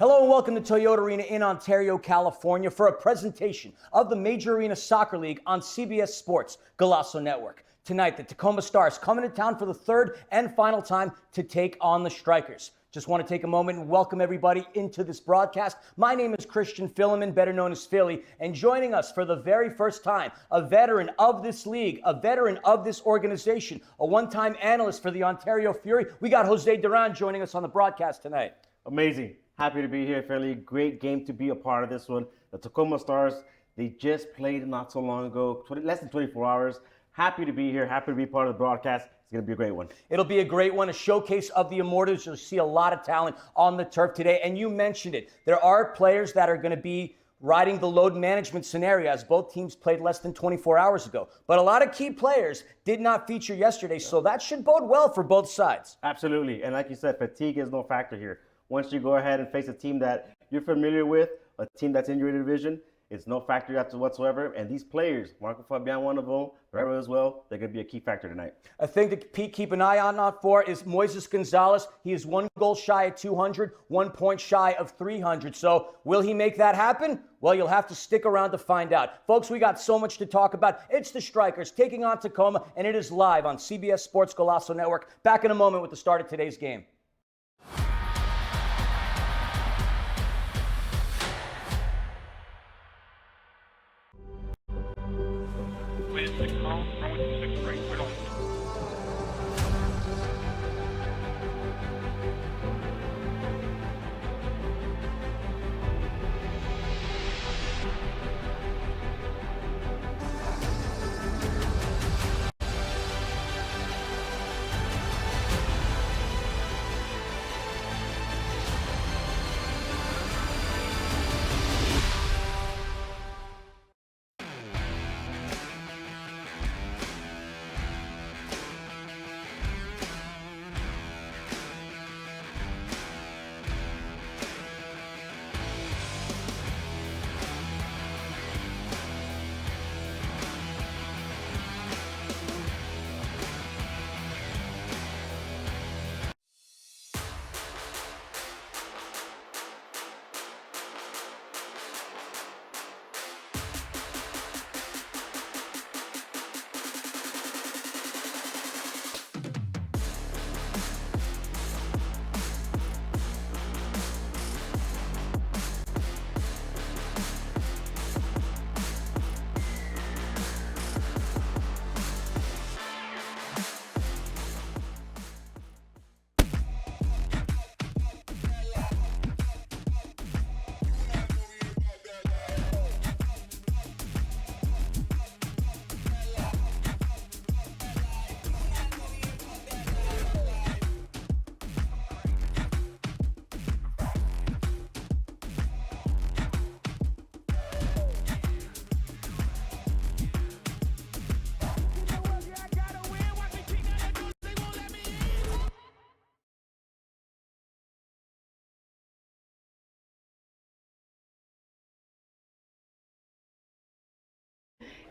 Hello and welcome to Toyota Arena in Ontario, California for a presentation of the Major Arena Soccer League on CBS Sports Golazo Network. Tonight, the Tacoma Stars coming to town for the third and final time to take on the Strykers. Just want to take a moment and welcome everybody into this broadcast. My name is Christian Filliman, better known as Philly, and joining us for the very first time, a veteran of this league, a veteran of this organization, a one-time analyst for the Ontario Fury. We got Jose Duran joining us on the broadcast tonight. Amazing. Happy to be here, Philly. Great game to be a part of this one. The Tacoma Stars, they just played not so long ago, less than 24 hours. Happy to be here. Happy to be part of the broadcast. It's going to be a great one. It'll be a great one, a showcase of the Immortals. You'll see a lot of talent on the turf today. And you mentioned it. There are players that are going to be riding the load management scenario as both teams played less than 24 hours ago. But a lot of key players did not feature yesterday, so that should bode well for both sides. Absolutely. And like you said, fatigue is no factor here. Once you go ahead and face a team that you're familiar with, a team that's in your division, it's no factor whatsoever. And these players, Marco Fabián, one of them, Ramos as well, they're going to be a key factor tonight. A thing to keep an eye on for is Moises Gonzalez. He is 1 goal shy of 200, 1 point shy of 300. So will he make that happen? Well, you'll have to stick around to find out. Folks, we got so much to talk about. It's the Strykers taking on Tacoma, and it is live on CBS Sports Golazo Network. Back in a moment with the start of today's game.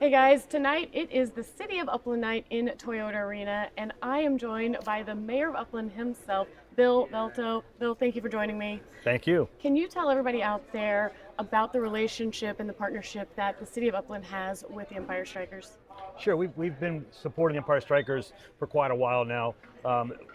Hey guys, tonight it is the City of Upland night in Toyota Arena, and I am joined by the Mayor of Upland himself, Bill Velto. Bill, thank you for joining me. Thank you. Can you tell everybody out there about the relationship and the partnership that the City of Upland has with the Empire Strykers? Sure, we've been supporting the Empire Strykers for quite a while now,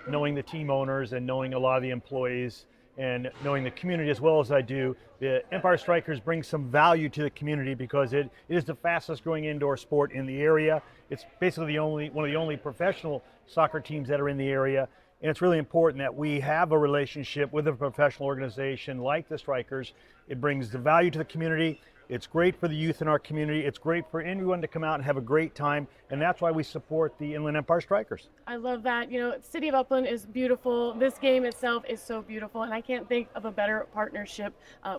knowing the team owners and knowing a lot of the employees and knowing the community as well as I do. The Empire Strykers bring some value to the community because it is the fastest growing indoor sport in the area. It's basically one of the only professional soccer teams that are in the area. And it's really important that we have a relationship with a professional organization like the Strykers. It brings the value to the community. It's great for the youth in our community. It's great for anyone to come out and have a great time, and that's why we support the Inland Empire Strykers. I love that. You know, City of Upland is beautiful. This game itself is so beautiful, and I can't think of a better partnership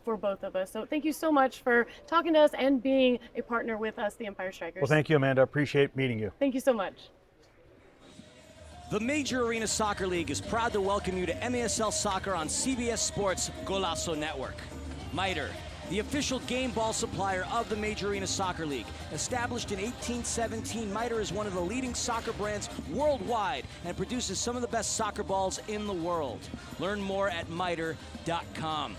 for both of us. So thank you so much for talking to us and being a partner with us, the Empire Strykers. Well, thank you, Amanda. I appreciate meeting you. Thank you so much. The Major Arena Soccer League is proud to welcome you to MASL Soccer on CBS Sports Golazo Network. MITRE, the official game ball supplier of the Major Arena Soccer League. Established in 1817, MITRE is one of the leading soccer brands worldwide and produces some of the best soccer balls in the world. Learn more at mitre.com.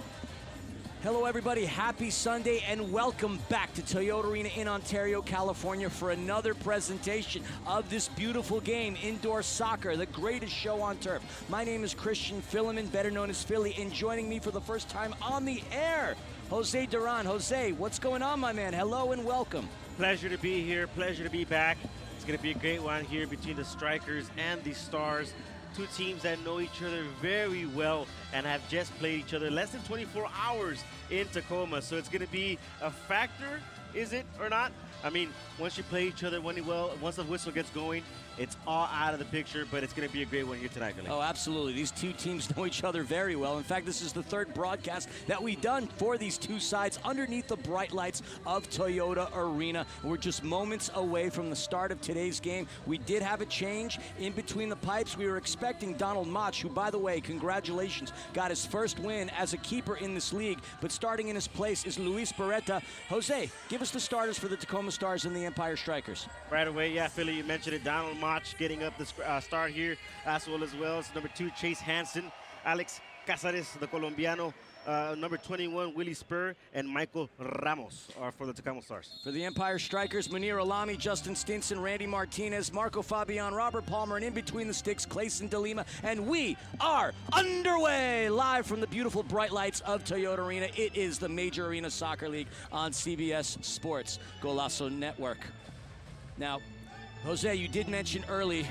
Hello everybody, happy Sunday and welcome back to Toyota Arena in Ontario, California for another presentation of this beautiful game, indoor soccer, the greatest show on turf. My name is Christian Philemon, better known as Philly, and joining me for the first time on the air, Jose Duran. Jose, what's going on, my man? Hello and welcome. Pleasure to be here, pleasure to be back. It's going to be a great one here between the Strikers and the Stars. Two teams that know each other very well and have just played each other less than 24 hours in Tacoma. So it's going to be a factor, is it or not? I mean, once you play each other well, once the whistle gets going, it's all out of the picture, but it's going to be a great one here tonight, Billy. Oh, absolutely. These two teams know each other very well. In fact, this is the third broadcast that we've done for these two sides underneath the bright lights of Toyota Arena. We're just moments away from the start of today's game. We did have a change in between the pipes. We were expecting Donald Mach, who, by the way, congratulations, got his first win as a keeper in this league. But starting in his place is Luis Beretta. Jose, give us the starters for the Tacoma Stars and the Empire Strykers. Right away, yeah, Philly, you mentioned it. Donald Mach getting up the start here as well. It's number 2, Chase Hansen, Alex Casares, the Colombiano, number 21, Willie Spur, and Micheal Ramos are for the Tacoma Stars. For the Empire Strykers, Munir Alami, Justin Stinson, Randy Martinez, Marco Fabián, Robert Palmer, and in between the sticks, Clayson DeLima. And we are underway live from the beautiful bright lights of Toyota Arena. It is the Major Arena Soccer League on CBS Sports Golazo Network. Now, Jose, you did mention early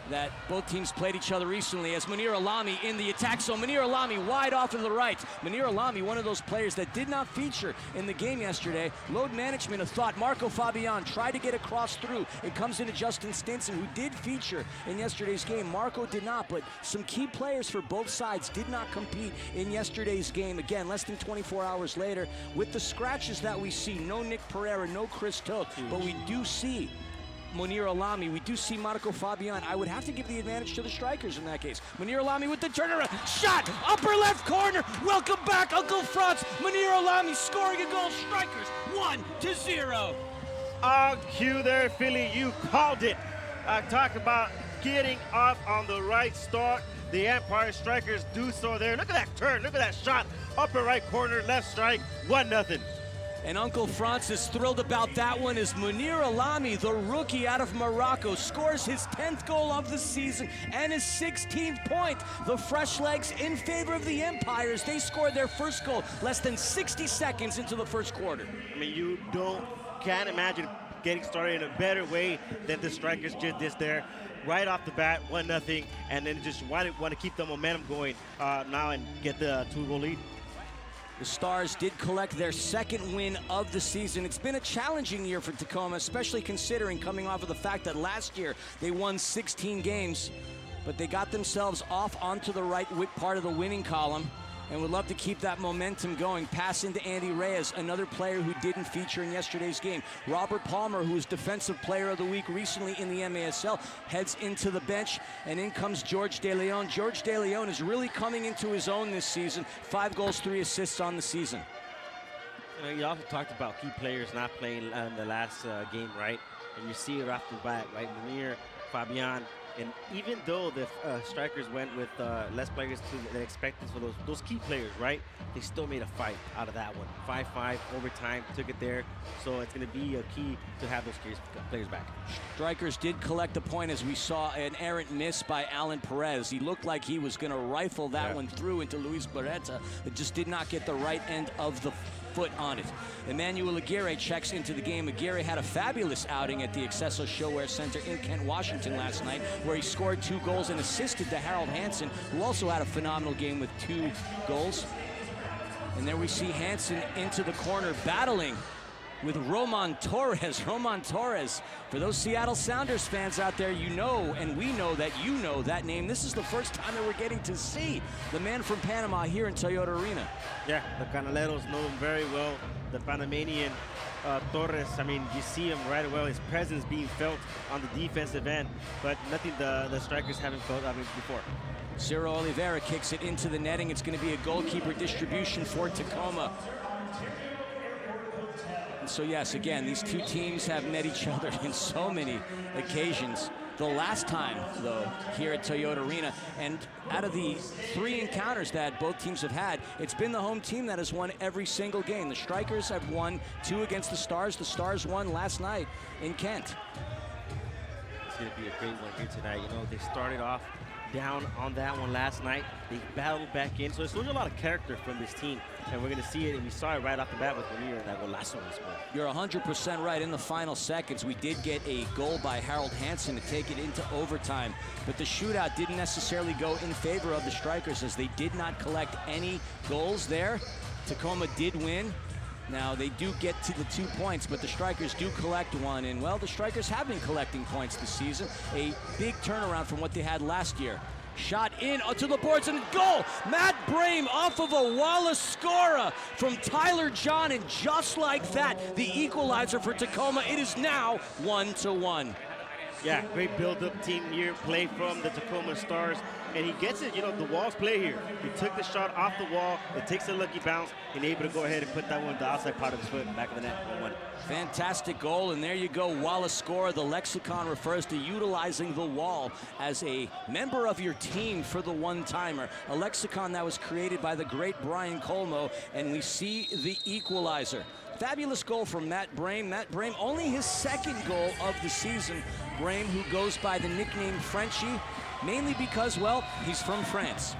that both teams played each other recently as Munir Alami in the attack. So Munir Alami wide off to the right. Munir Alami, one of those players that did not feature in the game yesterday. Load management of thought. Marco Fabián tried to get across through. It comes into Justin Stinson, who did feature in yesterday's game. Marco did not, but some key players for both sides did not compete in yesterday's game. Again, less than 24 hours later, with the scratches that we see. No Nick Pereira, no Chris Toth, but we do see Munir Alami. We do see Marco Fabián. I would have to give the advantage to the Strikers in that case. Munir Alami with the turnaround. Shot! Upper left corner. Welcome back, Uncle Franz. Munir Alami scoring a goal. Strikers 1-0. Cue there, Philly. You called it. Talk about getting off on the right start. The Empire Strykers do so there. Look at that turn. Look at that shot. Upper right corner, left strike. 1-0. And Uncle Franz is thrilled about that one as Munir Alami, the rookie out of Morocco, scores his 10th goal of the season and his 16th point. The fresh legs in favor of the Empires. They scored their first goal less than 60 seconds into the first quarter. I mean, you can't imagine getting started in a better way than the Strikers did this there. Right off the bat, 1-0, and then just want to keep the momentum going now and get the 2-goal lead. The Stars did collect their second win of the season. It's been a challenging year for Tacoma, especially considering coming off of the fact that last year they won 16 games, but they got themselves off onto the right part of the winning column and would love to keep that momentum going. Pass into Andy Reyes, another player who didn't feature in yesterday's game. Robert Palmer, who was Defensive Player of the Week recently in the MASL, heads into the bench, and in comes George De Leon. George De Leon is really coming into his own this season. 5 goals, 3 assists on the season. You know, you also talked about key players not playing in the last game, right? And you see it off the bat, right? Munir, Fabián. And even though the Strikers went with less players than expected for those key players, right? They still made a fight out of that one. 5-5, overtime, took it there. So it's going to be a key to have those players back. Strikers did collect a point as we saw an errant miss by Alan Perez. He looked like he was going to rifle that one through into Luis Beretta. It just did not get the right end of the foot on it. Emmanuel Aguirre checks into the game. Aguirre had a fabulous outing at the Accesso Showwear Center in Kent, Washington last night, where he scored 2 goals and assisted to Harold Hansen, who also had a phenomenal game with 2 goals. And there we see Hansen into the corner battling with Roman Torres. Roman Torres, for those Seattle Sounders fans out there, you know, and we know that you know that name. This is the first time that we're getting to see the man from Panama here in Toyota Arena. Yeah, the Canaleros know him very well. The Panamanian Torres, I mean, you see him right away. His presence being felt on the defensive end, but nothing the Strikers haven't felt of him before. Ciro Oliveira kicks it into the netting. It's going to be a goalkeeper distribution for Tacoma. And so yes, again, these two teams have met each other in so many occasions. the last time, though, here at Toyota Arena. And out of the 3 encounters that both teams have had, it's been the home team that has won every single game. The Strykers have won 2 against the Stars. The Stars won last night in Kent. It's going to be a great one here tonight. You know, they started off down on that one last night. They battled back in. So there's a lot of character from this team. And we're going to see it, and we saw it right off the bat with Ramiro and that golazo he scored. You're 100% right. In the final seconds, we did get a goal by Harold Hansen to take it into overtime. But the shootout didn't necessarily go in favor of the Strykers, as they did not collect any goals there. Tacoma did win. Now, they do get to the 2 points, but the Strykers do collect 1. And, well, the Strykers have been collecting points this season. A big turnaround from what they had last year. Shot in to the boards and goal. Matt Brame off of a Wallace scorer from Tyler John, and just like that, the equalizer for Tacoma. It is now 1-1. Yeah, great build-up team here, play from the Tacoma Stars, and he gets it. You know, the Walls play here. He took the shot off the wall. It takes a lucky bounce, and able to go ahead and put that one to the outside part of his foot, back of the net, 1-1. Fantastic goal, and there you go, Wallace scorer. The lexicon refers to utilizing the wall as a member of your team for the one-timer. A lexicon that was created by the great Brian Colmo, and we see the equalizer. Fabulous goal from Matt Brame. Matt Brame, only his 2nd goal of the season. Brame, who goes by the nickname Frenchie, mainly because, well, he's from France.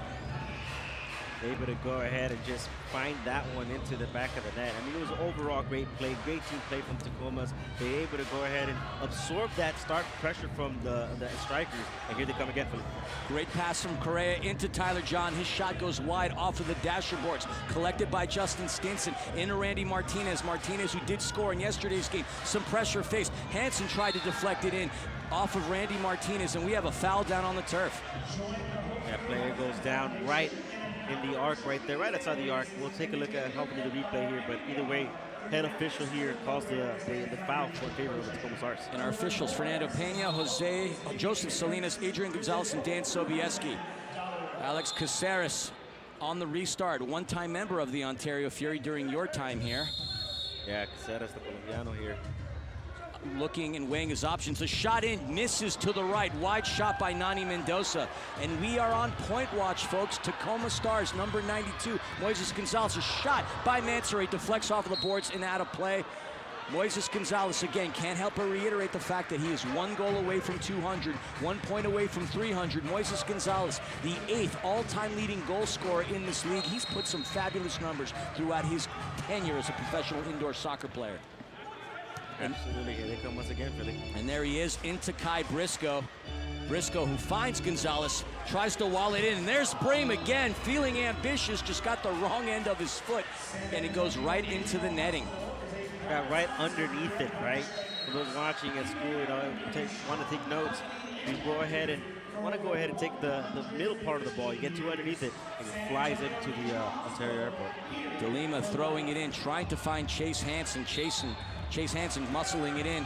Able to go ahead and just find that one into the back of the net. I mean, it was overall great play, great team play from Tacoma's. They're able to go ahead and absorb that start pressure from the Strykers, and here they come again. Great pass from Correa into Tyler John. His shot goes wide off of the dasher boards. Collected by Justin Stinson into Randy Martinez. Martinez, who did score in yesterday's game. Some pressure faced. Hansen tried to deflect it in off of Randy Martinez, and we have a foul down on the turf. That player goes down right in the arc right there, right outside the arc. We'll take a look at hopefully the replay here, but either way, head official here calls the foul for favor of the Tacoma Stars. And our officials, Fernando Pena, Joseph Salinas, Adrian Gonzalez, and Dan Sobieski. Alex Caceres on the restart, one-time member of the Ontario Fury during your time here. Yeah, Caceres, the Colombiano here. Looking and weighing his options. The shot in, misses to the right. Wide shot by Nani Mendoza. And we are on point watch, folks. Tacoma Stars, number 92. Moises Gonzalez, a shot by Mansouri, deflects off of the boards and out of play. Moises Gonzalez, again, can't help but reiterate the fact that he is 1 goal away from 200, 1 point away from 300. Moises Gonzalez, the 8th all-time leading goal scorer in this league. He's put some fabulous numbers throughout his tenure as a professional indoor soccer player. Absolutely, here they come once again, Philly. And there he is into Kai Briscoe. Briscoe, who finds Gonzalez, tries to wall it in. And there's Brame again, feeling ambitious, just got the wrong end of his foot, and it goes right into the netting. Got right underneath it, right? For those watching at school, you know, want to take notes, you go ahead and take the middle part of the ball. You get too underneath it, and it flies into the Ontario Airport. DeLima throwing it in, trying to find Chase Hansen. Chase Hansen muscling it in.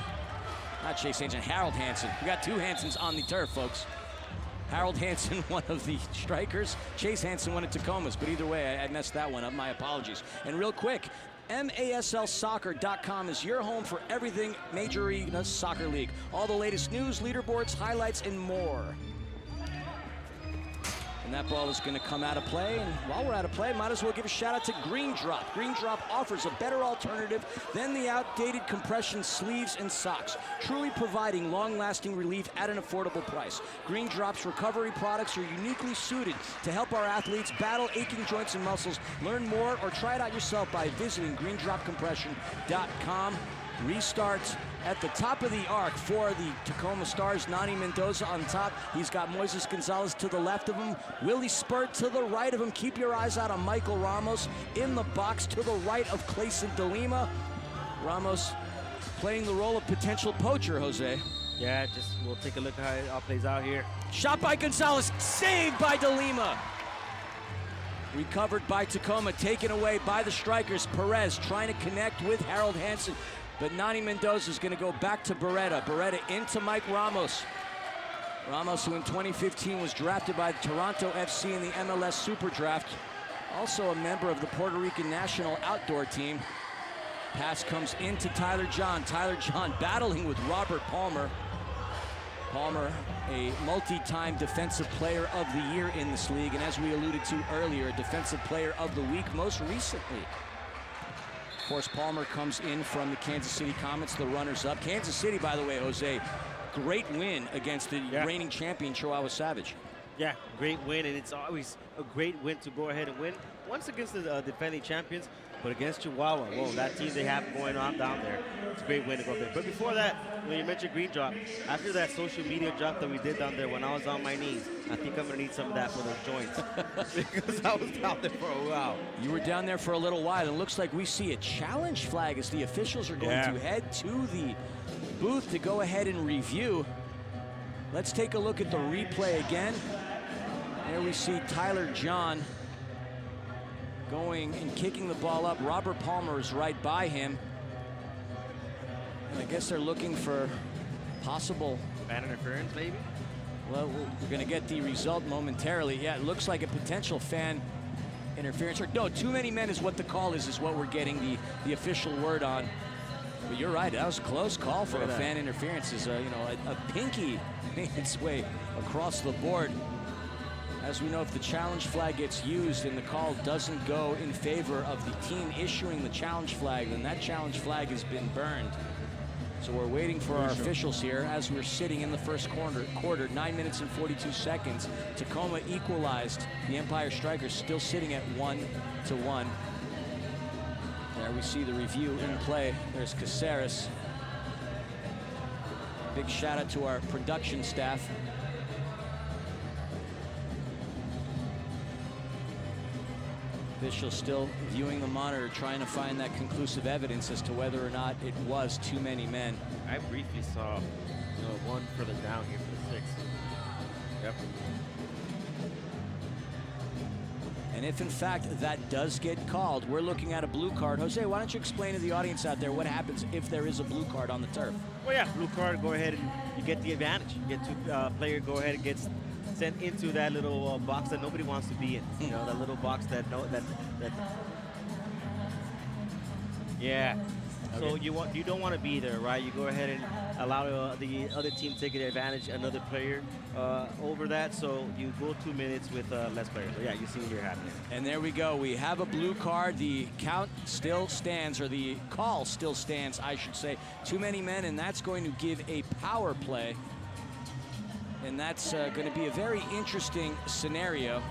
Not Chase Hansen, Harold Hansen. We got 2 Hansens on the turf, folks. Harold Hansen, one of the Strykers. Chase Hansen, one of Tacoma's. But either way, I messed that one up. My apologies. And real quick, MASLsoccer.com is your home for everything Major Arena Soccer League. All the latest news, leaderboards, highlights, and more. And that ball is going to come out of play. And while we're out of play, might as well give a shout out to Green Drop. Green Drop offers a better alternative than the outdated compression sleeves and socks, truly providing long-lasting relief at an affordable price. Green Drop's recovery products are uniquely suited to help our athletes battle aching joints and muscles. Learn more or try it out yourself by visiting greendropcompression.com. Restart at the top of the arc for the Tacoma Stars. Nani Mendoza on top. He's got Moises Gonzalez to the left of him. Willie Spurt to the right of him. Keep your eyes out on Micheal Ramos in the box to the right of Clayson DeLima. Ramos playing the role of potential poacher, Jose. Yeah, we'll take a look at how it all plays out here. Shot by Gonzalez, saved by DeLima. Recovered by Tacoma, taken away by the Strykers. Perez trying to connect with Harold Hansen. But Nani Mendoza is going to go back to Beretta. Beretta into Mike Ramos. Ramos, who in 2015 was drafted by Toronto FC in the MLS Super Draft. Also a member of the Puerto Rican national outdoor team. Pass comes into Tyler John. Tyler John battling with Robert Palmer. Palmer, a multi-time Defensive Player of the Year in this league, and as we alluded to earlier, Defensive Player of the Week most recently. Of course, Palmer comes in from the Kansas City Comets, the runners-up. Kansas City, by the way, Jose, great win against the reigning champion, Chihuahua Savage. Yeah, great win, and it's always a great win to go ahead and win. Once against the defending champions, but against Chihuahua, whoa, that team they have going on down there, it's a great win to go there. But before that, when you mentioned green drop, after that social media drop that we did down there when I was on my knees, I think I'm going to need some of that for those joints because I was down there for a while. You were down there for a little while. It looks like we see a challenge flag as the officials are going to head to the booth to go ahead and review. Let's take a look at the replay again. There we see Tyler John going and kicking the ball up. Robert Palmer is right by him. And I guess they're looking for possible Fan interference, maybe? Well, we're going to get the result momentarily. Yeah, it looks like a potential fan interference. No, too many men is what the call is what we're getting the official word on. But you're right, that was a close call for a fan interference. Is you know, a pinky made its way across the board. As we know, if the challenge flag gets used and the call doesn't go in favor of the team issuing the challenge flag, then that challenge flag has been burned. So we're waiting for our officials here as we're sitting in the first quarter, 9 minutes and 42 seconds. Tacoma equalized. The Empire Strykers still sitting at 1-1. There we see the review in play. There's Caceres. Big shout out to our production staff. Officials still viewing the monitor, trying to find that conclusive evidence as to whether or not it was too many men. I briefly saw one further down here for the 6. Yep. And if in fact that does get called, we're looking at a blue card. Jose, why don't you explain to the audience out there what happens if there is a blue card on the turf? Well, yeah, blue card, go ahead and you get the advantage. You get to player go ahead and gets sent into that little box that nobody wants to be in. You know, that little box that yeah. So you don't want to be there, right? You go ahead and allow the other team to take advantage, another player over that. So you go 2 minutes with less players. So yeah, you see here happening. And there we go. We have a blue card. The count still stands, or the call still stands, I should say. Too many men, and that's going to give a power play. And that's going to be a very interesting scenario.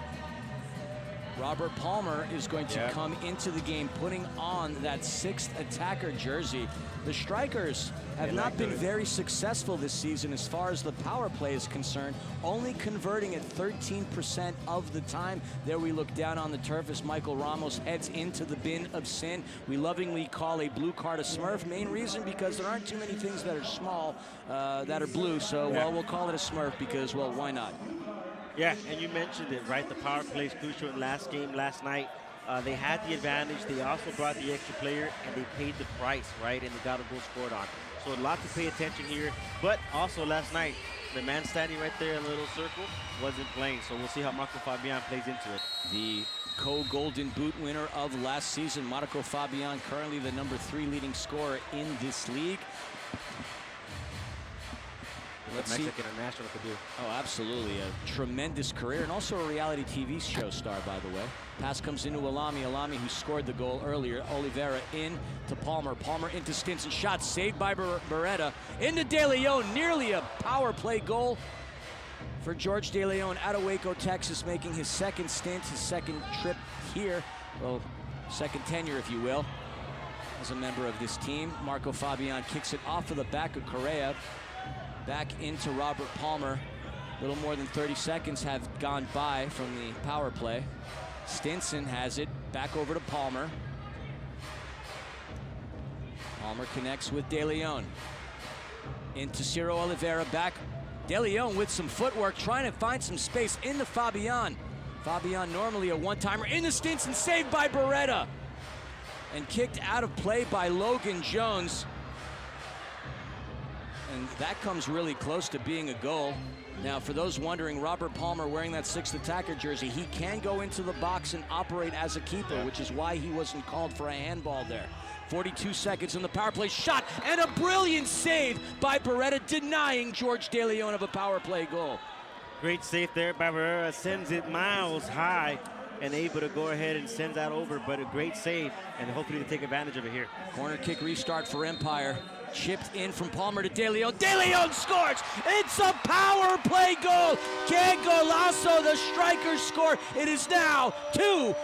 Robert Palmer is going to come into the game putting on that 6th attacker jersey. The Strikers have not been very successful this season as far as the power play is concerned, only converting at 13% of the time. There we look down on the turf as Micheal Ramos heads into the bin of sin. We lovingly call a blue card a Smurf. Main reason because there aren't too many things that are small that are blue, so well, we'll call it a Smurf because, well, why not? Yeah, and you mentioned it, right? The power play is crucial in last night. They had the advantage. They also brought the extra player, and they paid the price, right? And they got a goal scored on. So a lot to pay attention here. But also last night, the man standing right there in a little circle wasn't playing. So we'll see how Marco Fabián plays into it. The co-Golden Boot winner of last season, Marco Fabián, currently the #3 leading scorer in this league. Let's Mexican international could do. Oh, absolutely. A tremendous career, and also a reality TV show star, by the way. Pass comes into Alami, who scored the goal earlier. Oliveira in to Palmer. Palmer into Stinson. Shot saved by Beretta. Into De Leon. Nearly a power play goal for George De Leon out of Waco, Texas, making his second stint, his second trip here. Well, second tenure, if you will, as a member of this team. Marco Fabián kicks it off of the back of Correa. Back into Robert Palmer. A little more than 30 seconds have gone by from the power play. Stinson has it back over to Palmer. Palmer connects with De Leon. Into Ciro Oliveira, back. De Leon with some footwork, trying to find some space into Fabián. Fabián normally a one-timer into Stinson, saved by Beretta. And kicked out of play by Logan Jones. And that comes really close to being a goal. Now, for those wondering, Robert Palmer wearing that 6th attacker jersey, he can go into the box and operate as a keeper, which is why he wasn't called for a handball there. 42 seconds in the power play shot, and a brilliant save by Beretta, denying George De Leon of a power play goal. Great save there by Beretta, sends it miles high and able to go ahead and send that over, but a great save, and hopefully to take advantage of it here. Corner kick restart for Empire. Chipped in from Palmer to De Leon. De Leon scores! It's a power play goal! Que golazo! The Strikers score. It is now 2-1.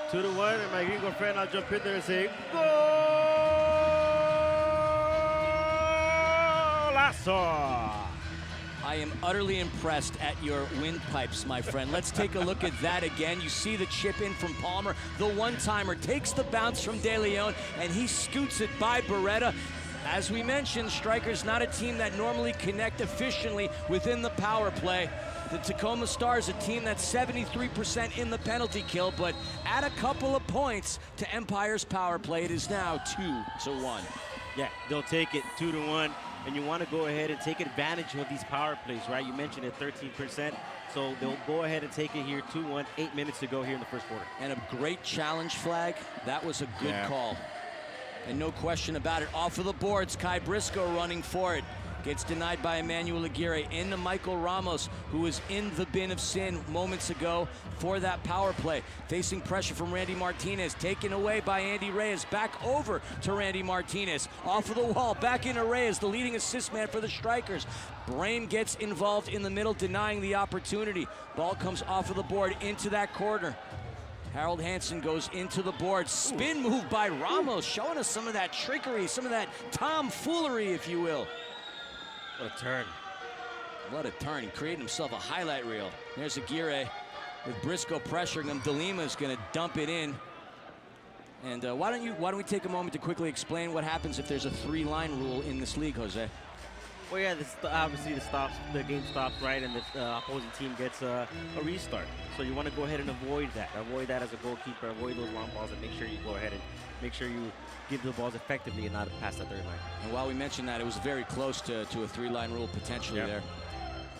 2-1, and my gringo friend, I'll jump in there and say, golazo! I am utterly impressed at your windpipes, my friend. Let's take a look at that again. You see the chip in from Palmer. The one-timer takes the bounce from De Leon, and he scoots it by Beretta. As we mentioned, Strikers not a team that normally connect efficiently within the power play. The Tacoma Stars, a team that's 73% in the penalty kill, but add a couple of points to Empire's power play. It is now 2-1. Yeah, they'll take it 2-1. And you want to go ahead and take advantage of these power plays, right? You mentioned it, 13%. So they'll go ahead and take it here, 2-1, 8 minutes to go here in the first quarter. And a great challenge flag. That was a good call. And no question about it. Off of the boards, Kai Briscoe running for it. Gets denied by Emmanuel Aguirre. Into Micheal Ramos, who was in the bin of sin moments ago for that power play. Facing pressure from Randy Martinez. Taken away by Andy Reyes. Back over to Randy Martinez. Off of the wall, back into Reyes, the leading assist man for the Strikers. Brame gets involved in the middle, denying the opportunity. Ball comes off of the board into that corner. Harold Hansen goes into the board. Spin move by Ramos, showing us some of that trickery, some of that tomfoolery, if you will. What a turn. What a turn. He created himself a highlight reel. There's Aguirre with Briscoe pressuring him. DeLima is going to dump it in. And why don't we take a moment to quickly explain what happens if there's a 3-line rule in this league, Jose? Well, yeah, obviously the game stops, right, and the opposing team gets a restart. So you want to go ahead and avoid that. Avoid that as a goalkeeper. Avoid those long balls, and make sure you go ahead and make sure you give the balls effectively and not pass that 3rd line. And while we mentioned that, it was very close to a 3-line rule potentially there.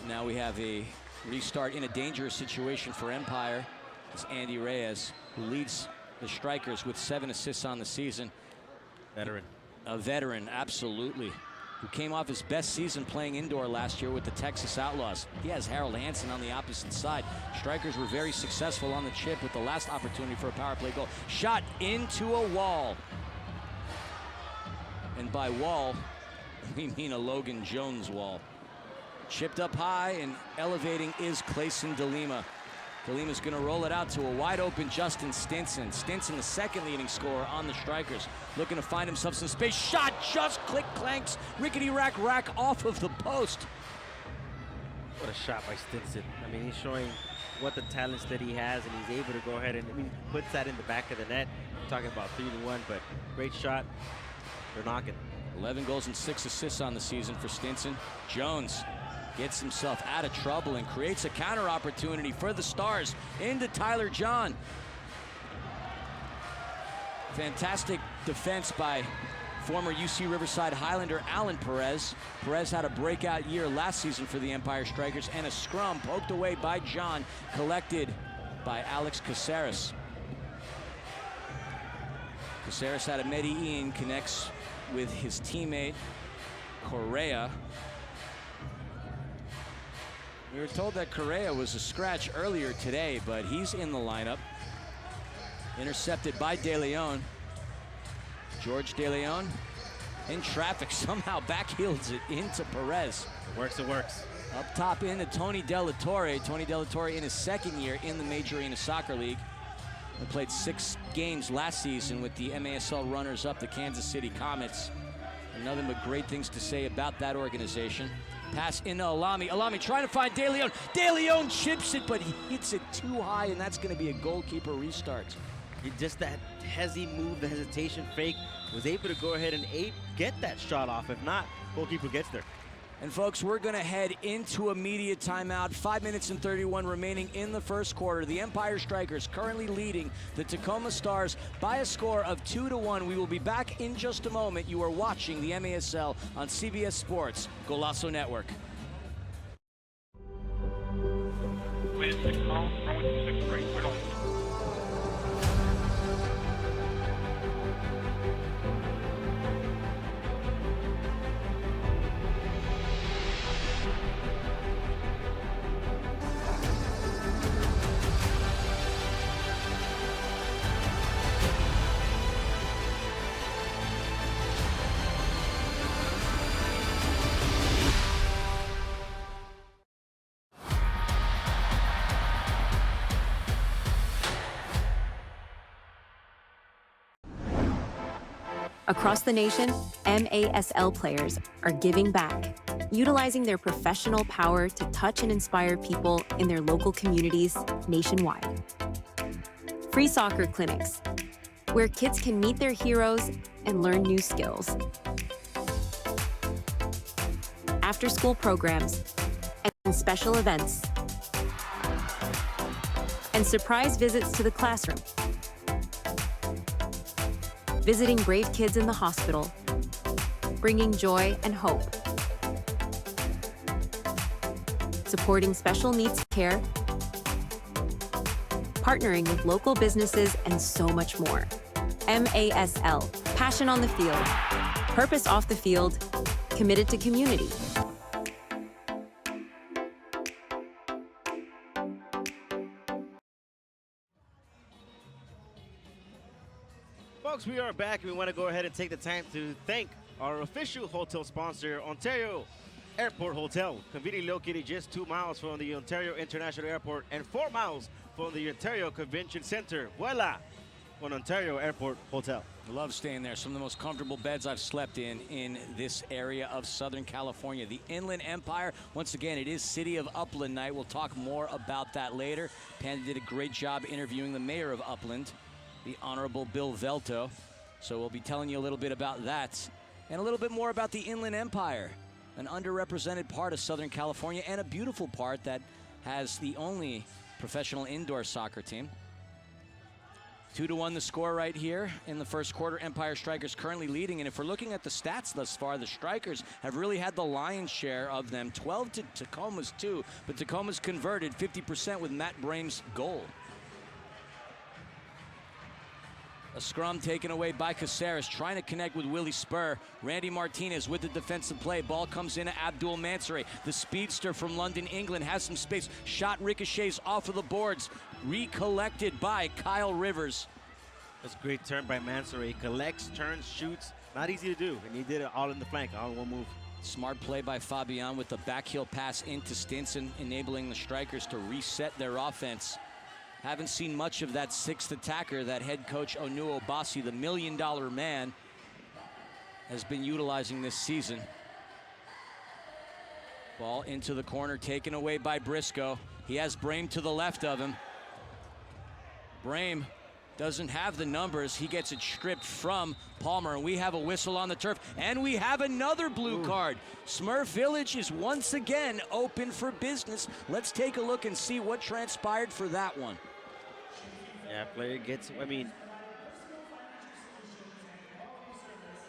Now we have a restart in a dangerous situation for Empire. It's Andy Reyes, who leads the Strikers with 7 assists on the season. Veteran. A veteran, absolutely. Who came off his best season playing indoor last year with the Texas Outlaws. He has Harold Hansen on the opposite side. Strikers were very successful on the chip with the last opportunity for a power play goal. Shot into a wall. And by wall, we mean a Logan Jones wall. Chipped up high and elevating is Clayson DeLima. DeLima's going to roll it out to a wide-open Justin Stinson. Stinson, the 2nd leading scorer on the Strikers, looking to find himself some space. Shot just click-clanks, rickety-rack off of the post. What a shot by Stinson. I mean, he's showing what the talents that he has, and he's able to go ahead and he puts that in the back of the net. We're talking about 3-1, but great shot. They're knocking. 11 goals and 6 assists on the season for Stinson. Jones gets himself out of trouble and creates a counter opportunity for the Stars into Tyler John. Fantastic defense by former UC Riverside Highlander Alan Perez. Perez had a breakout year last season for the Empire Strikers, and a scrum poked away by John, collected by Alex Caceres. Caceres had a Medellin, connects with his teammate Correa. We were told that Correa was a scratch earlier today, but he's in the lineup. Intercepted by De Leon. George De Leon in traffic, somehow backheels it into Perez. It works, it works. Up top into Tony Della Torre. Tony Della Torre in his 2nd year in the Major Arena Soccer League. He played 6 games last season with the MASL runners-up, the Kansas City Comets. And nothing but great things to say about that organization. Pass into Alami. Alami trying to find De Leon. De Leon chips it, but he hits it too high, and that's going to be a goalkeeper restart. Just that move, the hesitation fake, was able to go ahead and get that shot off. If not, goalkeeper gets there. And folks, we're going to head into a media timeout. 5 minutes and 31 remaining in the first quarter. The Empire Strykers currently leading the Tacoma Stars by a score of 2-1. We will be back in just a moment. You are watching the MASL on CBS Sports Golazo Network. Across the nation, MASL players are giving back, utilizing their professional power to touch and inspire people in their local communities nationwide. Free soccer clinics, where kids can meet their heroes and learn new skills. After-school programs and special events. And surprise visits to the classroom. Visiting brave kids in the hospital, bringing joy and hope. Supporting special needs care, partnering with local businesses, and so much more. MASL, passion on the field, purpose off the field, committed to community. Folks, we are back, and we want to go ahead and take the time to thank our official hotel sponsor, Ontario Airport Hotel, conveniently located just 2 miles from the Ontario International Airport and 4 miles from the Ontario Convention Center. Voila! On Ontario Airport Hotel. I love staying there. Some of the most comfortable beds I've slept in this area of Southern California. The Inland Empire, once again, it is City of Upland night. We'll talk more about that later. Panda did a great job interviewing the mayor of Upland, the Honorable Bill Velto. So we'll be telling you a little bit about that and a little bit more about the Inland Empire, an underrepresented part of Southern California and a beautiful part that has the only professional indoor soccer team. 2-1 the score right here in the first quarter. Empire Strykers currently leading, and if we're looking at the stats thus far, the Strykers have really had the lion's share of them. 12 to Tacoma's 2, but Tacoma's converted 50% with Matt Brame's goal. A scrum taken away by Caceres, trying to connect with Willie Spur. Randy Martinez with the defensive play. Ball comes in to Abdul Mansouri. The speedster from London, England, has some space. Shot ricochets off of the boards. Recollected by Kyle Rivers. That's a great turn by Mansouri. He collects, turns, shoots. Not easy to do, and he did it all in the flank, all in one move. Smart play by Fabián with the backheel pass into Stinson, enabling the Strykers to reset their offense. Haven't seen much of that sixth attacker that head coach Onu Obasi, the $1 million man, has been utilizing this season. Ball into the corner, taken away by Briscoe. He has Brame to the left of him. Brame doesn't have the numbers. He gets it stripped from Palmer, and we have a whistle on the turf, and we have another blue card. Smurf Village is once again open for business. Let's take a look and see what transpired for that one. Yeah, player gets,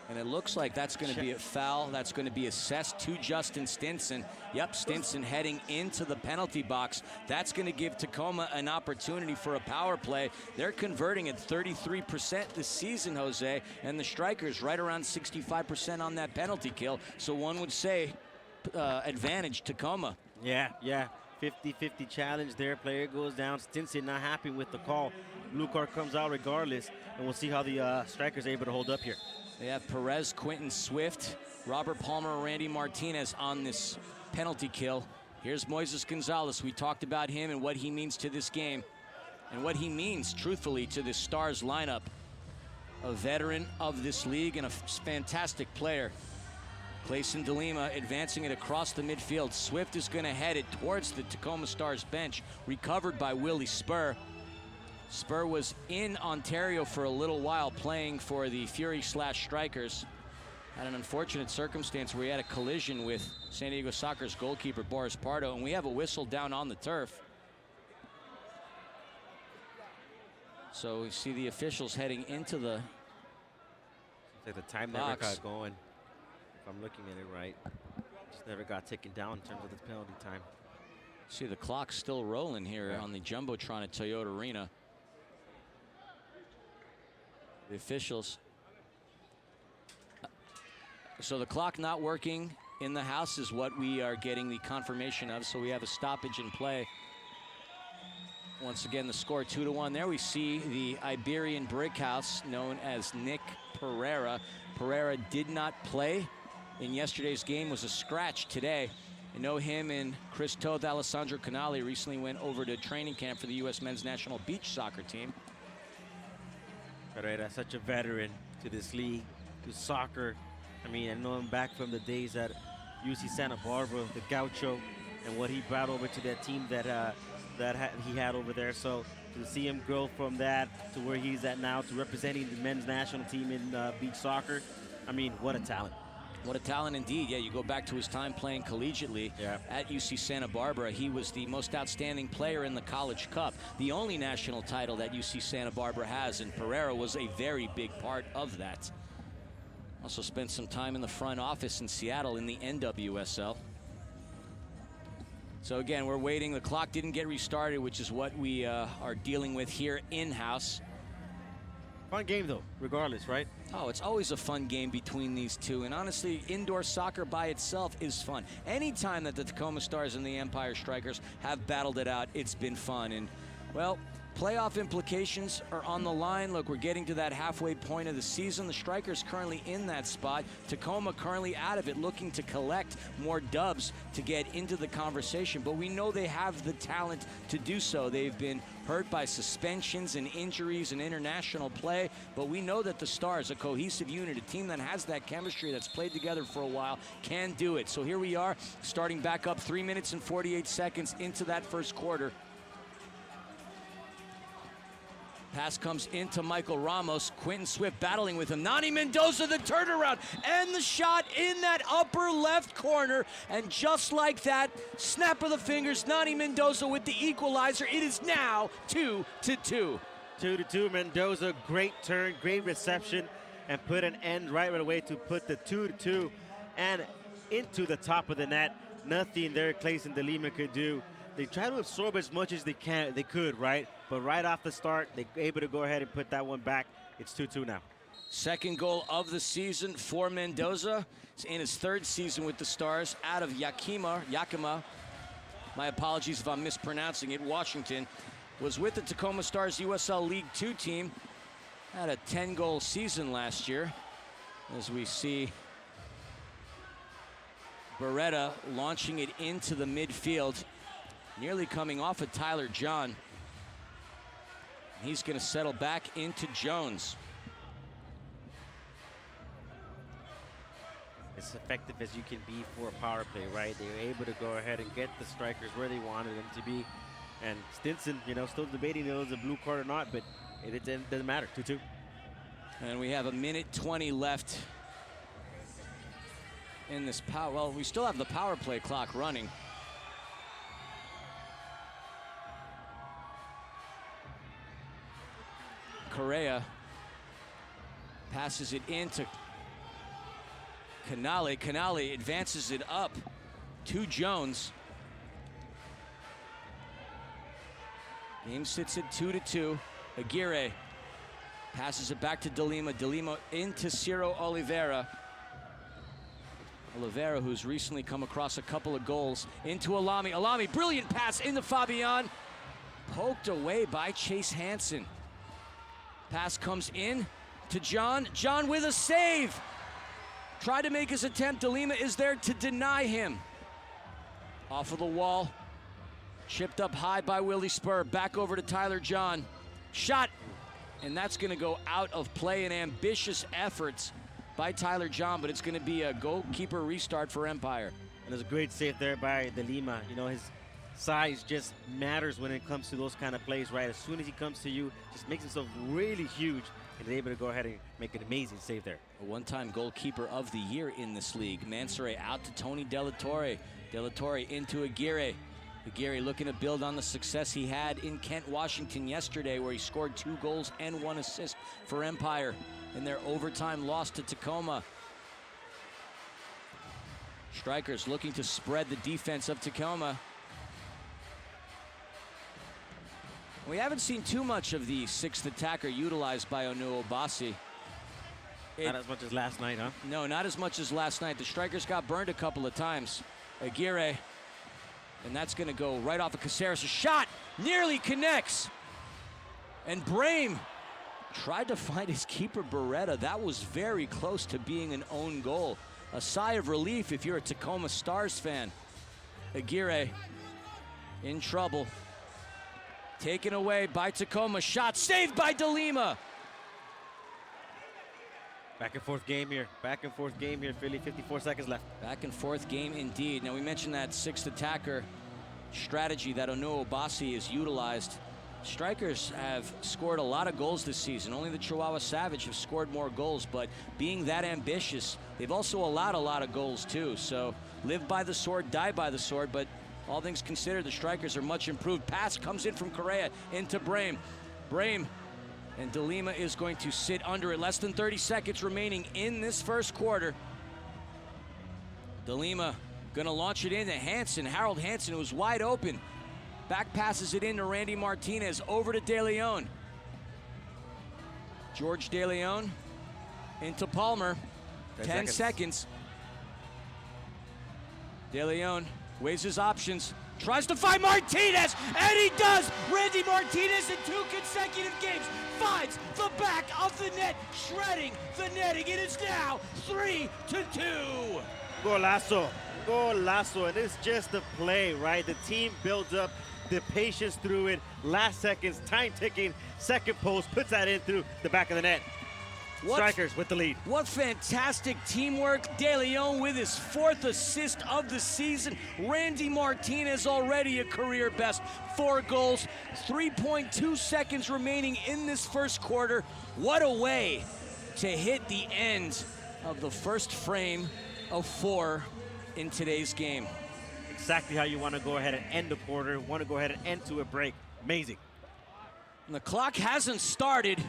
and it looks like that's going to be a foul. That's going to be assessed to Justin Stinson. Yep, Stinson heading into the penalty box. That's going to give Tacoma an opportunity for a power play. They're converting at 33% this season, Jose, and the Strykers right around 65% on that penalty kill. So one would say advantage Tacoma. Yeah. 50-50 challenge there. Player goes down. Stinson not happy with the call. Blue card comes out regardless, and we'll see how the Strykers are able to hold up here. They have Perez, Quentin Swift, Robert Palmer, Randy Martinez on this penalty kill. Here's Moises Gonzalez. We talked about him and what he means to this game and what he means, truthfully, to this Stars lineup. A veteran of this league and a fantastic player. Clayson DeLima advancing it across the midfield. Swift is going to head it towards the Tacoma Stars bench, recovered by Willie Spur. Spur was in Ontario for a little while playing for the Fury/Strykers. Had an unfortunate circumstance where he had a collision with San Diego Soccer's goalkeeper Boris Pardo, and we have a whistle down on the turf. So we see the officials heading into the Like the time never got going. If I'm looking at it right, just never got taken down in terms of the penalty time. See the clock still rolling here on the Jumbotron at Toyota Arena. The officials. So the clock not working in the house is what we are getting the confirmation of. So we have a stoppage in play. Once again, the score 2-1. There we see the Iberian brick house known as Nick Pereira. Pereira did not play in yesterday's game, was a scratch today. I know him and Chris Toth, Alessandro Canali recently went over to training camp for the U.S. men's national beach soccer team. Pereira, such a veteran to this league. to soccer. I mean, I know him back from the days at UC Santa Barbara, the Gaucho, and what he brought over to that team that he had over there. So to see him grow from that to where he's at now, to representing the men's national team in beach soccer, I mean, what a talent. What a talent indeed. Yeah, you go back to his time playing collegiately at UC Santa Barbara. He was the most outstanding player in the College Cup, the only national title that UC Santa Barbara has, and Pereira was a very big part of that. Also spent some time in the front office in Seattle in the NWSL. So again, we're waiting. The clock didn't get restarted, which is what we are dealing with here in-house. Fun game, though, regardless, right? Oh, it's always a fun game between these two. And honestly, indoor soccer by itself is fun. Anytime that the Tacoma Stars and the Empire Strykers have battled it out, it's been fun. And, well, playoff implications are on the line. Look, we're getting to that halfway point of the season. The Strykers currently in that spot. Tacoma currently out of it, looking to collect more dubs to get into the conversation. But we know they have the talent to do so. They've been hurt by suspensions and injuries and international play. But we know that the Stars, a cohesive unit, a team that has that chemistry, that's played together for a while, can do it. So here we are, starting back up 3 minutes and 48 seconds into that first quarter. Pass comes into Micheal Ramos. Quentin Swift battling with him. Nani Mendoza, the turnaround, and the shot in that upper left corner. And just like that, snap of the fingers, Nani Mendoza with the equalizer. It is now 2-2. 2-2. Mendoza, great turn, great reception, and put an end right away to put the 2-2 and into the top of the net. Nothing there Clayson De Lima could do. They try to absorb as much as they could, right? But right off the start, they're able to go ahead and put that one back. It's 2-2 now. Second goal of the season for Mendoza. He's in his third season with the Stars out of Yakima. My apologies if I'm mispronouncing it. Washington. Was with the Tacoma Stars USL League 2 team. Had a 10-goal season last year. As we see Beretta launching it into the midfield. Nearly coming off of Tyler John. He's going to settle back into Jones. As effective as you can be for a power play, right? They were able to go ahead and get the Strikers where they wanted them to be. And Stinson, still debating if it was a blue card or not, but it doesn't matter. 2-2. And we have 1:20 left in this power. Well, we still have the power play clock running. Correa passes it into Canale. Canale advances it up to Jones. Game sits at 2-2. Aguirre passes it back to De Lima. De Lima into Ciro Oliveira. Oliveira, who's recently come across a couple of goals, into Alami. Alami, brilliant pass into Fabián. Poked away by Chase Hansen. Pass comes in to John. John with a save. Tried to make his attempt. De Lima is there to deny him. Off of the wall. Chipped up high by Willie Spur. Back over to Tyler John. Shot. And that's going to go out of play. And ambitious efforts by Tyler John, but it's going to be a goalkeeper restart for Empire. And there's a great save there by De Lima. His size just matters when it comes to those kind of plays, right? As soon as he comes to you, just makes himself really huge and is able to go ahead and make an amazing save there. A one-time goalkeeper of the year in this league. Mansouri out to Tony Delatorre. Delatorre into Aguirre. Aguirre looking to build on the success he had in Kent, Washington yesterday, where he scored 2 goals and 1 assist for Empire in their overtime loss to Tacoma. Strykers looking to spread the defense of Tacoma. We haven't seen too much of the 6th attacker utilized by Onu Obasi. Not as much as last night, huh? No, not as much as last night. The Strykers got burned a couple of times. Aguirre, and that's going to go right off of Caceres. A shot nearly connects. And Brame tried to find his keeper, Beretta. That was very close to being an own goal. A sigh of relief if you're a Tacoma Stars fan. Aguirre in trouble. Taken away by Tacoma. Shot saved by De Lima. Back and forth game here. Back and forth game here, Philly. 54 seconds left. Back and forth game indeed. Now we mentioned that sixth attacker strategy that Ono Obasi has utilized. Strikers have scored a lot of goals this season. Only the Chihuahua Savage have scored more goals, but being that ambitious, they've also allowed a lot of goals too. So live by the sword, die by the sword, but all things considered, the Strikers are much improved. Pass comes in from Correa into Brame. Brame and De Lima is going to sit under it. Less than 30 seconds remaining in this first quarter. De Lima gonna launch it into Hansen. Harold Hansen, who's wide open. Back passes it into Randy Martinez, over to De Leon. George De Leon into Palmer. 10 seconds. De Leon weighs his options, tries to find Martinez, and he does! Randy Martinez in 2 consecutive games finds the back of the net, shredding the netting. It is now 3-2. Golazo. Golazo. And it's just the play, right? The team builds up the patience through it. Last seconds, time ticking. Second post, puts that in through the back of the net. Strikers with the lead. What fantastic teamwork. De Leon with his 4th assist of the season. Randy Martinez already a career best. 4 goals, 3.2 seconds remaining in this first quarter. What a way to hit the end of the first frame of 4 in today's game. Exactly how you want to go ahead and end the quarter. Want to go ahead and end to a break. Amazing. And the clock hasn't started.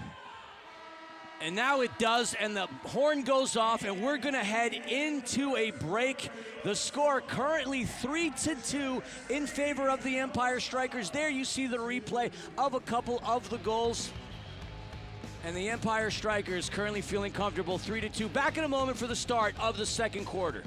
And now it does, and the horn goes off, and we're going to head into a break. The score currently 3-2 in favor of the Empire Strykers. There you see the replay of a couple of the goals. And the Empire Strykers currently feeling comfortable, 3-2. Back in a moment for the start of the second quarter.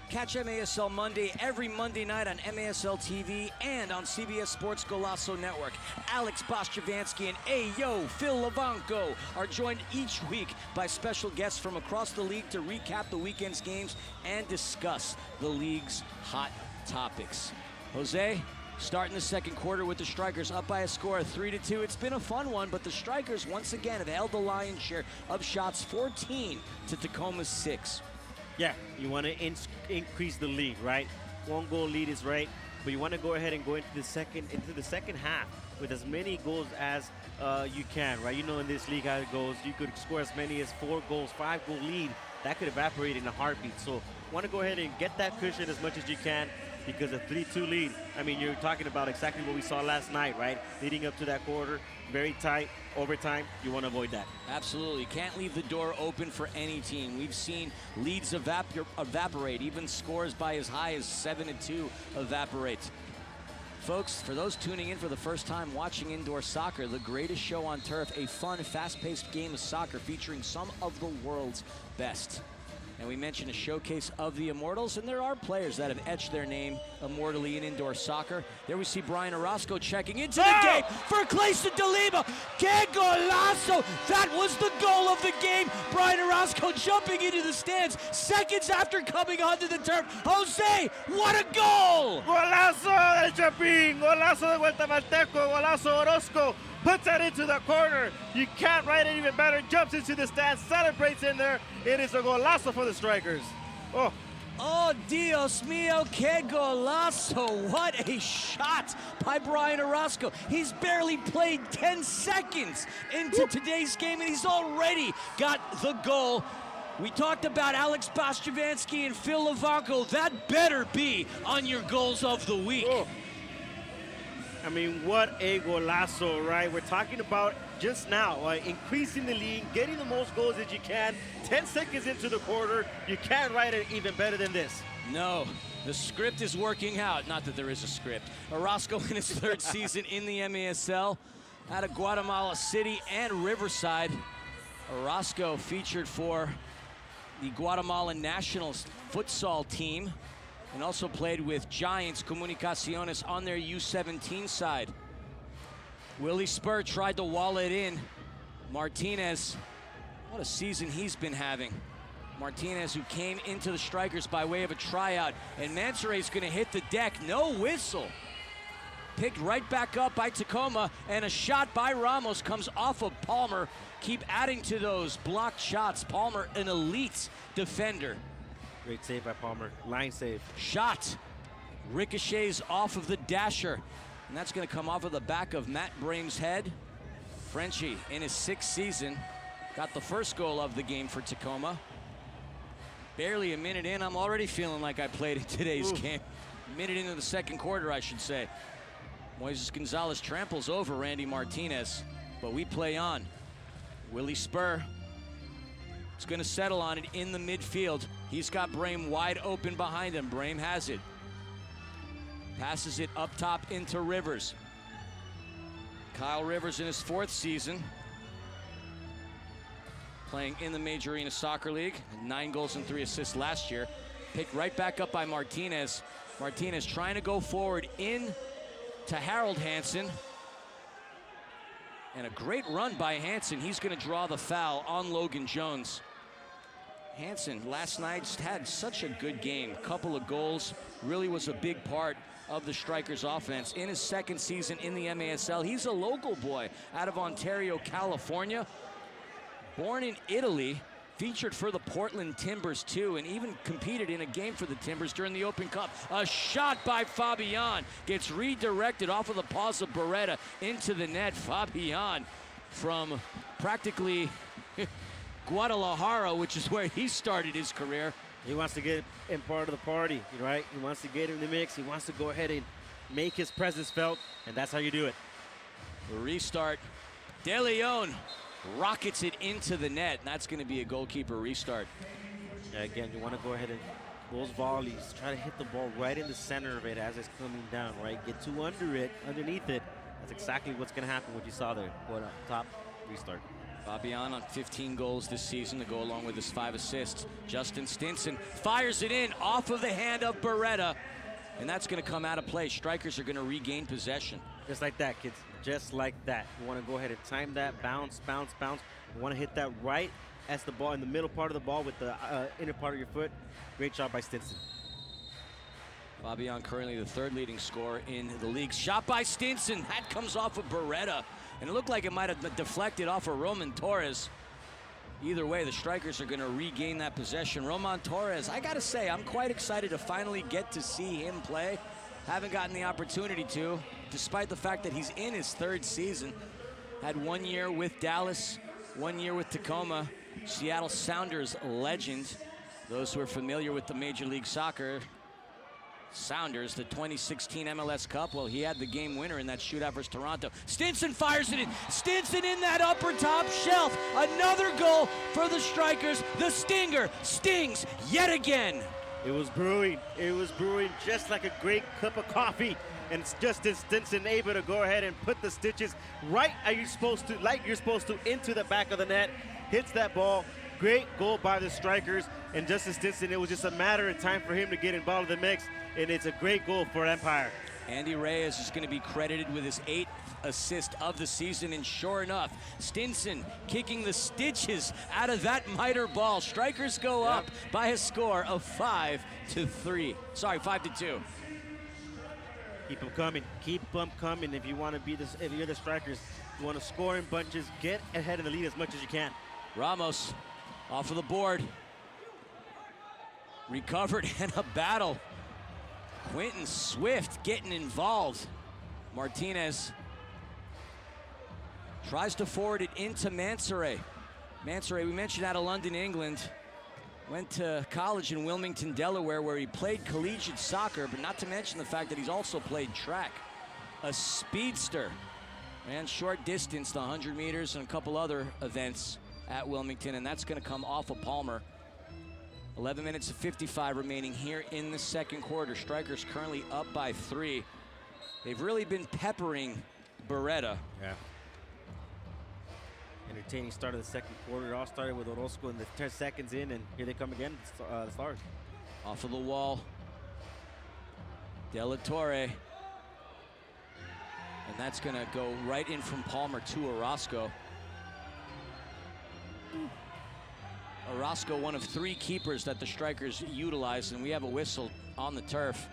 Catch MASL Monday every Monday night on MASL TV and on CBS Sports Golazo Network. Alex Boschavansky and Ayo Phil Lavanco are joined each week by special guests from across the league to recap the weekend's games and discuss the league's hot topics. Jose, starting the second quarter with the Strikers up by a score of 3-2. It's been a fun one, but the Strikers once again have held the lion's share of shots, 14 to Tacoma's 6. Yeah, you want to increase the lead, right? 1 goal lead is right, but you want to go ahead and go into the second half with as many goals as you can, right? You know in this league how it goes. You could score as many as 4 goals, 5-goal lead. That could evaporate in a heartbeat. So want to go ahead and get that cushion as much as you can. because a 3-2 lead, I mean, you're talking about exactly what we saw last night, right? Leading up to that quarter, very tight, overtime, you want to avoid that. Absolutely. Can't leave the door open for any team. We've seen leads evaporate, even scores by as high as 7-2 evaporate. Folks, for those tuning in for the first time watching indoor soccer, the greatest show on turf, a fun, fast-paced game of soccer featuring some of the world's best. And we mentioned a showcase of the Immortals, and there are players that have etched their name immortally in indoor soccer. There we see Brian Orozco checking into the game for Clayson de Lima. Que golazo! That was the goal of the game. Brian Orozco jumping into the stands seconds after coming onto the turf. Jose, what a goal! Golazo del Chapín, golazo de Guatemalteco, golazo Orozco. Puts that into the corner. You can't write it even better. Jumps into the stand, celebrates in there. It is a golazo for the Strikers. Oh, Dios mío, que golazo. What a shot by Brian Orozco. He's barely played 10 seconds into today's game, and he's already got the goal. We talked about Alex Bostjovanski and Phil Lavanko. That better be on your goals of the week. I mean, what a golazo, right? We're talking about just now, increasing the lead, getting the most goals that you can. 10 seconds into the quarter, you can't write it even better than this. No, the script is working out. Not that there is a script. Orozco in his third season in the MASL out of Guatemala City and Riverside. Orozco featured for the Guatemalan national futsal team and also played with Giants Comunicaciones on their U17 side. Willie Spur tried to wall it in. Martinez, what a season he's been having. Martinez, who came into the Strikers by way of a tryout, and Mansour's gonna hit the deck, no whistle. Picked right back up by Tacoma, and a shot by Ramos comes off of Palmer. Keep adding to those blocked shots. Palmer, an elite defender. Great save by Palmer, line save. Shot, ricochets off of the dasher, and that's gonna come off of the back of Matt Brame's head. Frenchie, in his 6th season, got the first goal of the game for Tacoma. Barely a minute in, I'm already feeling like I played in today's game. A minute into the second quarter, I should say. Moises Gonzalez tramples over Randy Martinez, but we play on. Willie Spur is going to settle on it in the midfield. He's got Brame wide open behind him. Brame has it. Passes it up top into Rivers. Kyle Rivers in his 4th season, playing in the Major Arena Soccer League. 9 goals and 3 assists last year. Picked right back up by Martinez. Martinez trying to go forward in to Harold Hansen. And a great run by Hansen. He's going to draw the foul on Logan Jones. Hansen last night had such a good game. Couple of goals, really was a big part of the Strikers offense. In his 2nd season in the MASL, he's a local boy out of Ontario, California. Born in Italy, featured for the Portland Timbers too, and even competed in a game for the Timbers during the Open Cup. A shot by Fabián gets redirected off of the paws of Beretta into the net. Fabián from practically Guadalajara, which is where he started his career. He wants to get in part of the party, right? He wants to get in the mix. He wants to go ahead and make his presence felt, and that's how you do it. The restart. De Leon rockets it into the net, and that's going to be a goalkeeper restart. Yeah, again, you want to go ahead and those volleys, try to hit the ball right in the center of it as it's coming down, right? Get too underneath it. That's exactly what's going to happen, what you saw there. Going up top, restart. Fabián on 15 goals this season to go along with his 5 assists. Justin Stinson fires it in off of the hand of Beretta, and that's going to come out of play. Strikers are going to regain possession. Just like that, kids. Just like that. You want to go ahead and time that, bounce, bounce, bounce. You want to hit that right as the ball in the middle part of the ball with the inner part of your foot. Great job by Stinson. Fabián currently the 3rd leading scorer in the league. Shot by Stinson. That comes off of Beretta. And it looked like it might have deflected off of Roman Torres. Either way, the Strikers are going to regain that possession. Roman Torres, I got to say, I'm quite excited to finally get to see him play. Haven't gotten the opportunity to, despite the fact that he's in his 3rd season. Had 1 year with Dallas, 1 year with Tacoma. Seattle Sounders legend. Those who are familiar with the Major League Soccer Sounders, the 2016 MLS Cup. Well, he had the game winner in that shootout versus Toronto. Stinson fires it in. Stinson in that upper top shelf. Another goal for the Strikers. The Stinger stings yet again. It was brewing. It was brewing just like a great cup of coffee. And it's Justin Stinson able to go ahead and put the stitches right like you're supposed to into the back of the net. Hits that ball. Great goal by the Strikers. And Justin Stinson, it was just a matter of time for him to get involved in the mix. And it's a great goal for Empire. Andy Reyes is going to be credited with his 8th assist of the season, and sure enough, Stinson kicking the stitches out of that miter ball. Strikers go up by a score of 5-3. Sorry, 5-2. Keep them coming. Keep them coming. If you want to be this, if you're the Strikers, you want to score in bunches, get ahead of the lead as much as you can. Ramos off of the board. Recovered and a battle. Quentin Swift getting involved. Martinez tries to forward it into Mansoray. Mansoray, we mentioned out of London, England. Went to college in Wilmington, Delaware, where he played collegiate soccer, but not to mention the fact that he's also played track. A speedster. Ran short distance, the 100 meters, and a couple other events at Wilmington, and that's going to come off of Palmer. 11 minutes of 55 remaining here in the second quarter. Strikers currently up by 3. They've really been peppering Beretta. Yeah. Entertaining start of the second quarter. It all started with Orozco in the 10 seconds in, and here they come again, the Stars. Off of the wall. De La Torre. And that's going to go right in from Palmer to Orozco. Orozco, one of 3 keepers that the Strikers utilize, and we have a whistle on the turf.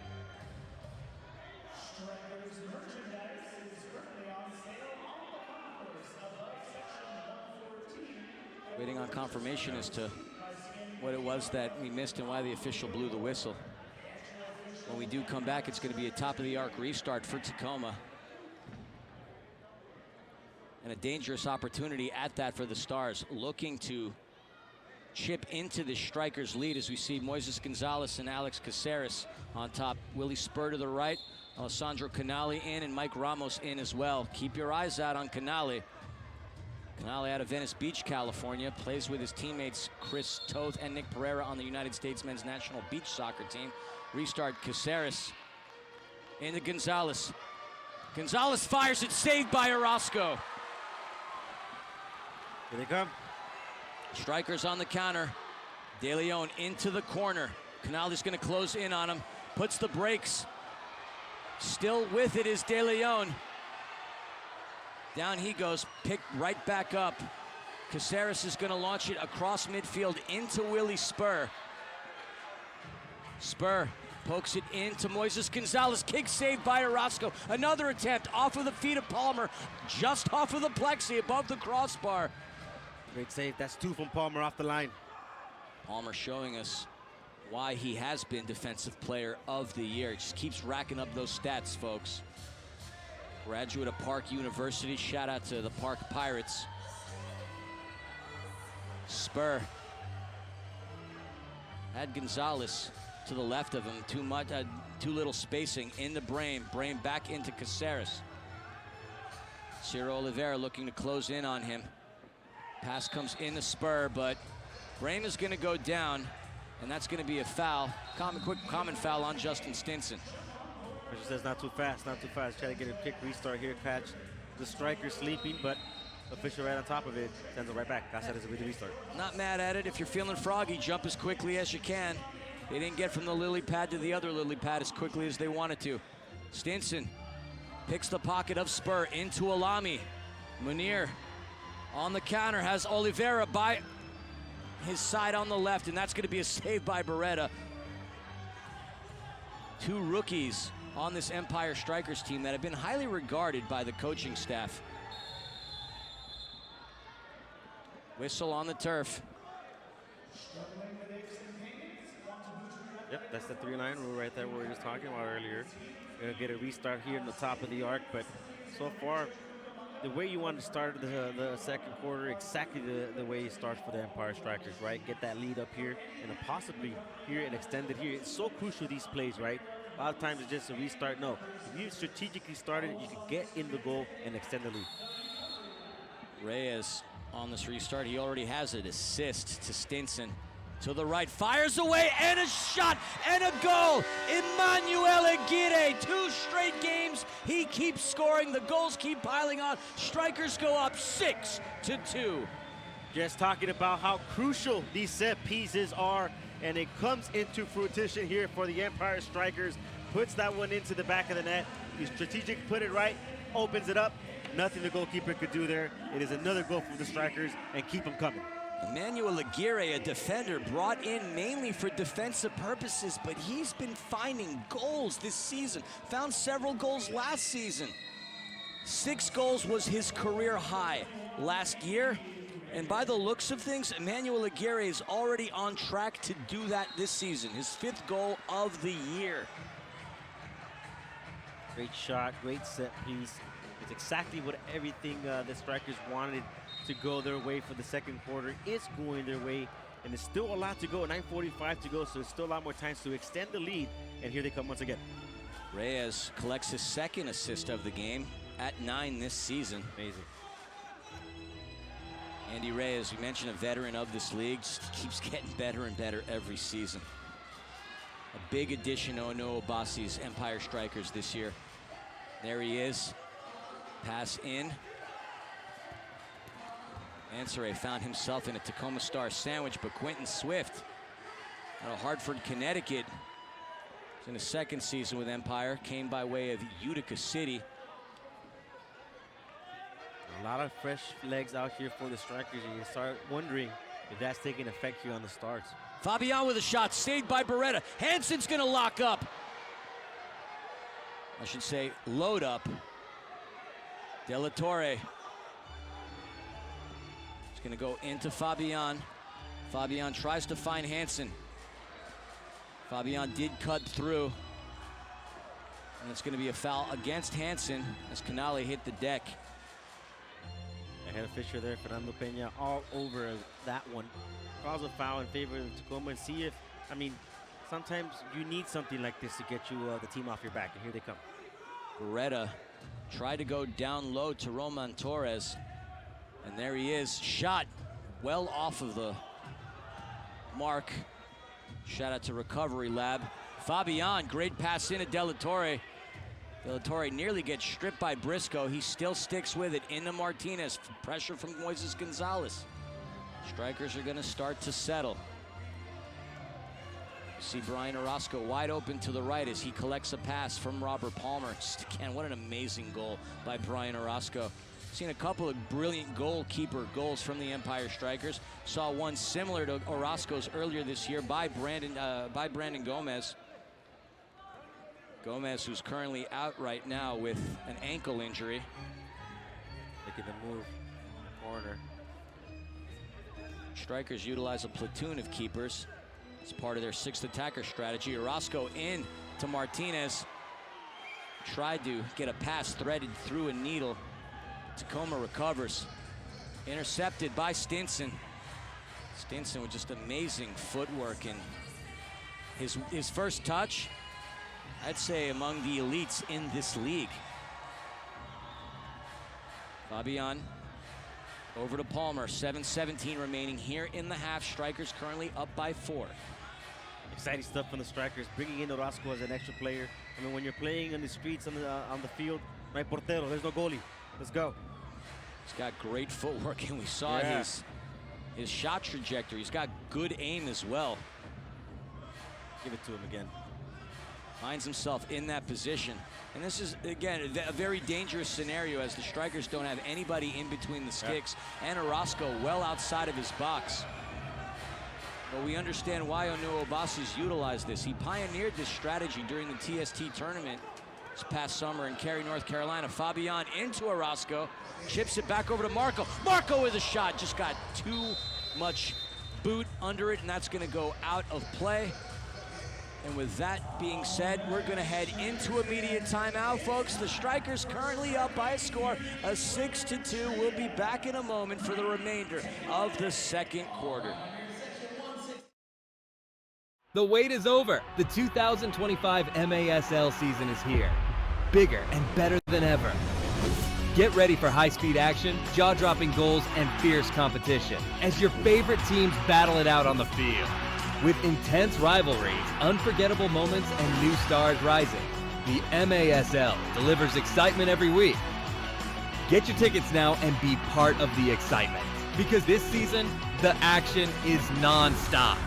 Waiting on confirmation as to what it was that we missed and why the official blew the whistle. When we do come back, it's going to be a top-of-the-arc restart for Tacoma. And a dangerous opportunity at that for the Stars, looking to chip into the Strikers' lead as we see Moises Gonzalez and Alex Caceres on top. Willie Spur to the right, Alessandro Canali in, and Mike Ramos in as well. Keep your eyes out on Canali. Canali out of Venice Beach, California, plays with his teammates Chris Toth and Nick Pereira on the United States men's national beach soccer team. Restart Caceres into Gonzalez. Gonzalez fires it, saved by Orozco. Here they come. Strikers on the counter. De Leon into the corner. Canali's going to close in on him. Puts the brakes. Still with it is De Leon. Down he goes, picked right back up. Caceres is going to launch it across midfield into Willie Spur. Spur pokes it into Moises Gonzalez. Kick saved by Orozco. Another attempt off of the feet of Palmer. Just off of the plexi above the crossbar. Great save. That's 2 from Palmer off the line. Palmer showing us why he has been Defensive Player of the Year. He just keeps racking up those stats, folks. Graduate of Park University. Shout out to the Park Pirates. Spur had Gonzalez to the left of him. Too little spacing into Brame. Brame back into Caceres. Ciro Oliveira looking to close in on him. Pass comes in the Spur, but Brame is going to go down, and that's going to be a foul. Common foul on Justin Stinson. Fisher says not too fast, not too fast. Try to get a quick restart here, catch the striker sleeping, but official right on top of it, sends it right back. That is a good restart. Not mad at it. If you're feeling froggy, jump as quickly as you can. They didn't get from the lily pad to the other lily pad as quickly as they wanted to. Stinson picks the pocket of Spur into Alami. Munir on the counter has Oliveira by his side on the left, and that's going to be a save by Beretta. 2 rookies on this Empire Strykers team that have been highly regarded by the coaching staff. Whistle on the turf. Yep, that's the 3-line rule right there we were just talking about earlier. We're going to get a restart here in the top of the arc, but so far, the way you want to start the second quarter, exactly the way it starts for the Empire Strykers, right? Get that lead up here and possibly here and extend it here. It's so crucial, these plays, right? A lot of times it's just a restart. No, if you strategically started, you could get in the goal and extend the lead. Reyes on this restart, he already has an assist to Stinson. To the right, fires away, and a shot, and a goal. Emmanuel Aguirre, 2 straight games. He keeps scoring. The goals keep piling on. Strikers go up 6-2. Just talking about how crucial these set pieces are, and it comes into fruition here for the Empire Strykers. Puts that one into the back of the net. He strategic, put it right, opens it up. Nothing the goalkeeper could do there. It is another goal from the Strikers, and keep them coming. Emmanuel Aguirre, a defender brought in mainly for defensive purposes, but he's been finding goals this season. Found several goals last season. 6 goals was his career high last year. And by the looks of things, Emmanuel Aguirre is already on track to do that this season. His 5th goal of the year. Great shot, great set piece. It's exactly what everything the Strikers wanted to go their way for the second quarter. It's going their way, and there's still a lot to go. 9:45 to go, so there's still a lot more times to extend the lead. And here they come once again. Reyes collects his 2nd assist of the game at 9 this season. Amazing. Andy Reyes, we mentioned, a veteran of this league, just keeps getting better and better every season. A big addition to Ono Obasi's Empire Strykers this year. There he is. Pass in. Ansare found himself in a Tacoma Stars sandwich, but Quentin Swift out of Hartford, Connecticut, is in his 2nd season with Empire, came by way of Utica City. A lot of fresh legs out here for the Strikers, and you start wondering if that's taking effect here on the Stars. Fabián with a shot, saved by Beretta. Hansen's gonna lock up. I should say load up. De La Torre. It's gonna go into Fabián. Fabián tries to find Hansen. Fabián did cut through. And it's gonna be a foul against Hansen as Canale hit the deck. Ahead of Fisher there, Fernando Peña all over that one. Calls a foul in favor of Tacoma, and see if, I mean, sometimes you need something like this to get you the team off your back, and here they come. Beretta tried to go down low to Roman Torres, and there he is. Shot well off of the mark. Shout out to Recovery Lab. Fabián, great pass in at De La Torre. De La Torre nearly gets stripped by Briscoe. He still sticks with it into Martinez. Pressure from Moises Gonzalez. Strikers are going to start to settle. You see Brian Orozco wide open to the right as he collects a pass from Robert Palmer. Just again, what an amazing goal by Brian Orozco. Seen a couple of brilliant goalkeeper goals from the Empire Strykers. Saw one similar to Orozco's earlier this year by Brandon Gomez. Gomez, who's currently out right now with an ankle injury. Making the move, corner. Strikers utilize a platoon of keepers as part of their 6th attacker strategy. Orozco in to Martinez. Tried to get a pass threaded through a needle. Tacoma recovers. Intercepted by Stinson. Stinson with just amazing footwork, and his first touch, I'd say, among the elites in this league. Fabián over to Palmer. 7:17 remaining here in the half. Strikers currently up by 4. Exciting stuff from the Strikers, bringing in Orozco as an extra player. I mean, when you're playing on the streets, on the field, no hay portero, there's no goalie. Let's go. He's got great footwork, and we saw his shot trajectory. He's got good aim as well. Give it to him again. Finds himself in that position. And this is, again, a very dangerous scenario as the Strikers don't have anybody in between the sticks. And Orozco well outside of his box. But we understand why Ono Obasi's utilized this. He pioneered this strategy during the TST tournament this past summer in Cary, North Carolina. Fabián into Orozco. Chips it back over to Marco. Marco with a shot. Just got too much boot under it, and that's going to go out of play. And with that being said, we're going to head into immediate timeout, folks. The Strikers currently up by a score of 6-2. We'll be back in a moment for the remainder of the second quarter. The wait is over. The 2025 MASL season is here. Bigger and better than ever. Get ready for high-speed action, jaw-dropping goals, and fierce competition as your favorite teams battle it out on the field. With intense rivalries, unforgettable moments, and new stars rising, the MASL delivers excitement every week. Get your tickets now and be part of the excitement, because this season, the action is non-stop.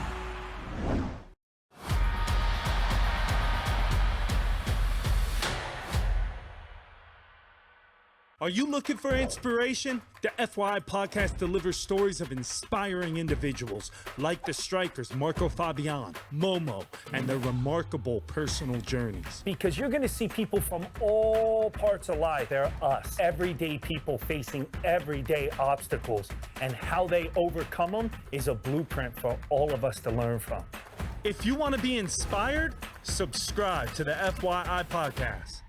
Are you looking for inspiration? The FYI podcast delivers stories of inspiring individuals like the Strykers, Marco Fabián, Momo, and their remarkable personal journeys. Because you're going to see people from all parts of life. They're us, everyday people facing everyday obstacles, and how they overcome them is a blueprint for all of us to learn from. If you want to be inspired, subscribe to the FYI podcast.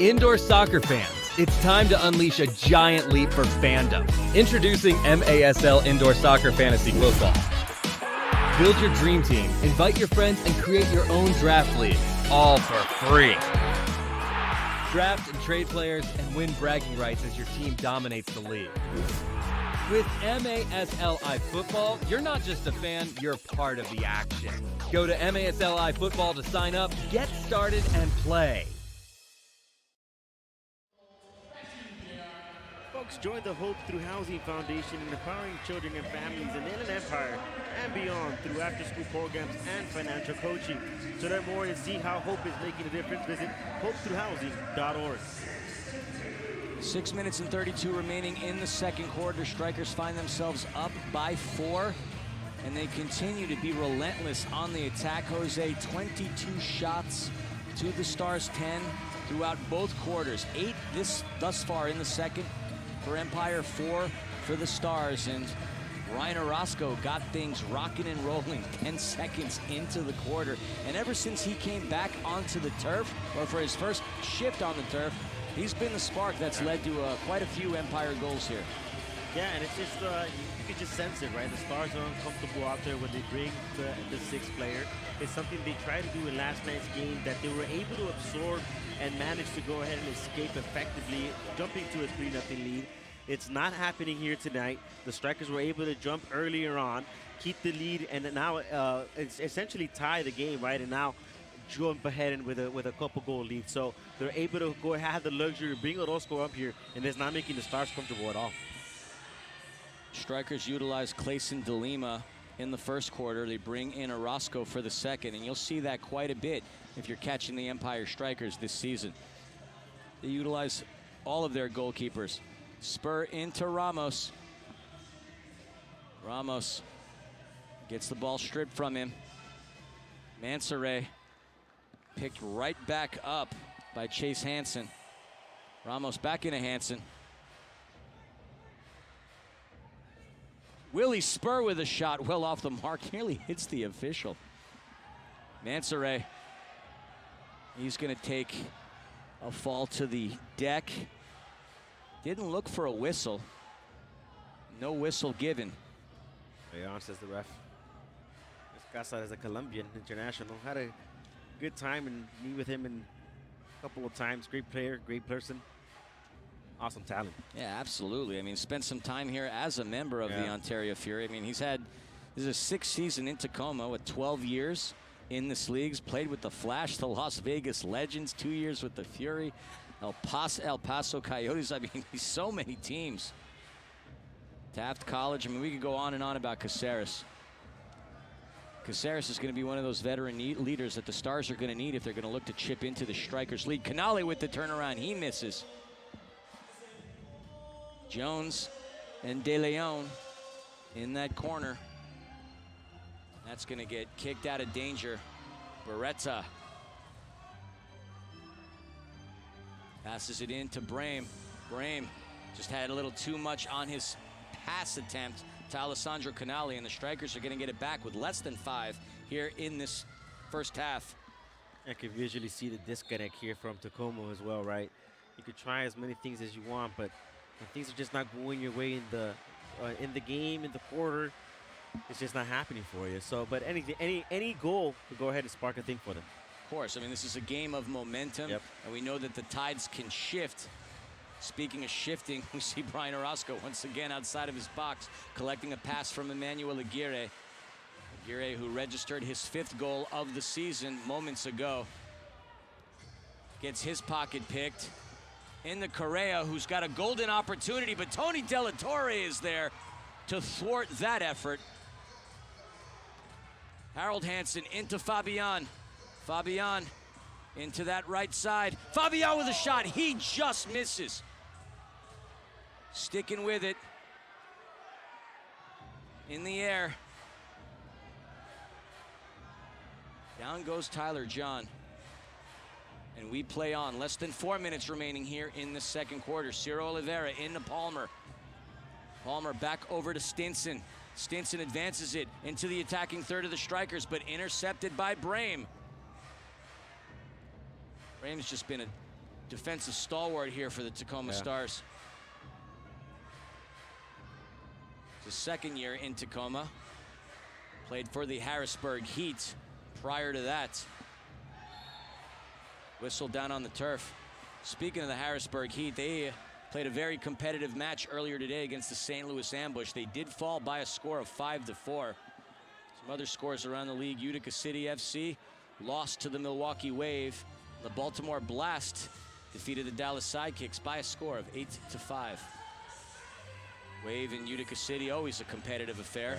Indoor soccer fans, it's time to unleash a giant leap for fandom. Introducing MASL Indoor Soccer Fantasy Football. Build your dream team, invite your friends, and create your own draft league, all for free. Draft and trade players and win bragging rights as your team dominates the league. With MASLI Football, you're not just a fan, you're part of the action. Go to MASLI Football to sign up, get started, and play. Folks, join the Hope Through Housing Foundation in empowering children and families in Inland Empire and beyond through after-school programs and financial coaching. To learn more and see how Hope is making a difference, visit hopethroughhousing.org. 6 minutes and 32 remaining in the second quarter. Strikers find themselves up by 4, and they continue to be relentless on the attack. Jose, 22 shots to the Stars, 10 throughout both quarters. 8 thus far in the second for Empire, 4 for the Stars, and Ryan Orozco got things rocking and rolling 10 seconds into the quarter. And ever since he came back onto the turf, or for his first shift on the turf, he's been the spark that's led to quite a few Empire goals here. Yeah, and it's just, you can just sense it, right? The Stars are uncomfortable out there when they bring the sixth player. It's something they tried to do in last night's game that they were able to absorb and manage to go ahead and escape effectively, jumping to a 3-0 lead. It's not happening here tonight. The Strikers were able to jump earlier on, keep the lead, and now it's essentially tie the game, right? And now jump ahead and with a couple goal lead. So they're able to go ahead, have the luxury to bring Orozco up here, and it's not making the Stars comfortable at all. Strikers utilize Clayson DeLima in the first quarter. They bring in Orozco for the second, and you'll see that quite a bit if you're catching the Empire Strikers this season. They utilize all of their goalkeepers. Spur into Ramos. Ramos gets the ball stripped from him. Mansoray picked right back up by Chase Hansen. Ramos back into Hansen. Willie Spur with a shot well off the mark, nearly hits the official. Mansoray, he's gonna take a fall to the deck. Didn't look for a whistle. No whistle given. Fabián says the ref. This Casa is a Colombian international. Had a good time and meet with him a couple of times. Great player, great person. Awesome talent. Yeah, absolutely. I mean, spent some time here as a member of the Ontario Fury. I mean, this is his 6th season in Tacoma with 12 years in this league. He's played with the Flash, the Las Vegas Legends, 2 years with the Fury, El Paso Coyotes. I mean, he's so many teams. Taft College. I mean, we could go on and on about Caceres. Caceres is going to be one of those veteran leaders that the Stars are going to need if they're going to look to chip into the Strikers lead. Canale with the turnaround. He misses. Jones and De Leon in that corner. That's going to get kicked out of danger. Beretta passes it in to Brame. Brame just had a little too much on his pass attempt to Alessandro Canale, and the Strikers are going to get it back with less than 5 here in this first half. I can visually see the disconnect here from Tacoma as well, right? You could try as many things as you want, but when things are just not going your way in the game, in the quarter, it's just not happening for you. So, but any goal could go ahead and spark a thing for them. Of course, I mean, this is a game of momentum, and we know that the tides can shift. Speaking of shifting, we see Brian Orozco once again outside of his box, collecting a pass from Emmanuel Aguirre. Aguirre, who registered his 5th goal of the season moments ago, gets his pocket picked. Into Correa, who's got a golden opportunity, but Tony Della Torre is there to thwart that effort. Harold Hansen into Fabián. Fabián into that right side. Fabián with a shot. He just misses. Sticking with it. In the air. Down goes Tyler John. And we play on. Less than 4 minutes remaining here in the second quarter. Ciro Oliveira into Palmer. Palmer back over to Stinson. Stinson advances it into the attacking third of the Strykers, but intercepted by Brame. Brame's just been a defensive stalwart here for the Tacoma Stars. It's his 2nd year in Tacoma. Played for the Harrisburg Heat prior to that. Whistle down on the turf. Speaking of the Harrisburg Heat, they played a very competitive match earlier today against the St. Louis Ambush. They did fall by a score of 5-4. Some other scores around the league. Utica City FC lost to the Milwaukee Wave. The Baltimore Blast defeated the Dallas Sidekicks by a score of 8-5. Wave and Utica City, always a competitive affair.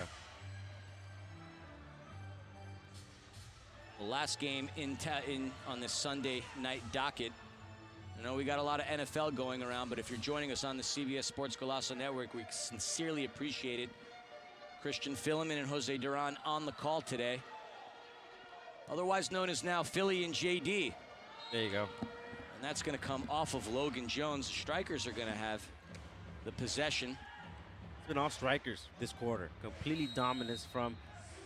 The last game on this Sunday night docket. I know we got a lot of NFL going around, but if you're joining us on the CBS Sports Golazo Network, we sincerely appreciate it. Christian Filliman and Jose Duran on the call today. Otherwise known as now Philly and JD. There you go. And that's going to come off of Logan Jones. The Strykers are going to have the possession. It's been all Strykers this quarter. Completely dominance from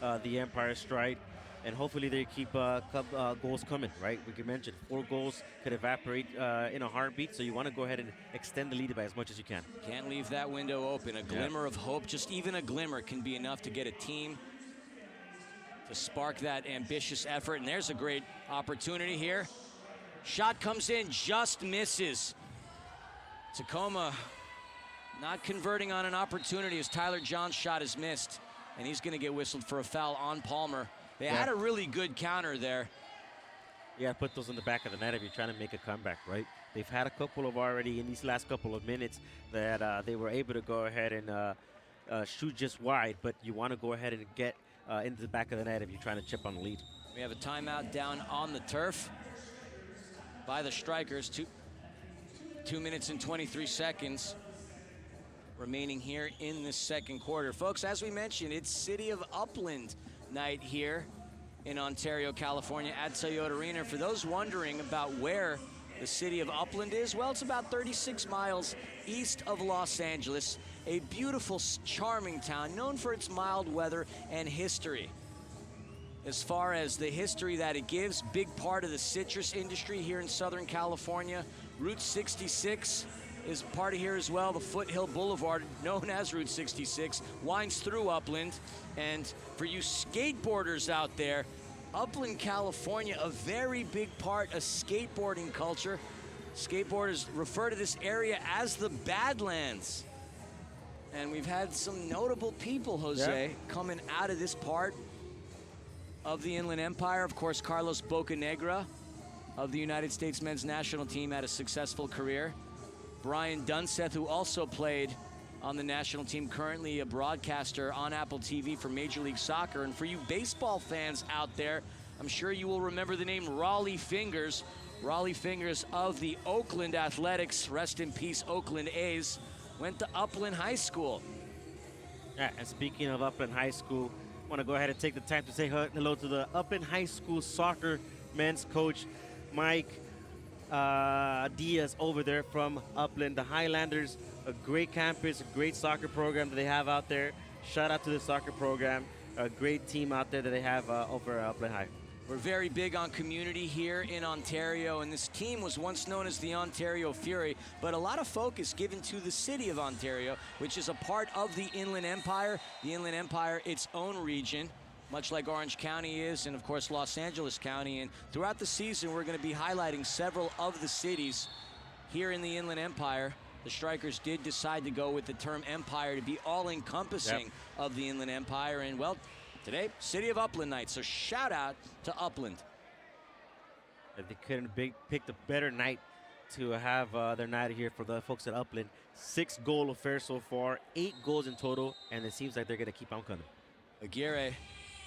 the Empire Strike. And hopefully they keep goals coming, right? We can mention 4 goals could evaporate in a heartbeat, so you want to go ahead and extend the lead by as much as you can. Can't leave that window open. A glimmer of hope, just even a glimmer can be enough to get a team to spark that ambitious effort. And there's a great opportunity here. Shot comes in, just misses. Tacoma not converting on an opportunity as Tyler John's shot is missed. And he's going to get whistled for a foul on Palmer. They had a really good counter there. Yeah, put those in the back of the net if you're trying to make a comeback, right? They've had a couple of already in these last couple of minutes that they were able to go ahead and shoot just wide, but you want to go ahead and get into the back of the net if you're trying to chip on the lead. We have a timeout down on the turf by the Strykers. 2 minutes and 23 seconds remaining here in the second quarter. Folks, as we mentioned, it's City of Upland night here in Ontario, California at Toyota Arena. For those wondering about where the City of Upland is, well, it's about 36 miles east of Los Angeles, a beautiful, charming town known for its mild weather and history. As far as the history that it gives, big part of the citrus industry here in Southern California. Route 66 is part of here as well. The Foothill Boulevard, known as Route 66, winds through Upland. And for you skateboarders out there, Upland, California, a very big part of skateboarding culture. Skateboarders refer to this area as the Badlands. And we've had some notable people, Jose, coming out of this part of the Inland Empire. Of course, Carlos Bocanegra of the United States men's national team had a successful career. Brian Dunseth, who also played on the national team, currently a broadcaster on Apple TV for Major League Soccer. And for you baseball fans out there, I'm sure you will remember the name Raleigh Fingers. Raleigh Fingers of the Oakland Athletics, rest in peace Oakland A's, went to Upland High School. Yeah, and speaking of Upland High School, I want to go ahead and take the time to say hello to the Upland High School soccer men's coach, Mike Diaz over there from Upland. The Highlanders, a great campus, a great soccer program that they have out there. Shout out to the soccer program, a great team out there that they have over Upland High. We're very big on community here in Ontario, and this team was once known as the Ontario Fury, but a lot of focus given to the city of Ontario, which is a part of the Inland Empire. The Inland Empire, its own region, much like Orange County is, and of course Los Angeles County. And throughout the season, we're going to be highlighting several of the cities here in the Inland Empire. The Strykers did decide to go with the term Empire to be all-encompassing of the Inland Empire, and well, today, City of Upland night, so shout out to Upland. If they couldn't pick a better night to have their night here for the folks at Upland. 6-goal affair so far, 8 goals in total, and it seems like they're going to keep on coming. Aguirre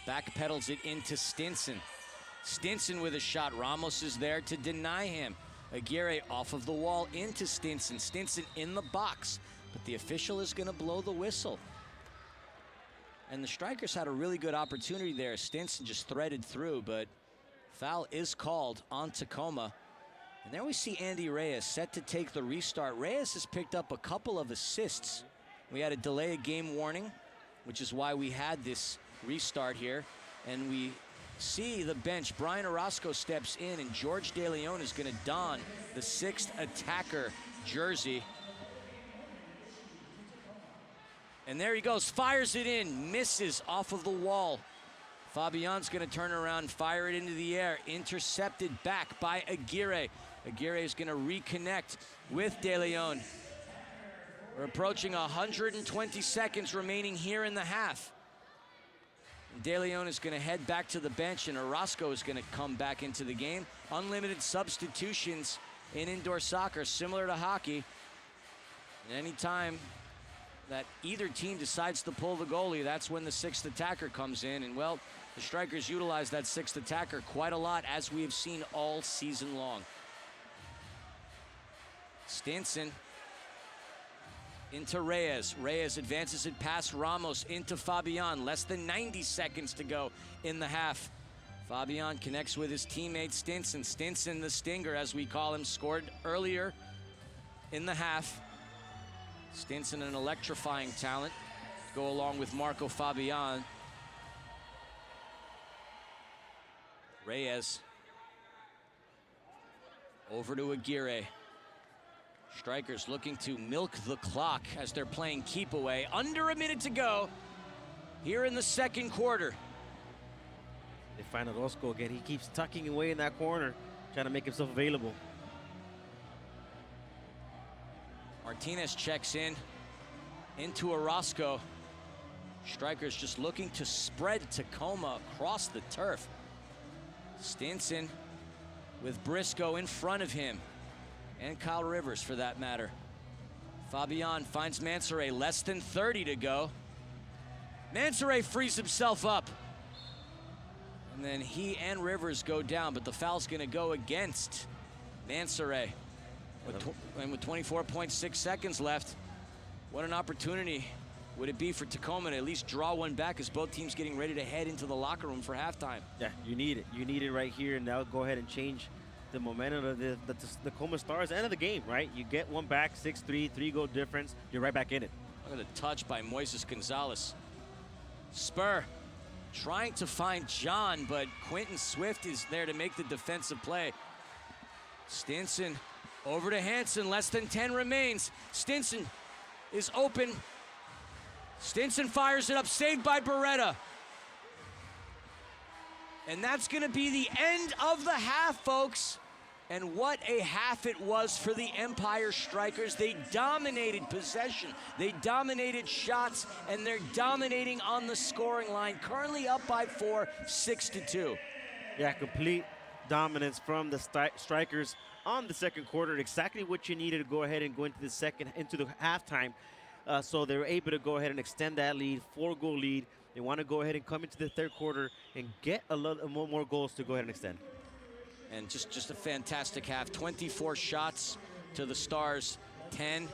backpedals it into Stinson. Stinson with a shot. Ramos is there to deny him. Aguirre off of the wall into Stinson. Stinson in the box, but the official is going to blow the whistle. And the Strykers had a really good opportunity there. Stinson just threaded through, but foul is called on Tacoma. And there we see Andy Reyes set to take the restart. Reyes has picked up a couple of assists. We had a delay of game warning, which is why we had this restart here. And we see the bench. Brian Orozco steps in, and George De Leon is going to don the 6th attacker jersey. And there he goes, fires it in, misses off of the wall. Fabián's going to turn around, fire it into the air, intercepted back by Aguirre. Aguirre is going to reconnect with De Leon. We're approaching 120 seconds remaining here in the half. De Leon is going to head back to the bench, and Orozco is going to come back into the game. Unlimited substitutions in indoor soccer, similar to hockey. And anytime that either team decides to pull the goalie, that's when the 6th attacker comes in. And well, the Strykers utilize that 6th attacker quite a lot, as we have seen all season long. Stinson into Reyes. Reyes advances it past Ramos into Fabián. Less than 90 seconds to go in the half. Fabián connects with his teammate Stinson. Stinson, the Stinger, as we call him, scored earlier in the half. Stinson, an electrifying talent, to go along with Marco Fabián. Reyes over to Aguirre. Strykers looking to milk the clock as they're playing keep away. Under a minute to go here in the second quarter. They find Orozco again. He keeps tucking away in that corner, trying to make himself available. Martinez checks in into Orozco. Strykers just looking to spread Tacoma across the turf. Stinson with Briscoe in front of him, and Kyle Rivers for that matter. Fabián finds Mansoret, less than 30 to go. Mansoret frees himself up. And then he and Rivers go down, but the foul's gonna go against Mansoret. With 24.6 seconds left, what an opportunity would it be for Tacoma to at least draw one back, as both teams getting ready to head into the locker room for halftime. Yeah, you need it. You need it right here, and now go ahead and change the momentum of the Tacoma Stars and of the game, right? You get one back, 6-3, 3-goal difference. You're right back in it. Look at the touch by Moises Gonzalez. Spur trying to find John, but Quentin Swift is there to make the defensive play. Stinson over to Hansen, less than 10 remains. Stinson is open. Stinson fires it up, saved by Beretta. And that's gonna be the end of the half, folks. And what a half it was for the Empire Strykers. They dominated possession, they dominated shots, and they're dominating on the scoring line. Currently up by 4, 6-2. Yeah, complete dominance from the Strykers on the second quarter. Exactly what you needed to go ahead and go into the halftime. So they were able to go ahead and extend that lead, 4-goal lead. They want to go ahead and come into the third quarter and get a lot more goals to go ahead and extend. And just a fantastic half. 24 shots to the Stars, 10.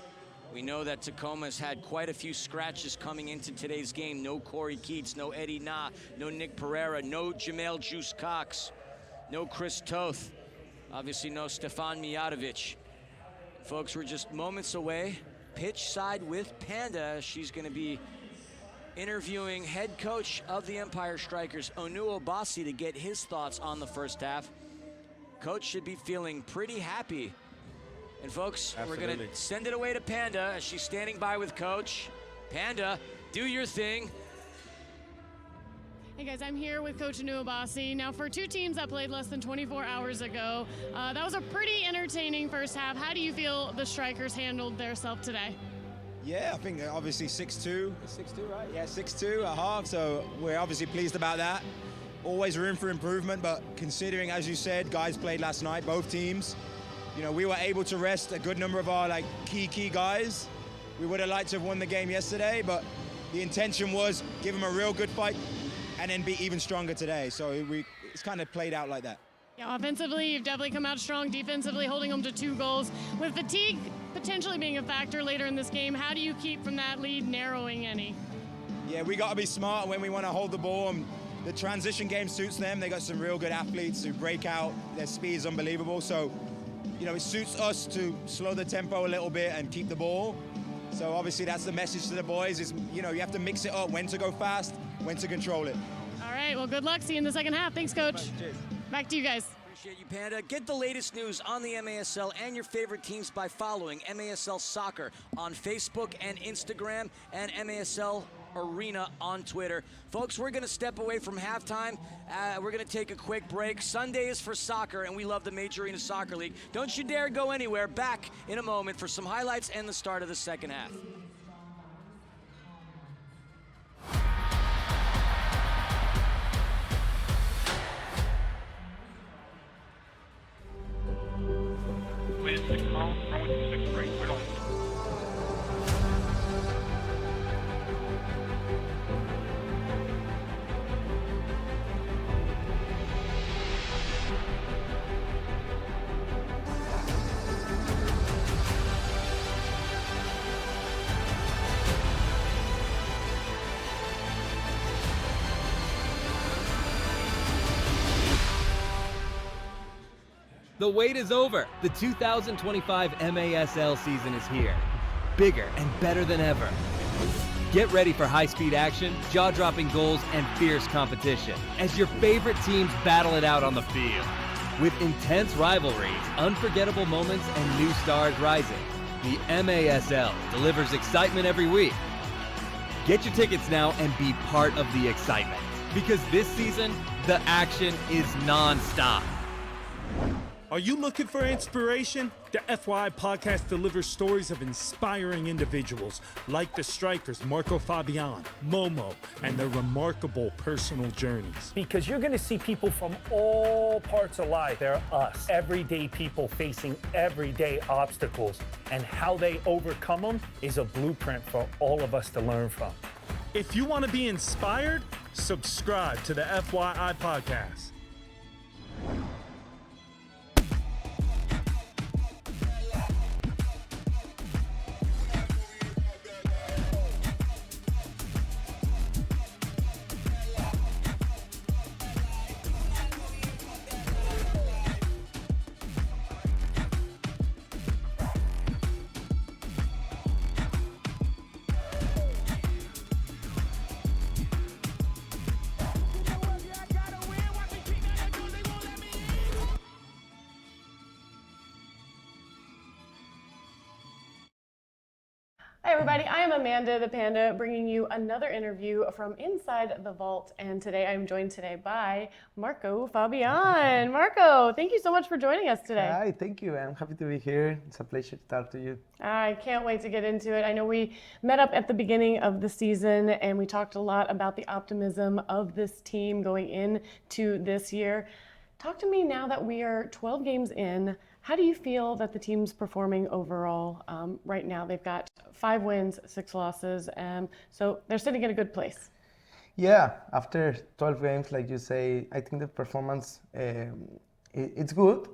We know that Tacoma's had quite a few scratches coming into today's game. No Corey Keats, no Eddie Na, no Nick Pereira, no Jamel Juice Cox, no Chris Toth, obviously no Stefan Mijatovic. Folks, we're just moments away. Pitch side with Panda. She's going to be interviewing head coach of the Empire Strykers, Onu Obasi, to get his thoughts on the first half. Coach should be feeling pretty happy. And folks, Absolutely. we're going to send it away to Panda as she's standing by with Coach. Panda, do your thing. Hey guys, I'm here with Coach Onu Obasi. Now, for two teams that played less than 24 hours ago, that was a pretty entertaining first half. How do you feel the Strykers handled themselves today? Yeah, I think obviously 6-2. 6-2, right? Yeah, 6-2 at half, so we're obviously pleased about that. Always room for improvement, but considering, as you said, guys played last night, both teams, you know, we were able to rest a good number of our key guys. We would have liked to have won the game yesterday, but the intention was give them a real good fight and then be even stronger today. So it's kind of played out like that. Yeah, offensively, you've definitely come out strong. Defensively, holding them to 2 goals. With fatigue potentially being a factor later in this game, how do you keep from that lead narrowing any? Yeah, we got to be smart when we want to hold the ball. And the transition game suits them. They got some real good athletes who break out. Their speed is unbelievable. So, you know, it suits us to slow the tempo a little bit and keep the ball. So obviously that's the message to the boys is, you know, you have to mix it up, when to go fast, when to control it. All right, well, good luck. See you in the second half. Thanks, Coach. Cheers. Back to you guys. Appreciate you, Panda. Get the latest news on the MASL and your favorite teams by following MASL Soccer on Facebook and Instagram, and MASL Arena on Twitter. Folks, we're going to step away from halftime. We're going to take a quick break. Sunday is for soccer, and we love the Major Arena Soccer League. Don't you dare go anywhere. Back in a moment for some highlights and the start of the second half. Please, 6 call, runway 26 break, we're on. The wait is over. The 2025 MASL season is here. Bigger and better than ever. Get ready for high-speed action, jaw-dropping goals, and fierce competition as your favorite teams battle it out on the field. With intense rivalries, unforgettable moments, and new stars rising, the MASL delivers excitement every week. Get your tickets now and be part of the excitement. Because this season, the action is non-stop. Are you looking for inspiration? The FYI podcast delivers stories of inspiring individuals like the Strykers, Marco Fabián, Momo, and their remarkable personal journeys. Because you're going to see people from all parts of life. They're us, everyday people facing everyday obstacles, and how they overcome them is a blueprint for all of us to learn from. If you want to be inspired, subscribe to the FYI podcast. Hi everybody, I am Amanda the Panda, bringing you another interview from inside the vault, and today I'm joined by Marco Fabián. Marco, thank you so much for joining us today. Hi, thank you. I'm happy to be here. It's a pleasure to talk to you. I can't wait to get into it. I know we met up at the beginning of the season and we talked a lot about the optimism of this team going into this year. Talk to me now that we are 12 games in. How do you feel that the team's performing overall right now? They've got 5 wins, 6 losses, so they're sitting in a good place. Yeah, after 12 games, like you say, I think the performance, it's good.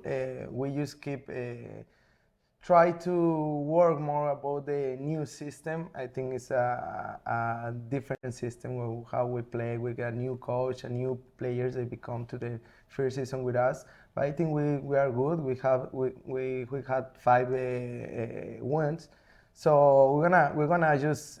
We just keep try to work more about the new system. I think it's a different system of how we play. We got a new coach and new players. They become to the first season with us. But I think we are good. We had 5 wins. So we're gonna just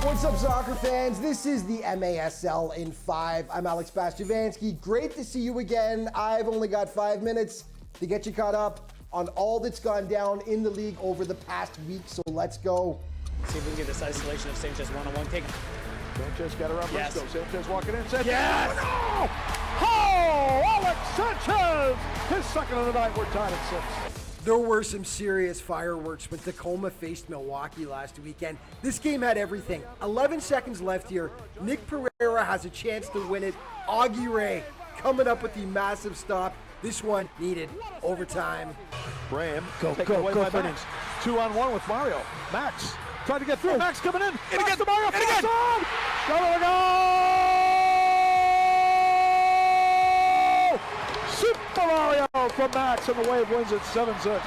What's up, soccer fans? This is the MASL in 5. I'm Alex Bastiavansky. Great to see you again. I've only got 5 minutes to get you caught up on all that's gone down in the league over the past week, so let's go. See if we can get this isolation of Sanchez one-on-one take. Sanchez got around. Let's go. Sanchez walking in. Sanchez. Yes! No! Oh, Alex Sanchez! His second of the night. We're tied at 6. There were some serious fireworks when Tacoma faced Milwaukee last weekend. This game had everything. 11 seconds left here. Nick Pereira has a chance to win it. Augie Ray coming up with the massive stop. This one needed overtime. Graham taken away by Max. 2-on-1 with Mario. Max trying to get through. Max coming in. And again. Mario. And again. Shot on goal! Super Mario from Max, and the Wave wins it 7-6.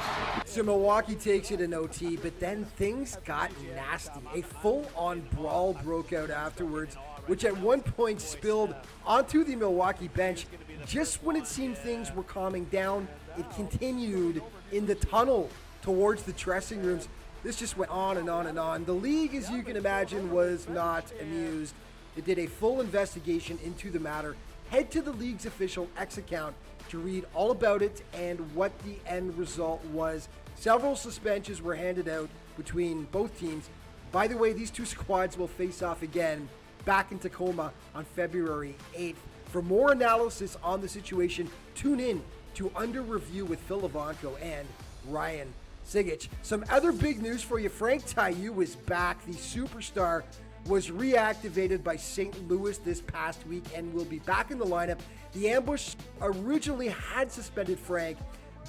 So Milwaukee takes it in OT, but then things got nasty. A full-on brawl broke out afterwards, which at one point spilled onto the Milwaukee bench. Just when it seemed things were calming down, it continued in the tunnel towards the dressing rooms. This just went on and on and on. The league, as you can imagine, was not amused. It did a full investigation into the matter. Head to the league's official X account to read all about it and what the end result was. Several suspensions were handed out between both teams. By the way, these two squads will face off again back in Tacoma on February 8th. For more analysis on the situation, tune in to Under Review with Phil Ivanko and Ryan Sigich. Some other big news for you. Frank Taillou is back. The superstar was reactivated by St. Louis this past week and will be back in the lineup. The Ambush originally had suspended Frank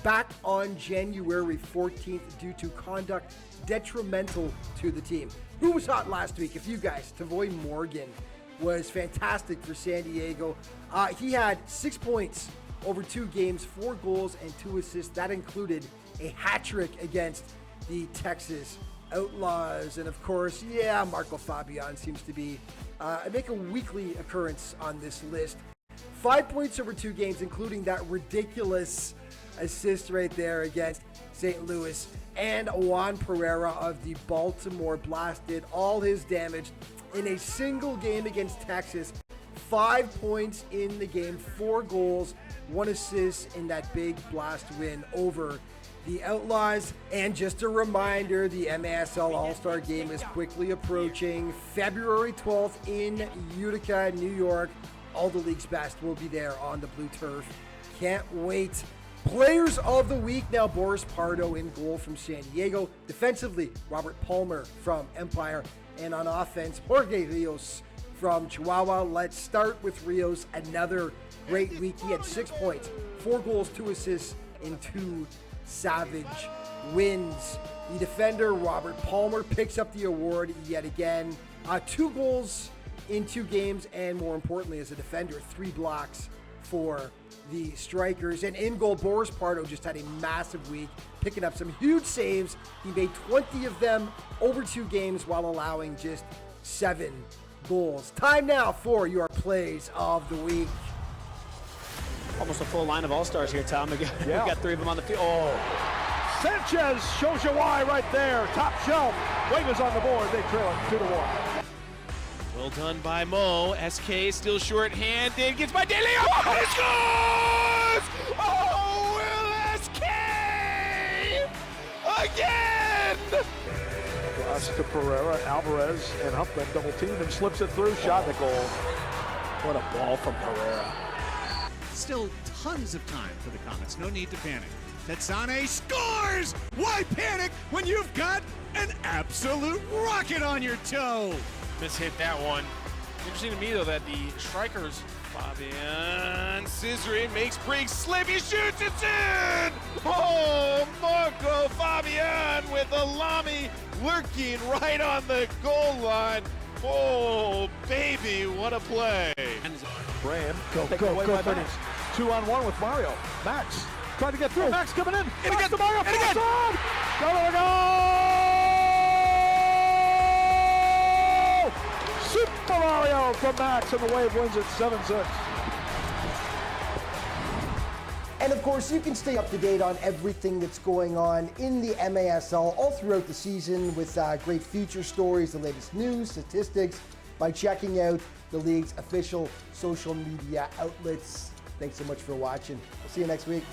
back on January 14th due to conduct detrimental to the team. Who was hot last week? A few guys. Tavoy Morgan was fantastic for San Diego. He had 6 points over 2 games, 4 goals and 2 assists. That included a hat trick against the Texas Outlaws. And of course, Marco Fabián seems to be make a weekly occurrence on this list. 5 points over 2 games, including that ridiculous assist right there against St. Louis. And Juan Pereira of the Baltimore Blast did all his damage in a single game against Texas. 5 points in the game, 4 goals, 1 assist in that big Blast win over the Outlaws. And just a reminder, the MASL All-Star Game is quickly approaching. February 12th in Utica, New York. All the league's best will be there on the blue turf. Can't wait. Players of the week now. Boris Pardo in goal from San Diego. Defensively, Robert Palmer from Empire. And on offense, Jorge Rios from Chihuahua. Let's start with Rios. Another great week. He had 6 points, 4 goals, 2 assists in 2 savage wins. The defender, Robert Palmer, picks up the award yet again. 2 goals in 2 games, and more importantly, as a defender, 3 blocks for the Strikers. And in goal, Boris Pardo just had a massive week, picking up some huge saves. He made 20 of them over 2 games while allowing just 7 goals. Time now for your plays of the week. Almost a full line of all-stars here, Tom. We got 3 of them on the field. Oh. Sanchez shows you why right there. Top shelf. Wave is on the board. They trail it 2-1. Well done by Mo. SK still short-handed. Gets by De Leon. Oh, he scores! Oh, Will SK! Again! Pass to Pereira, Alvarez, and Humpman double team and slips it through. Shot the goal. What a ball from Pereira. Still tons of time for the Comets. No need to panic. Tetsane scores! Why panic when you've got an absolute rocket on your toe? Mishit that one. Interesting to me, though, that the Strykers, Fabián Scissoring makes Briggs slip. He shoots, it's in! Oh, Marco Fabián with a Lamy lurking right on the goal line. Oh, baby, what a play. Graham, go, finish. 2-on-1 with Mario. Max trying to get through. Max coming in. And again, to Mario. And again. Go! Super Mario from Max, and the Wave wins it 7-6. And of course, you can stay up to date on everything that's going on in the MASL all throughout the season with great feature stories, the latest news, statistics, by checking out the league's official social media outlets. Thanks so much for watching. We'll see you next week.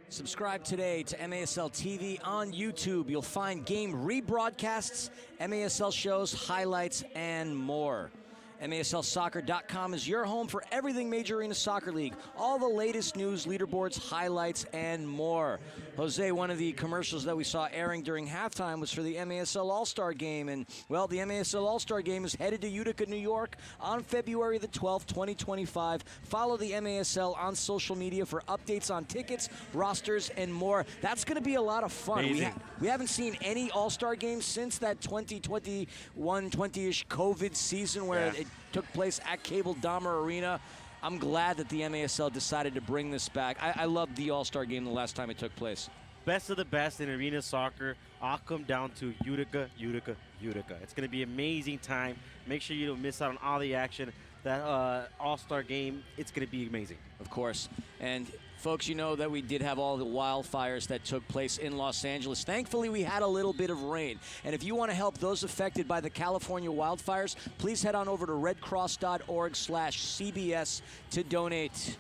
Subscribe today to MASL TV on YouTube. You'll find game rebroadcasts, MASL shows, highlights, and more. MASLsoccer.com is your home for everything Major Arena Soccer League. All the latest news, leaderboards, highlights, and more. Jose, one of the commercials that we saw airing during halftime was for the MASL All-Star Game. And, well, the MASL All-Star Game is headed to Utica, New York on February the 12th, 2025. Follow the MASL on social media for updates on tickets, rosters, and more. That's going to be a lot of fun. We haven't seen any All-Star games since that 2021, 20-ish COVID season where it took place at Cable Dahmer Arena. I'm glad that the MASL decided to bring this back. I loved the All-Star Game the last time it took place. Best of the best in arena soccer. I'll come down to Utica, Utica, Utica. It's going to be an amazing time. Make sure you don't miss out on all the action. That All-Star Game, it's going to be amazing. Of course. And folks, you know that we did have all the wildfires that took place in Los Angeles. Thankfully, we had a little bit of rain. And if you want to help those affected by the California wildfires, please head on over to redcross.org/CBS to donate.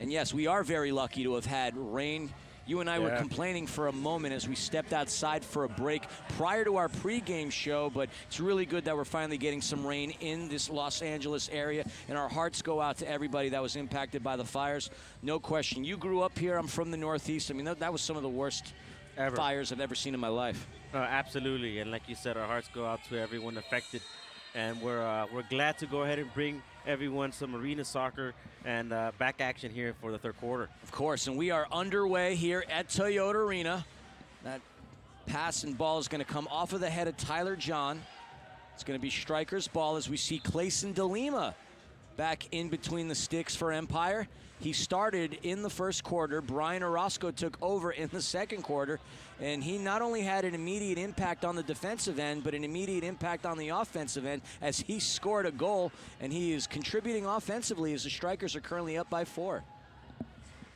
And yes, we are very lucky to have had rain. You and I were complaining for a moment as we stepped outside for a break prior to our pregame show, but it's really good that we're finally getting some rain in this Los Angeles area, and our hearts go out to everybody that was impacted by the fires. No question. You grew up here. I'm from the Northeast. I mean, that was some of the worst fires I've ever seen in my life. Absolutely, and like you said, our hearts go out to everyone affected, and we're glad to go ahead and bring everyone some arena soccer and back action here for the third quarter. Of course, and we are underway here at Toyota Arena. That pass and ball is going to come off of the head of Tyler John. It's going to be Strykers' ball as we see Clayson DeLima back in between the sticks for Empire. He started in the first quarter. Brian Orozco took over in the second quarter, and he not only had an immediate impact on the defensive end, but an immediate impact on the offensive end as he scored a goal, and he is contributing offensively as the Strykers are currently up by 4.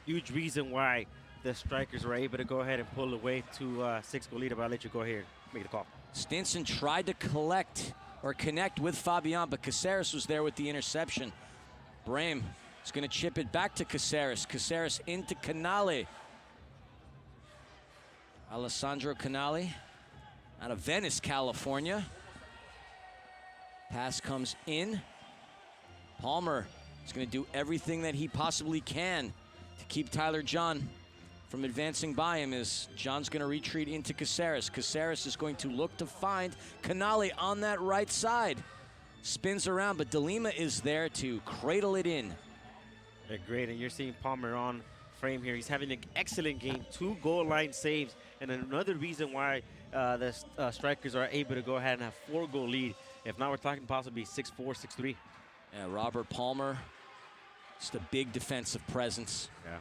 Huge reason why the Strykers were able to go ahead and pull away to 6-goal lead, but I'll let you go here, make the call. Stinson tried to collect or connect with Fabián, but Caceres was there with the interception. Brame is going to chip it back to Caceres. Caceres into Canale. Alessandro Canale out of Venice, California. Pass comes in. Palmer is going to do everything that he possibly can to keep Tyler John from advancing by him, as John's going to retreat into Caceres. Caceres is going to look to find Canale on that right side. Spins around, but De Lima is there to cradle it in. They're great, and you're seeing Palmer on frame here. He's having an excellent game, 2 goal line saves, and another reason why the Strykers are able to go ahead and have 4-goal lead. If not, we're talking possibly 6-4, 6-3. Yeah, Robert Palmer, just a big defensive presence. Yeah.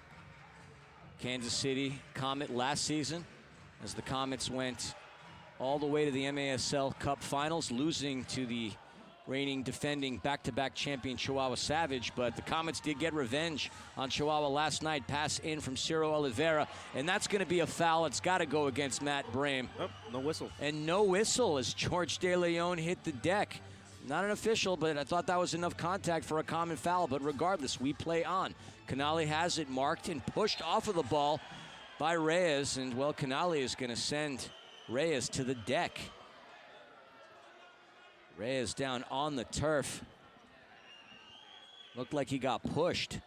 Kansas City Comet last season, as the Comets went all the way to the MASL Cup Finals, losing to the reigning defending back-to-back champion Chihuahua Savage, but the Comets did get revenge on Chihuahua last night. Pass in from Ciro Oliveira, and that's going to be a foul. It's got to go against Matt Brame. Oh, no whistle. And no whistle as George De Leon hit the deck. Not an official, but I thought that was enough contact for a common foul. But regardless, we play on. Canale has it marked and pushed off of the ball by Reyes. And, well, Canale is going to send Reyes to the deck. Reyes down on the turf. Looked like he got pushed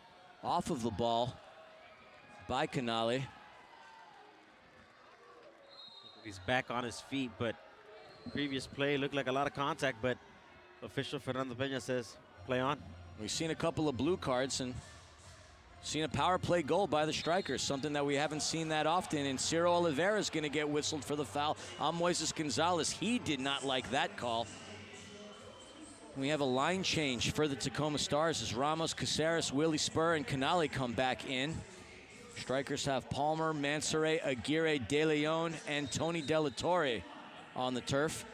off of the ball by Canale. He's back on his feet, but previous play looked like a lot of contact, but official Fernando Peña says play on. We've seen a couple of blue cards and seen a power play goal by the Strykers, something that we haven't seen that often. And Ciro Oliveira is going to get whistled for the foul on Moises Gonzalez. He did not like that call. We have a line change for the Tacoma Stars as Ramos, Caceres, Willie Spur, and Canale come back in. Strykers have Palmer, Mansoret, Aguirre, De Leon, and Tony Della Torre on the turf.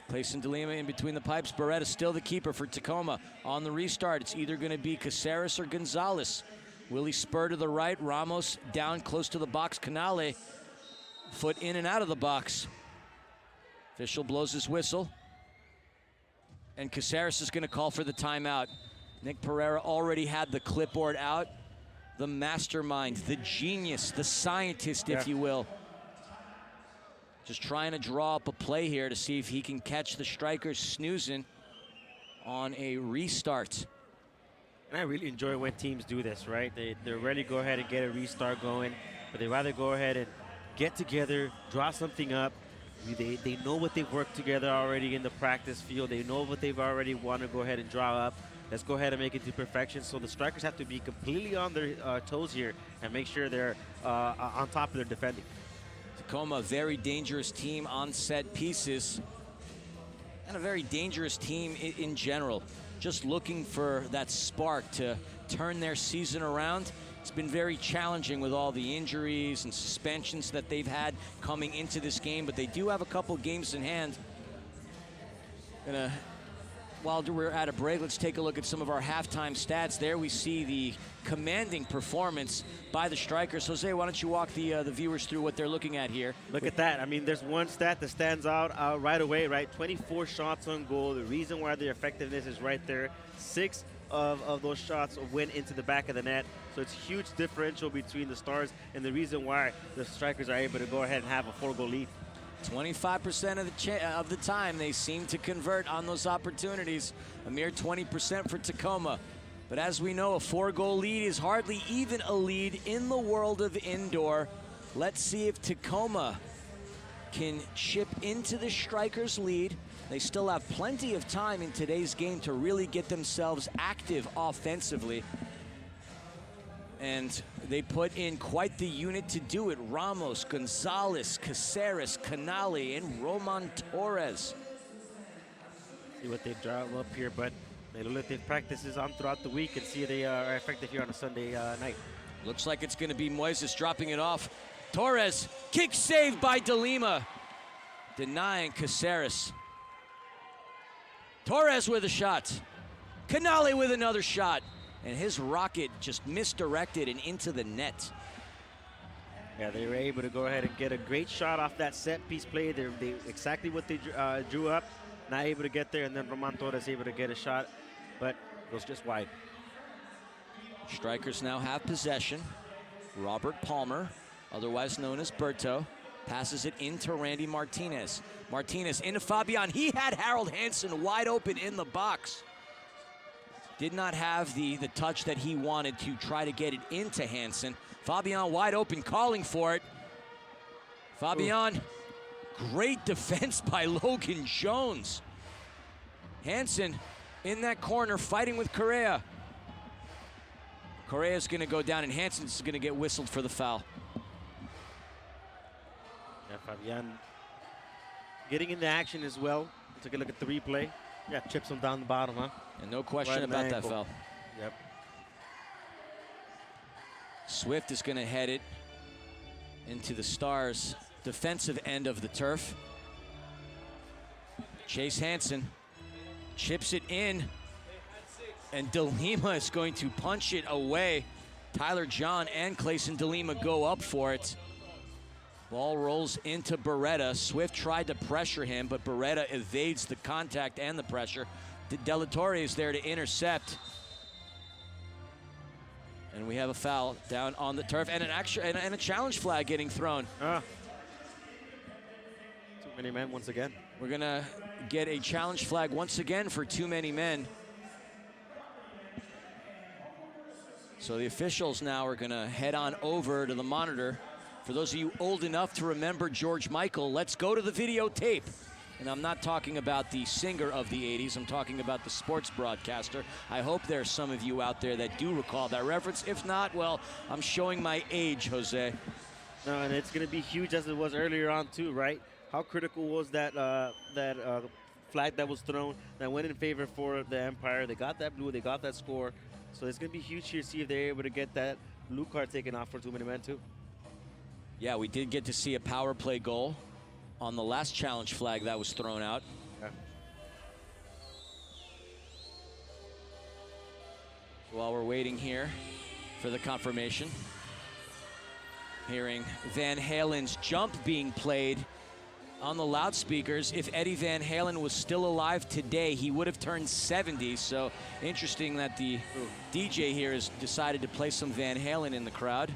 Placing De Lima in between the pipes. Beretta still the keeper for Tacoma. On the restart, it's either going to be Caceres or Gonzalez. Willie Spur to the right, Ramos down close to the box. Canale, foot in and out of the box. Official blows his whistle. And Caceres is going to call for the timeout. Nick Pereira already had the clipboard out. The mastermind, the genius, the scientist, if you will. Just trying to draw up a play here to see if he can catch the Strykers snoozing on a restart. And I really enjoy when teams do this, right? They're ready to go ahead and get a restart going, but they rather go ahead and get together, draw something up. They know what they've worked together already in the practice field. They know what they've already want to go ahead and draw up. Let's go ahead and make it to perfection. So the Strykers have to be completely on their toes here and make sure they're on top of their defending. Tacoma, a very dangerous team on set pieces, and a very dangerous team in general. Just looking for that spark to turn their season around. It's been very challenging with all the injuries and suspensions that they've had coming into this game, but they do have a couple games in hand. While we're at a break, let's take a look at some of our halftime stats. There we see the commanding performance by the Strykers. Jose, why don't you walk the viewers through what they're looking at here? Look at that. I mean, there's one stat that stands out right away, right? 24 shots on goal. The reason why their effectiveness is right there. 6 of those shots went into the back of the net. So it's a huge differential between the Stars and the reason why the Strykers are able to go ahead and have a 4-goal lead. 25% of the time they seem to convert on those opportunities. A mere 20% for Tacoma. But as we know, a 4-goal lead is hardly even a lead in the world of indoor. Let's see if Tacoma can chip into the Strykers' lead. They still have plenty of time in today's game to really get themselves active offensively. And they put in quite the unit to do it. Ramos, Gonzalez, Caceres, Canale, and Roman Torres. See what they've drawn up here, but they look like they've practices on throughout the week and see they are effective here on a Sunday night. Looks like it's going to be Moises dropping it off. Torres, kick saved by De Lima. Denying Caceres. Torres with a shot. Canale with another shot. And his rocket just misdirected and into the net. Yeah, they were able to go ahead and get a great shot off that set piece play. They exactly what they drew up. not able to get there, and then Roman Torres able to get a shot, but goes just wide. Strykers now have possession. Robert Palmer, otherwise known as Berto, passes it into Randy Martinez. Martinez into Fabián. He had Harold Hansen wide open in the box. Did not have the touch that he wanted to try to get it into Hansen. Fabián wide open, calling for it. Fabián, great defense by Logan Jones. Hansen in that corner fighting with Correa. Correa's gonna go down and Hansen's gonna get whistled for the foul. Yeah, Fabián getting into action as well. Took a look at the replay. Yeah, chips him down the bottom, huh? And no question about that foul. Yep. Swift is gonna head it into the Stars' defensive end of the turf. Chase Hansen chips it in, and DeLima is going to punch it away. Tyler John and Clayson DeLima go up for it. Ball rolls into Beretta. Swift tried to pressure him, but Beretta evades the contact and the pressure. De La Torre is there to intercept. And we have a foul down on the turf and a challenge flag getting thrown. Too many men once again. We're gonna get a challenge flag once again for too many men. So the officials now are gonna head on over to the monitor. For those of you old enough to remember George Michael, let's go to the videotape. And I'm not talking about the singer of the 80s, I'm talking about the sports broadcaster. I hope there's some of you out there that do recall that reference. If not, well, I'm showing my age, Jose. No, and it's going to be huge as it was earlier on too, right? How critical was that flag that was thrown that went in favor for the Empire? They got that blue, they got that score. So it's going to be huge here to see if they're able to get that blue card taken off for too many men too. Yeah, we did get to see a power play goal on the last challenge flag that was thrown out. Yeah. While we're waiting here for the confirmation, hearing Van Halen's Jump being played on the loudspeakers. If Eddie Van Halen was still alive today, he would have turned 70. So interesting that the DJ here has decided to play some Van Halen in the crowd.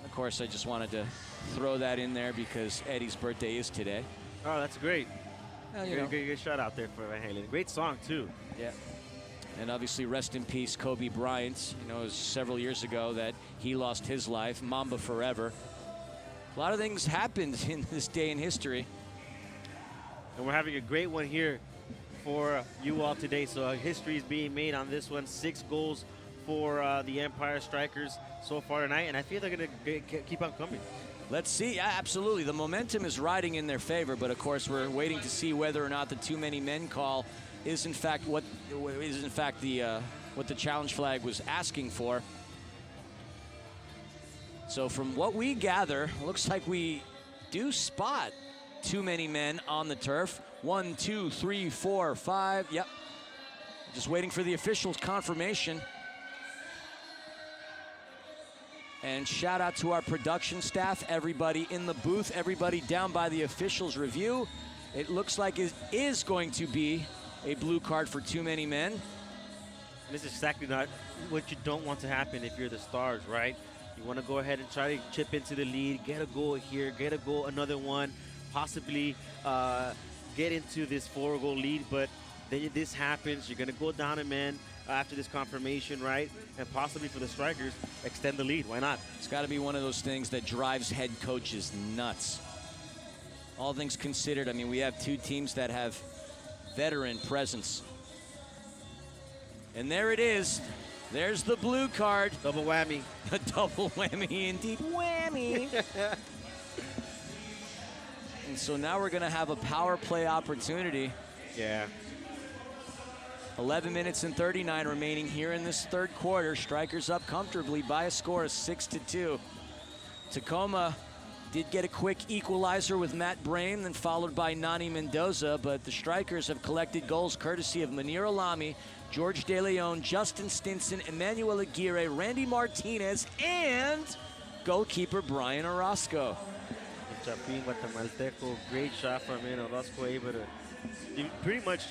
Of course, I just wanted to throw that in there because Eddie's birthday is today. Oh, that's great. Well, Good shout out there for Van Halen. Great song, too. Yeah. And obviously, rest in peace, Kobe Bryant. You know, it was several years ago that he lost his life. Mamba forever. A lot of things happened in this day in history. And we're having a great one here for you all today. So history is being made on this one. 6 goals for the Empire Strykers so far tonight. And I feel they're going to keep on coming. Let's see. Yeah, absolutely. The momentum is riding in their favor, but of course we're waiting to see whether or not the too many men call is in fact what the challenge flag was asking for. So from what we gather, looks like we do spot too many men on the turf. 1, 2, 3, 4, 5. Yep. Just waiting for the officials' confirmation. And shout out to our production staff, everybody in the booth, everybody down by the officials' review. It looks like it is going to be a blue card for too many men. And this is exactly not what you don't want to happen if you're the Stars, right? You want to go ahead and try to chip into the lead, get a goal here, get a goal, another one, possibly get into this 4-goal lead, but then this happens. You're going to go down a man after this confirmation, right? And possibly for the Strykers, extend the lead. Why not? It's got to be one of those things that drives head coaches nuts. All things considered, I mean, we have 2 teams that have veteran presence. And there it is. There's the blue card. Double whammy. A double whammy indeed. Whammy. And so now we're going to have a power play opportunity. Yeah. 11 minutes and 39 remaining here in this third quarter. Strykers up comfortably by a score of 6-2. Tacoma did get a quick equalizer with Matt Brame, then followed by Nani Mendoza, but the Strykers have collected goals courtesy of Munir Alami, George De Leon, Justin Stinson, Emmanuel Aguirre, Randy Martinez, and goalkeeper Brian Orozco. Chapin Guatemalteco, great shot from him. Orozco able to pretty much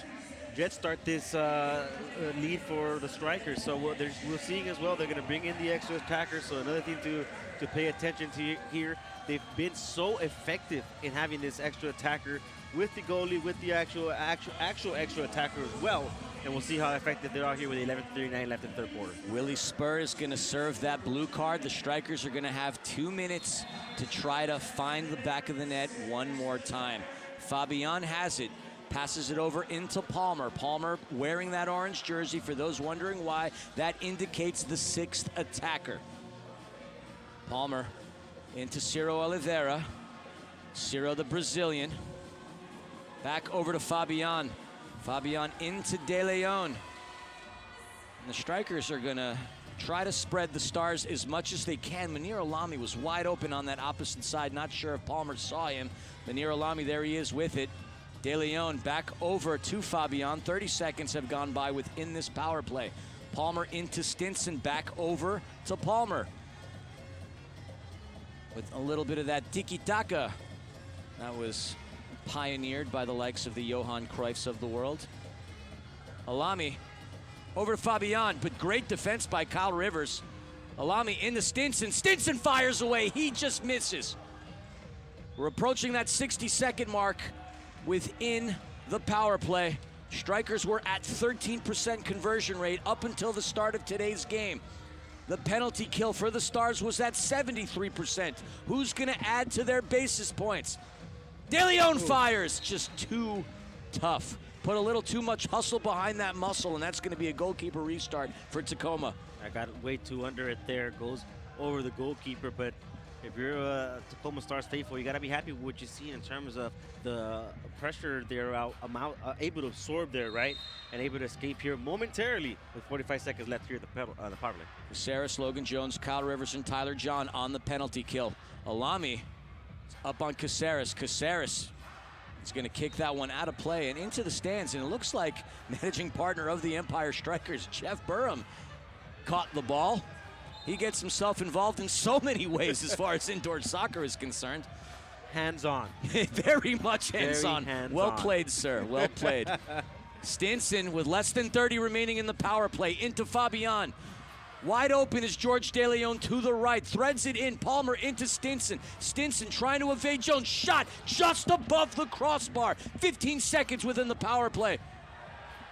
jet start this lead for the Strikers. So we're seeing as well, they're going to bring in the extra attackers. So another thing to pay attention to here. They've been so effective in having this extra attacker with the goalie, with the actual extra attacker as well. And we'll see how effective they are here with 11:39 left in third quarter. Willie Spur is going to serve that blue card. The Strikers are going to have 2 minutes to try to find the back of the net one more time. Fabián has it. Passes it over into Palmer. Palmer wearing that orange jersey. For those wondering why, that indicates the 6th attacker. Palmer into Ciro Oliveira. Ciro, the Brazilian. Back over to Fabián. Fabián into De Leon. And the Strikers are going to try to spread the Stars as much as they can. Munir Alami was wide open on that opposite side. Not sure if Palmer saw him. Munir Alami, there he is with it. De Leon back over to Fabián. 30 seconds have gone by within this power play. Palmer into Stinson, back over to Palmer. With a little bit of that tiki-taka. That was pioneered by the likes of the Johan Cruyffs of the world. Alami over to Fabián, but great defense by Kyle Rivers. Alami into Stinson. Stinson fires away. He just misses. We're approaching that 60-second mark within the power play. Strikers were at 13% conversion rate up until the start of today's game. The penalty kill for the Stars was at 73%. Who's going to add to their basis points? De Leon fires. Just too tough. Put a little too much hustle behind that muscle, and that's going to be a goalkeeper restart for Tacoma. I got way too under it there. Goes over the goalkeeper, but if you're a Tacoma Stars faithful, you got to be happy with what you see in terms of the pressure they're able to absorb there, right? And able to escape here momentarily with 45 seconds left here at the power play. Caceres, Logan Jones, Kyle Rivers, and Tyler John on the penalty kill. Alami up on Caceres. Caceres is going to kick that one out of play and into the stands. And it looks like managing partner of the Empire Strykers, Jeff Burham, caught the ball. He gets himself involved in so many ways as far as indoor soccer is concerned. Hands-on. Very much hands-on. Well played, sir. Well played. Stinson with less than 30 remaining in the power play into Fabián. Wide open is George De Leon to the right. Threads it in. Palmer into Stinson. Stinson trying to evade Jones. Shot just above the crossbar. 15 seconds within the power play.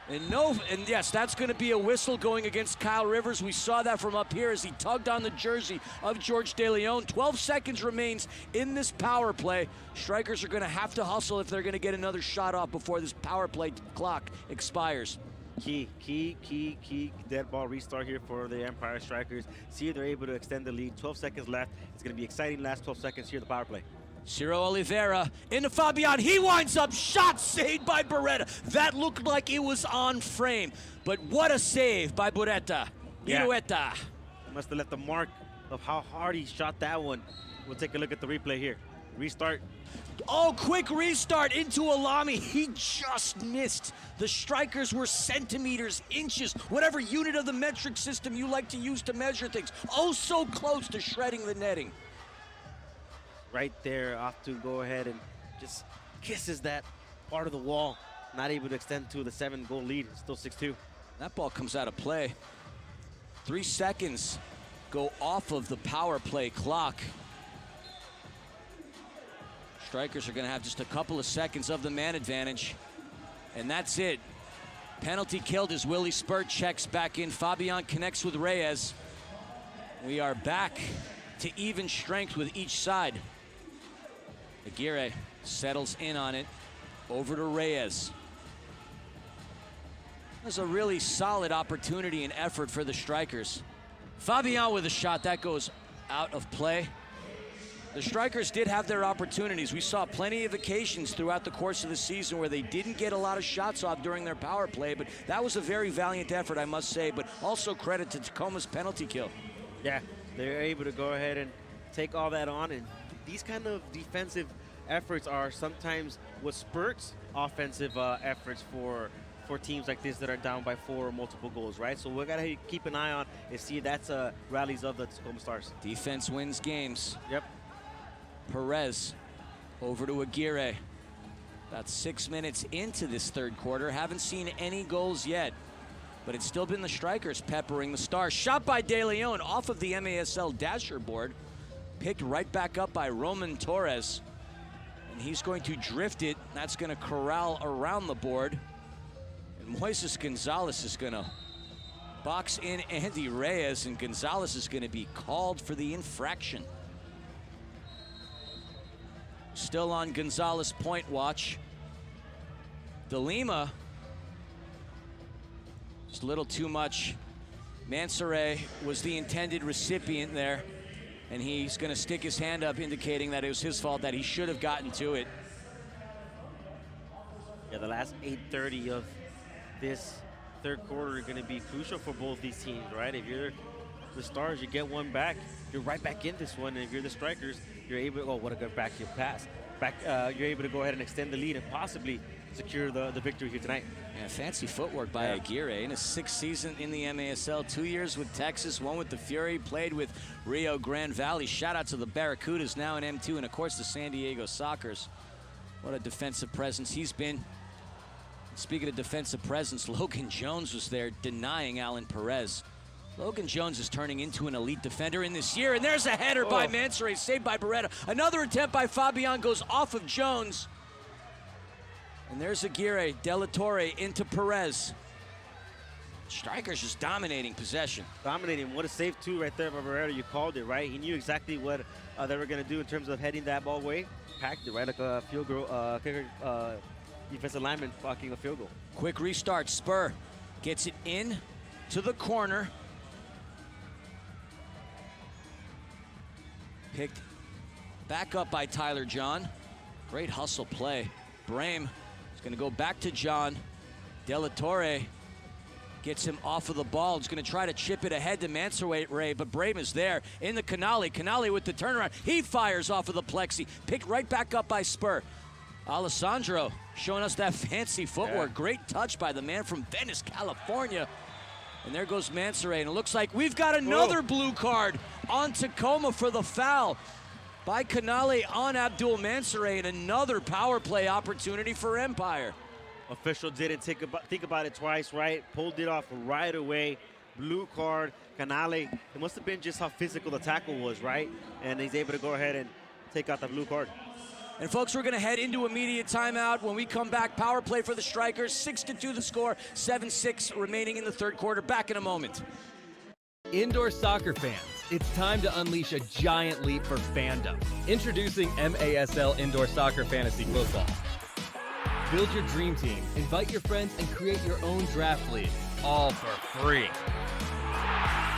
And yes, that's going to be a whistle going against Kyle Rivers. We saw that from up here as he tugged on the jersey of George De Leon. 12 seconds remains in this power play. Strikers are going to have to hustle if they're going to get another shot off before this power play clock expires. Key dead ball restart here for the Empire Strykers. See if they're able to extend the lead. 12 seconds left. It's going to be exciting last 12 seconds here at the power play. Ciro Oliveira into Fabián. He winds up. Shot saved by Beretta. That looked like it was on frame. But what a save by Beretta. Irueta. Must have left the mark of how hard he shot that one. We'll take a look at the replay here. Restart. Oh, quick restart into Alami. He just missed. The Strikers were centimeters, inches, whatever unit of the metric system you like to use to measure things. Oh, so close to shredding the netting. Right there, off to go ahead and just kisses that part of the wall. Not able to extend to the 7-goal lead. Still 6-2. That ball comes out of play. 3 seconds go off of the power play clock. Strikers are going to have just a couple of seconds of the man advantage. And that's it. Penalty killed as Willie Spurt checks back in. Fabián connects with Reyes. We are back to even strength with each side. Aguirre settles in on it. Over to Reyes. There's a really solid opportunity and effort for the Strikers. Fabián with a shot. That goes out of play. The Strikers did have their opportunities. We saw plenty of occasions throughout the course of the season where they didn't get a lot of shots off during their power play, but that was a very valiant effort, I must say, but also credit to Tacoma's penalty kill. Yeah, they're able to go ahead and take all that on, and these kind of defensive efforts are sometimes what spurts offensive efforts for teams like this that are down by 4 or multiple goals, right? So we got to keep an eye on and see if that's rallies of the Tacoma Stars. Defense wins games. Yep. Perez over to Aguirre. About 6 minutes into this third quarter. Haven't seen any goals yet. But it's still been the Strikers peppering the Stars. Shot by De Leon off of the MASL dasher board. Picked right back up by Roman Torres. And he's going to drift it. That's going to corral around the board. And Moises Gonzalez is going to box in Andy Reyes, and Gonzalez is going to be called for the infraction. Still on Gonzalez point watch. De Lima, just a little too much. Mansoret was the intended recipient there, and he's going to stick his hand up, indicating that it was his fault, that he should have gotten to it. Yeah, the last 8:30 of this third quarter are going to be crucial for both these teams, right? If you're the Stars, you get one back, you're right back in this one. And if you're the Strikers, you're able to, oh, what a good backheel pass. You're able to go ahead and extend the lead and possibly secure the victory here tonight. Yeah, fancy footwork by Aguirre in his 6th season in the MASL. 2 years with Texas, 1 with the Fury, played with Rio Grande Valley. Shout out to the Barracudas, now in M2, and of course the San Diego Sockers. What a defensive presence he's been. Speaking of defensive presence, Logan Jones was there denying Alan Perez. Logan Jones is turning into an elite defender in this year, and there's a header by Mansoret, saved by Beretta. Another attempt by Fabián goes off of Jones. And there's Aguirre, De La Torre into Perez. Strikers just dominating possession. Dominating. What a save, too, right there by Beretta. You called it, right? He knew exactly what they were going to do in terms of heading that ball away. Packed it, right? Like a field goal, defensive lineman blocking a field goal. Quick restart. Spur gets it in to the corner. Picked back up by Tyler John. Great hustle play. Brame is going to go back to John. De La Torre gets him off of the ball. He's going to try to chip it ahead to Mansoret, but Brame is there in the Canale. Canale with the turnaround. He fires off of the plexi. Picked right back up by Spur. Alessandro showing us that fancy footwork. Yeah. Great touch by the man from Venice, California. And there goes Mansoret, and it looks like we've got another blue card on Tacoma for the foul by Canale on Abdul Mansoret, and another power play opportunity for Empire. Official didn't think about it twice, right? Pulled it off right away. Blue card, Canale. It must have been just how physical the tackle was, right? And he's able to go ahead and take out the blue card. And folks, we're going to head into immediate timeout. When we come back, power play for the Strikers, 6-2 the score, 7-6 remaining in the third quarter. Back in a moment. Indoor soccer fans, it's time to unleash a giant leap for fandom. Introducing MASL Indoor Soccer Fantasy Football. Build your dream team, invite your friends, and create your own draft league, all for free.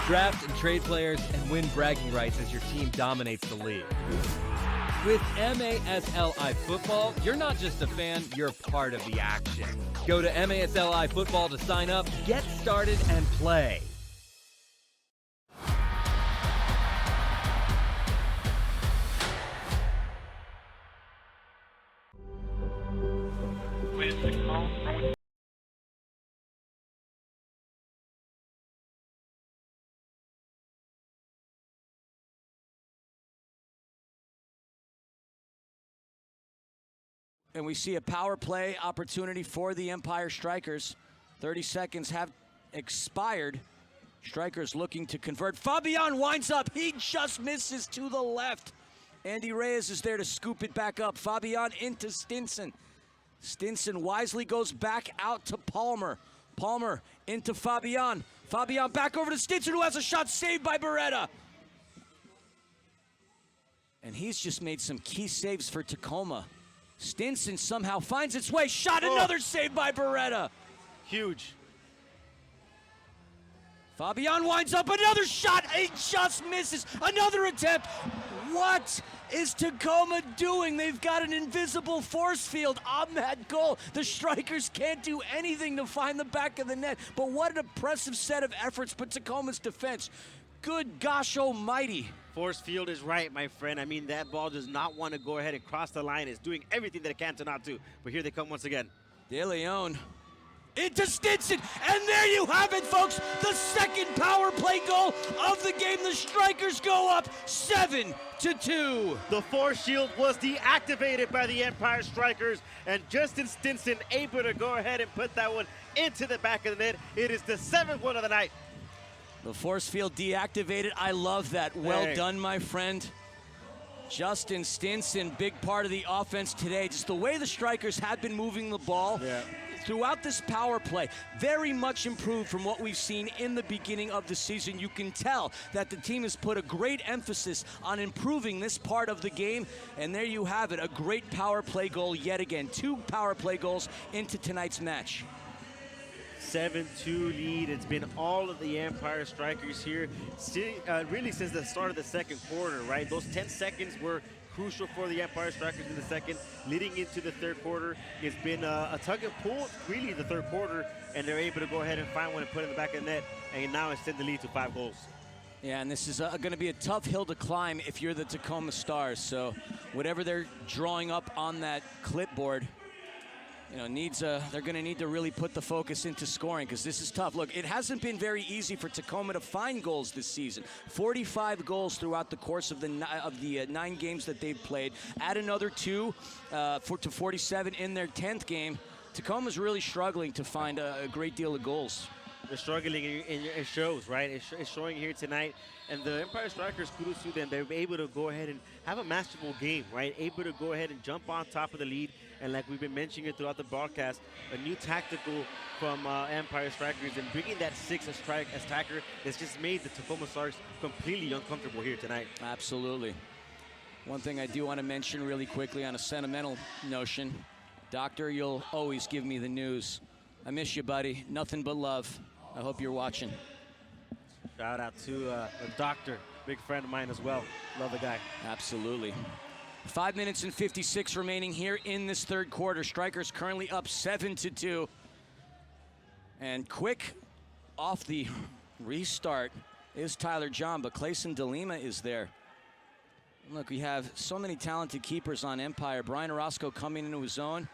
Draft and trade players and win bragging rights as your team dominates the league. With MASL iFootball, you're not just a fan, you're part of the action. Go to MASL iFootball to sign up, get started, and play. And we see a power play opportunity for the Empire Strykers. 30 seconds have expired. Strikers looking to convert. Fabián winds up. He just misses to the left. Andy Reyes is there to scoop it back up. Fabián into Stinson. Stinson wisely goes back out to Palmer. Palmer into Fabián. Fabián back over to Stinson, who has a shot saved by Beretta. And he's just made some key saves for Tacoma. Stinson somehow finds its way. Shot, another save by Beretta. Huge. Fabián winds up, another shot. He just misses. Another attempt. What is Tacoma doing? They've got an invisible force field on that goal. The Strikers can't do anything to find the back of the net. But what an impressive set of efforts by Tacoma's defense. Good gosh almighty. Force field is right, my friend. I mean, that ball does not want to go ahead and cross the line. It's doing everything that it can to not do. But here they come once again. De Leon into Stinson, and there you have it, folks. The second power play goal of the game. The Strykers go up 7-2. The force shield was deactivated by the Empire Strykers, and Justin Stinson able to go ahead and put that one into the back of the net. It is the 7th one of the night. The force field deactivated. I love that. Well done, my friend. Justin Stinson, big part of the offense today. Just the way the Strykers have been moving the ball throughout this power play, very much improved from what we've seen in the beginning of the season. You can tell that the team has put a great emphasis on improving this part of the game, and there you have it, a great power play goal yet again. 2 power play goals into tonight's match. 7-2 lead. It's been all of the Empire Strykers here, really since the start of the second quarter, right? Those 10 seconds were crucial for the Empire Strykers in the second. Leading into the third quarter, it's been a tug and pull, really, the third quarter, and they're able to go ahead and find one and put it in the back of the net, and now extend the lead to 5 goals. Yeah, and this is going to be a tough hill to climb if you're the Tacoma Stars. So whatever they're drawing up on that clipboard, you know, they're going to need to really put the focus into scoring, because this is tough. Look, it hasn't been very easy for Tacoma to find goals this season. 45 goals throughout the course of the 9 games that they've played. Add another 2 to 47 in their 10th game. Tacoma's really struggling to find a great deal of goals. They're struggling, and it shows, right? It's showing here tonight. And the Empire Strykers, kudos to them. They're able to go ahead and have a masterful game, right? Able to go ahead and jump on top of the lead. And like we've been mentioning it throughout the broadcast, a new tactical from Empire Strykers, and bringing that 6 as tacker has just made the Tacoma Stars completely uncomfortable here tonight. Absolutely. One thing I do want to mention really quickly on a sentimental notion. Doctor, you'll always give me the news. I miss you, buddy. Nothing but love. I hope you're watching. Shout out to the doctor, big friend of mine as well. Love the guy. Absolutely. 5 minutes and 56 remaining here in this third quarter. Strykers currently up 7-2. And quick off the restart is Tyler John, but Clayson DeLima is there. Look, we have so many talented keepers on Empire. Brian Orozco coming into his own,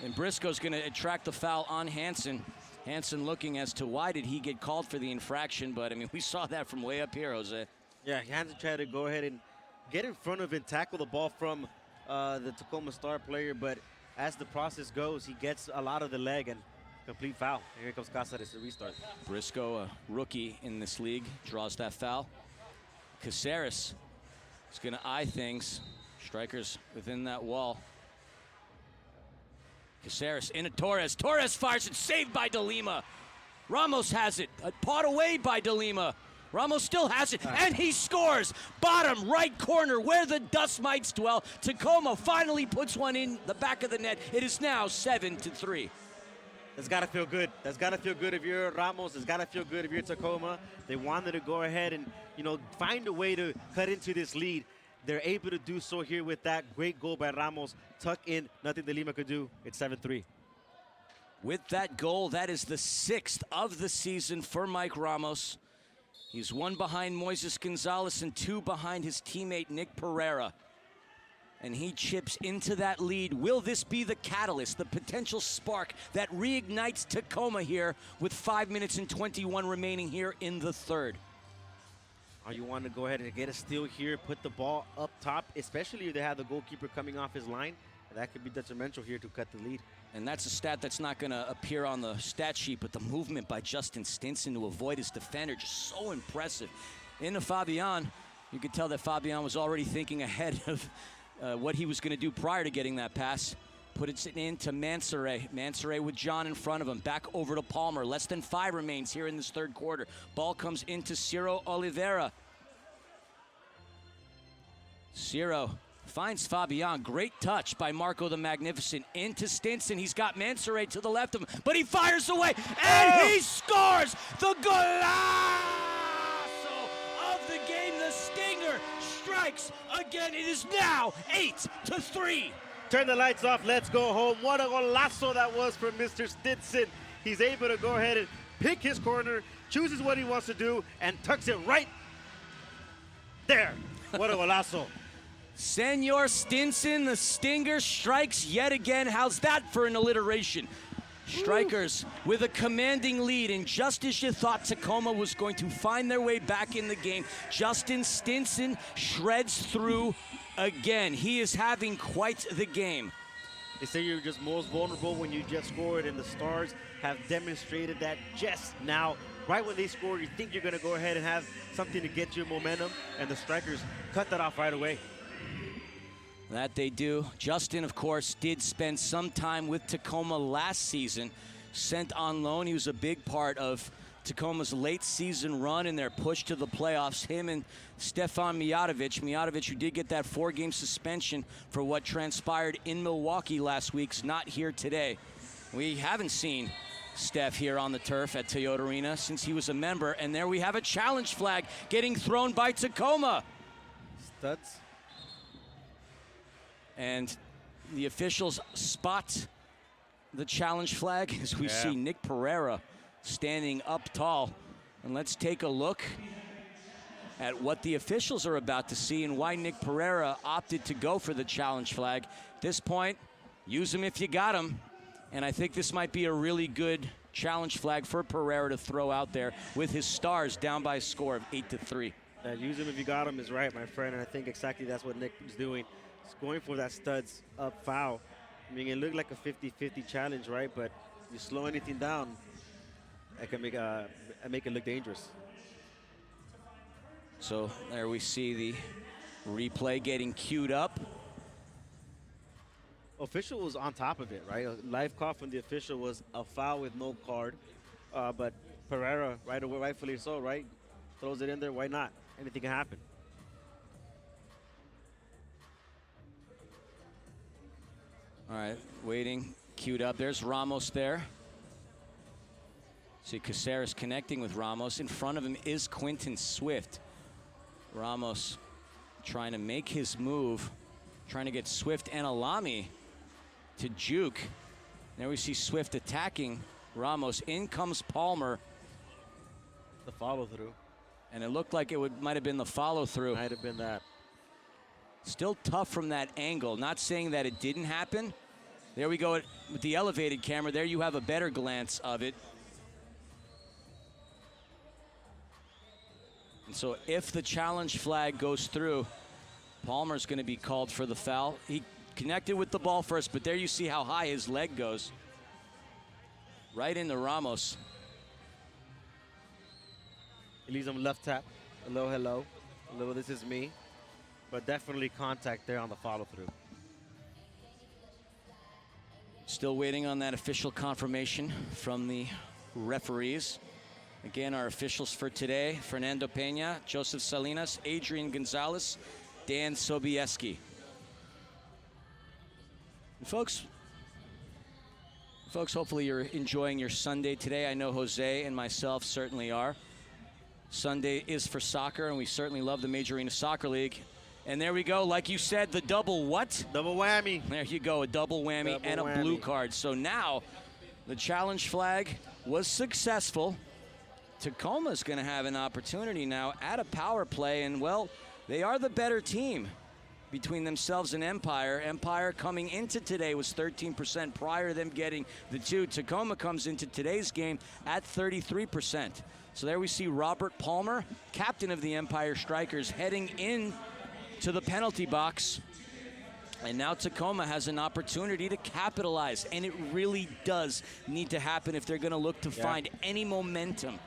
and Briscoe's going to attract the foul on Hansen. Hansen looking as to why did he get called for the infraction, but I mean, we saw that from way up here, Jose. Yeah, Hansen tried to go ahead and get in front of and tackle the ball from the Tacoma Star player, but as the process goes, he gets a lot of the leg and complete foul. Here comes Cáceres to restart. Briscoe, a rookie in this league, draws that foul. Cáceres is going to eye things. Strykers within that wall. Cáceres into Torres. Torres fires it, saved by DeLima. Ramos has it, pawed away by DeLima. Ramos still has it, and he scores. Bottom right corner where the dust mites dwell. Tacoma finally puts one in the back of the net. It is now 7-3. That's got to feel good. That's got to feel good if you're Ramos. It's got to feel good if you're Tacoma. They wanted to go ahead and, find a way to cut into this lead. They're able to do so here with that great goal by Ramos. Tuck in, nothing DeLima could do. It's 7-3. With that goal, that is the 6th of the season for Mike Ramos. He's 1 behind Moises Gonzalez and 2 behind his teammate Nick Pereira. And he chips into that lead. Will this be the catalyst, the potential spark that reignites Tacoma here with 5 minutes and 21 remaining here in the third? Or you want to go ahead and get a steal here, put the ball up top, especially if they have the goalkeeper coming off his line. That could be detrimental here to cut the lead. And that's a stat that's not going to appear on the stat sheet, but the movement by Justin Stinson to avoid his defender, just so impressive. Into Fabián, you could tell that Fabián was already thinking ahead of what he was going to do prior to getting that pass. Put it into Mansoret. Mansoret with John in front of him. Back over to Palmer. Less than 5 remains here in this third quarter. Ball comes into Ciro Oliveira. Ciro finds Fabián. Great touch by Marco the Magnificent. Into Stinson. He's got Mansoret to the left of him, but he fires away, and he scores the golazo of the game. The Stinger strikes again. It is now 8-3. Turn the lights off, let's go home. What a golazo that was from Mr. Stinson. He's able to go ahead and pick his corner, chooses what he wants to do, and tucks it right there. What a golazo. Senor Stinson, the Stinger strikes yet again. How's that for an alliteration? Strykers with a commanding lead, and just as you thought Tacoma was going to find their way back in the game, Justin Stinson shreds through again. He is having quite the game. They say you're just most vulnerable when you just scored, and the Stars have demonstrated that just now. Right when they score, you think you're going to go ahead and have something to get your momentum, and the Strykers cut that off right away. That they do. Justin, of course, did spend some time with Tacoma last season. Sent on loan, he was a big part of Tacoma's late season run and their push to the playoffs. Him and Stefan Mijatovic, who did get that 4-game suspension for what transpired in Milwaukee last week, is not here today. We haven't seen Steph here on the turf at Toyota Arena since he was a member, and there we have a challenge flag getting thrown by Tacoma. Studs. And the officials spot the challenge flag as we see Nick Pereira standing up tall. And let's take a look at what the officials are about to see and why Nick Pereira opted to go for the challenge flag. At this point, use him if you got him. And I think this might be a really good challenge flag for Pereira to throw out there with his Stars down by a score of 8-3. Use him if you got him is right, my friend, and I think exactly that's what Nick is doing. He's going for that studs up foul. I mean, it looked like a 50-50 challenge, right? But you slow anything down, I can make it look dangerous. So there we see the replay getting queued up. Official was on top of it, right? A live call from the official was a foul with no card. But Pereira, right away, rightfully so, right? Throws it in there, why not? Anything can happen. All right, waiting, queued up. There's Ramos there. See Caceres connecting with Ramos. In front of him is Quentin Swift. Ramos trying to make his move, trying to get Swift and Alami to juke. There we see Swift attacking Ramos. In comes Palmer. The follow through. And it looked like it might have been the follow through. Might have been that. Still tough from that angle. Not saying that it didn't happen. There we go with the elevated camera. There you have a better glance of it. And so if the challenge flag goes through, Palmer's going to be called for the foul. He connected with the ball first, but there you see how high his leg goes. Right into Ramos. He leaves him left tap. Hello, hello. Hello, this is me. But definitely contact there on the follow through. Still waiting on that official confirmation from the referees. Again, our officials for today: Fernando Peña, Joseph Salinas, Adrian Gonzalez, Dan Sobieski. And folks, hopefully you're enjoying your Sunday today. I know Jose and myself certainly are. Sunday is for soccer, and we certainly love the Major Arena Soccer League. And there we go, like you said, the double what? Double whammy. There you go, a double whammy and a blue card. So now the challenge flag was successful. Tacoma's going to have an opportunity now at a power play, and well, they are the better team between themselves and Empire. Empire coming into today was 13% prior to them getting the 2. Tacoma comes into today's game at 33%. So there we see Robert Palmer, captain of the Empire Strykers, heading in to the penalty box. And now Tacoma has an opportunity to capitalize, and it really does need to happen if they're going to look to find any momentum.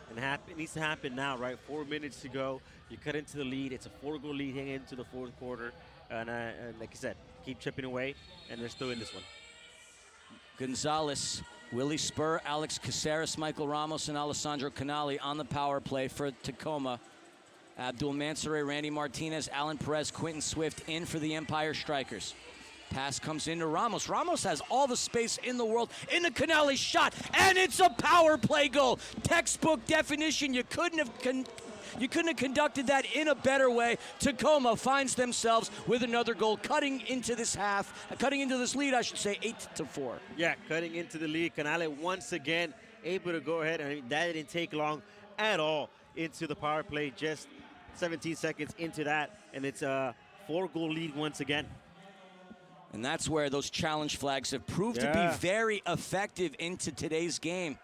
And it needs to happen now, right? 4 minutes to go. You cut into the lead. It's a 4-goal lead heading into the fourth quarter. And like I said, keep chipping away, and they're still in this one. Gonzalez, Willie Spur, Alex Caceres, Micheal Ramos, and Alessandro Canali on the power play for Tacoma. Abdul Mansouri, Randy Martinez, Alan Perez, Quentin Swift in for the Empire Strykers. Pass comes into Ramos. Ramos has all the space in the world. Into Canali's shot, and it's a power play goal. Textbook definition. You couldn't have conducted that in a better way. Tacoma finds themselves with another goal, cutting into this lead, I should say, 8-4. Yeah, cutting into the lead. Canale once again able to go ahead. I mean, that didn't take long at all into the power play. Just 17 seconds into that, and it's a 4-goal lead once again. And that's where those challenge flags have proved to be very effective into today's game.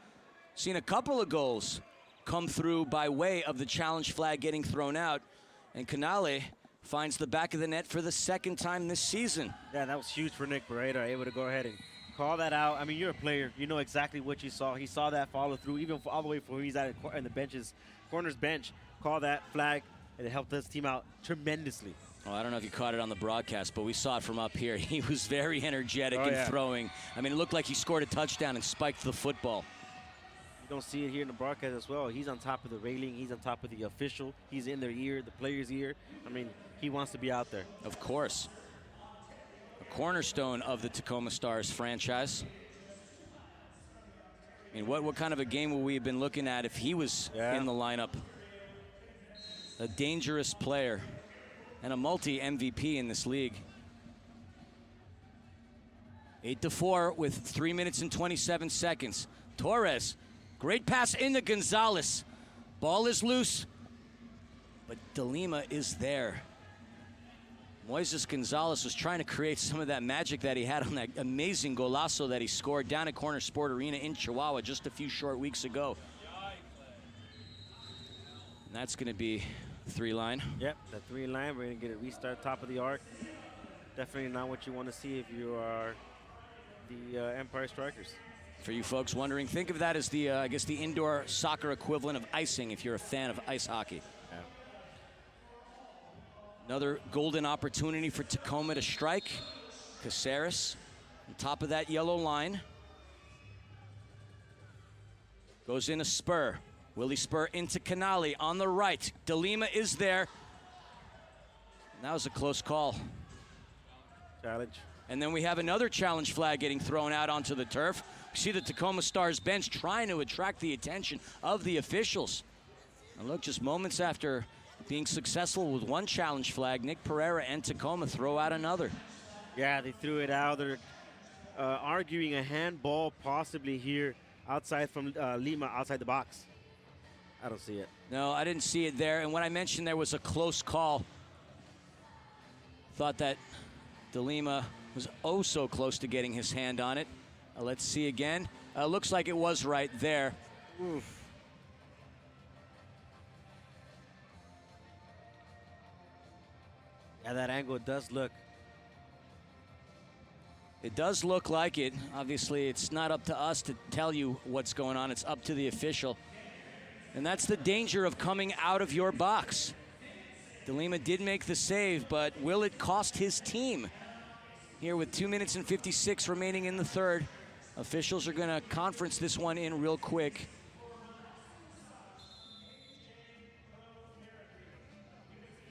Seen a couple of goals come through by way of the challenge flag getting thrown out. And Canale finds the back of the net for the second time this season. Yeah, that was huge for Nick Barreda, able to go ahead and call that out. I mean, you're a player. You know exactly what you saw. He saw that follow through, even all the way from where he's at in the corner's bench. Call that flag, and it helped his team out tremendously. Oh, I don't know if you caught it on the broadcast, but we saw it from up here. He was very energetic in throwing. I mean, it looked like he scored a touchdown and spiked the football. You don't see it here in the broadcast as well. He's on top of the railing. He's on top of the official. He's in their ear, the player's ear. I mean, he wants to be out there. Of course. A cornerstone of the Tacoma Stars franchise. I mean, what kind of a game would we have been looking at if he was in the lineup? A dangerous player and a multi-MVP in this league. 8-4 with 3 minutes and 27 seconds. Torres, great pass into Gonzalez. Ball is loose, but De Lima is there. Moises Gonzalez was trying to create some of that magic that he had on that amazing golazo that he scored down at Corner Sport Arena in Chihuahua just a few short weeks ago. And that's going to be 3-line. Yep, the 3-line. We're going to get a restart top of the arc. Definitely not what you want to see if you are the Empire Strykers. For you folks wondering, think of that as the, I guess, the indoor soccer equivalent of icing if you're a fan of ice hockey. Yeah. Another golden opportunity for Tacoma to strike. Caceres on top of that yellow line. Goes in a Spur. Willie Spur into Canale on the right. De Lima is there. And that was a close call. Challenge. And then we have another challenge flag getting thrown out onto the turf. We see the Tacoma Stars bench trying to attract the attention of the officials. And look, just moments after being successful with one challenge flag, Nick Pereira and Tacoma throw out another. Yeah, they threw it out. They're arguing a handball possibly here outside from Lima, outside the box. I don't see it. No, I didn't see it there. And when I mentioned there was a close call, thought that De Lima was oh so close to getting his hand on it. Let's see again. Looks like it was right there. Oof. Yeah, that angle does look. It does look like it. Obviously, it's not up to us to tell you what's going on. It's up to the official. And that's the danger of coming out of your box. De Lima did make the save, but will it cost his team? Here with 2 minutes and 56 remaining in the third. Officials are going to conference this one in real quick.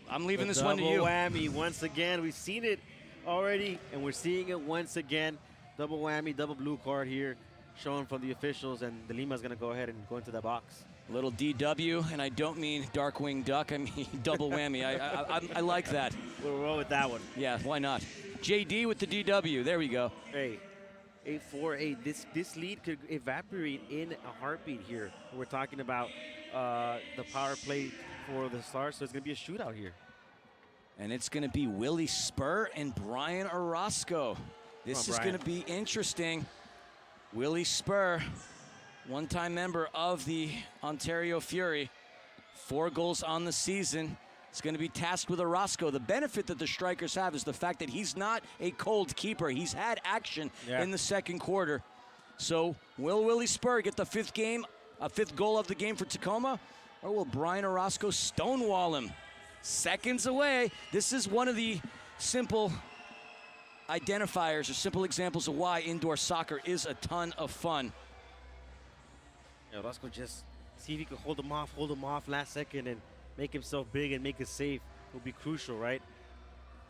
I'm leaving this one to you. Double whammy once again. We've seen it already, and we're seeing it once again. Double whammy, double blue card here, shown from the officials, and De Lima's going to go ahead and go into the box. Little DW, and I don't mean Darkwing Duck. I mean double whammy. I like that. We'll roll with that one. Yeah, why not? JD with the DW. There we go. Hey, 8-4. This lead could evaporate in a heartbeat here. We're talking about the power play for the Stars, so it's going to be a shootout here. And it's going to be Willie Spur and Brian Orozco. This is going to be interesting. Willie Spur, one-time member of the Ontario Fury, 4 goals on the season. It's going to be tasked with Orozco. The benefit that the Strikers have is the fact that he's not a cold keeper. He's had action in the second quarter. So will Willie Spur get the 5th goal of the game for Tacoma? Or will Brian Orozco stonewall him? Seconds away. This is one of the simple identifiers or simple examples of why indoor soccer is a ton of fun. Yeah, Orozco just see if he can hold him off last second and make himself big and make a save. Will be crucial, right?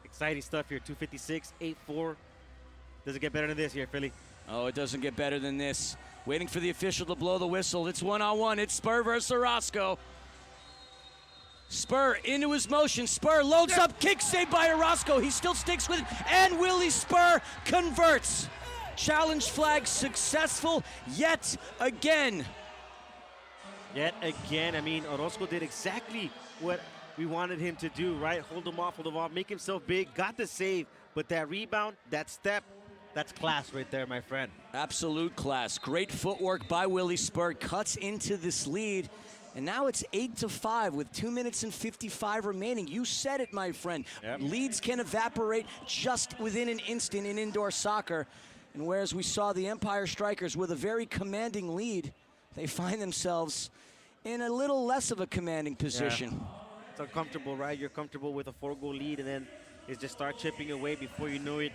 Exciting stuff here. 2:56, 8-4. Does it get better than this here, Philly? Oh, it doesn't get better than this. Waiting for the official to blow the whistle. It's 1-on-1. It's Spur versus Orozco. Spur into his motion. Spur loads up. Kick saved by Orozco. He still sticks with it. And Willie Spur converts. Challenge flag successful yet again. Yet again. I mean, Orozco did exactly what we wanted him to do, right? Hold him off, make himself big. Got the save. But that rebound, that step, that's class right there, my friend. Absolute class. Great footwork by Willie Spurt. Cuts into this lead. And now it's 8-5 with 2 minutes and 55 remaining. You said it, my friend. Yep. Leads can evaporate just within an instant in indoor soccer. And whereas we saw the Empire Strykers with a very commanding lead, they find themselves in a little less of a commanding position. Yeah. It's uncomfortable, right? You're comfortable with a 4-goal lead, and then it just start chipping away. Before you know it,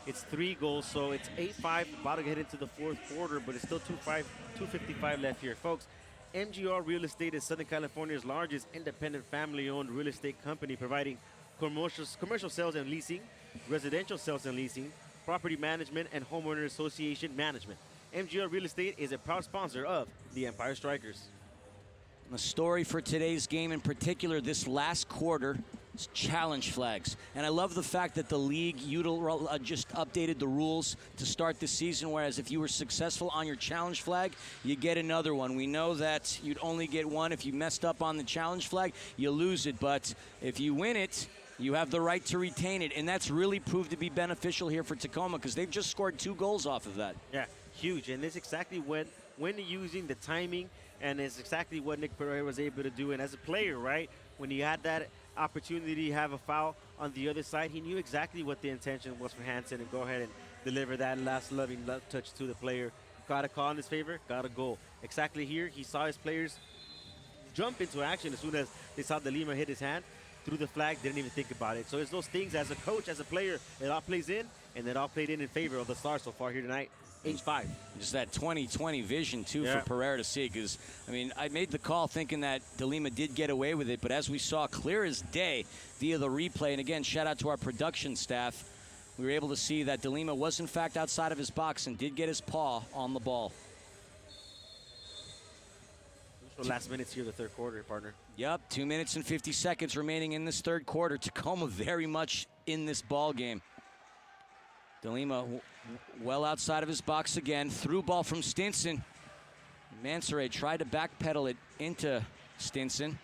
it's 3 goals. So it's 8-5, about to get into the fourth quarter, but it's still 2:55 left here. Folks, MGR Real Estate is Southern California's largest independent family-owned real estate company, providing commercial sales and leasing, residential sales and leasing, property management, and homeowner association management. MGR Real Estate is a proud sponsor of the Empire Strykers. The story for today's game in particular, this last quarter, is challenge flags. And I love the fact that the league just updated the rules to start the season, whereas if you were successful on your challenge flag, you get another one. We know that you'd only get one. If you messed up on the challenge flag, you lose it. But if you win it, you have the right to retain it. And that's really proved to be beneficial here for Tacoma because they've just scored 2 goals off of that. Yeah, huge. And it's exactly when using the timing, and it's exactly what Nick Pereira was able to do. And as a player, right, when you had that opportunity to have a foul on the other side, he knew exactly what the intention was for Hansen and go ahead and deliver that last loving love touch to the player. Got a call in his favor, got a goal. Exactly here, he saw his players jump into action as soon as they saw DeLima hit his hand, threw the flag, didn't even think about it. So it's those things as a coach, as a player, it all plays in, and it all played in favor of the Stars so far here tonight. 8-5. Just that 20/20 vision, too, Yeah. for Pereira to see. Because, I mean, I made the call thinking that DeLima did get away with it. But as we saw clear as day via the replay, and again, shout out to our production staff, we were able to see that DeLima was, in fact, outside of his box and did get his paw on the ball. Last minutes here of the third quarter, partner. Yep, 2 minutes and 50 seconds remaining in this third quarter. Tacoma very much in this ball game. DeLima well outside of his box again. Through ball from Stinson. Mansoret tried to backpedal it into Stinson.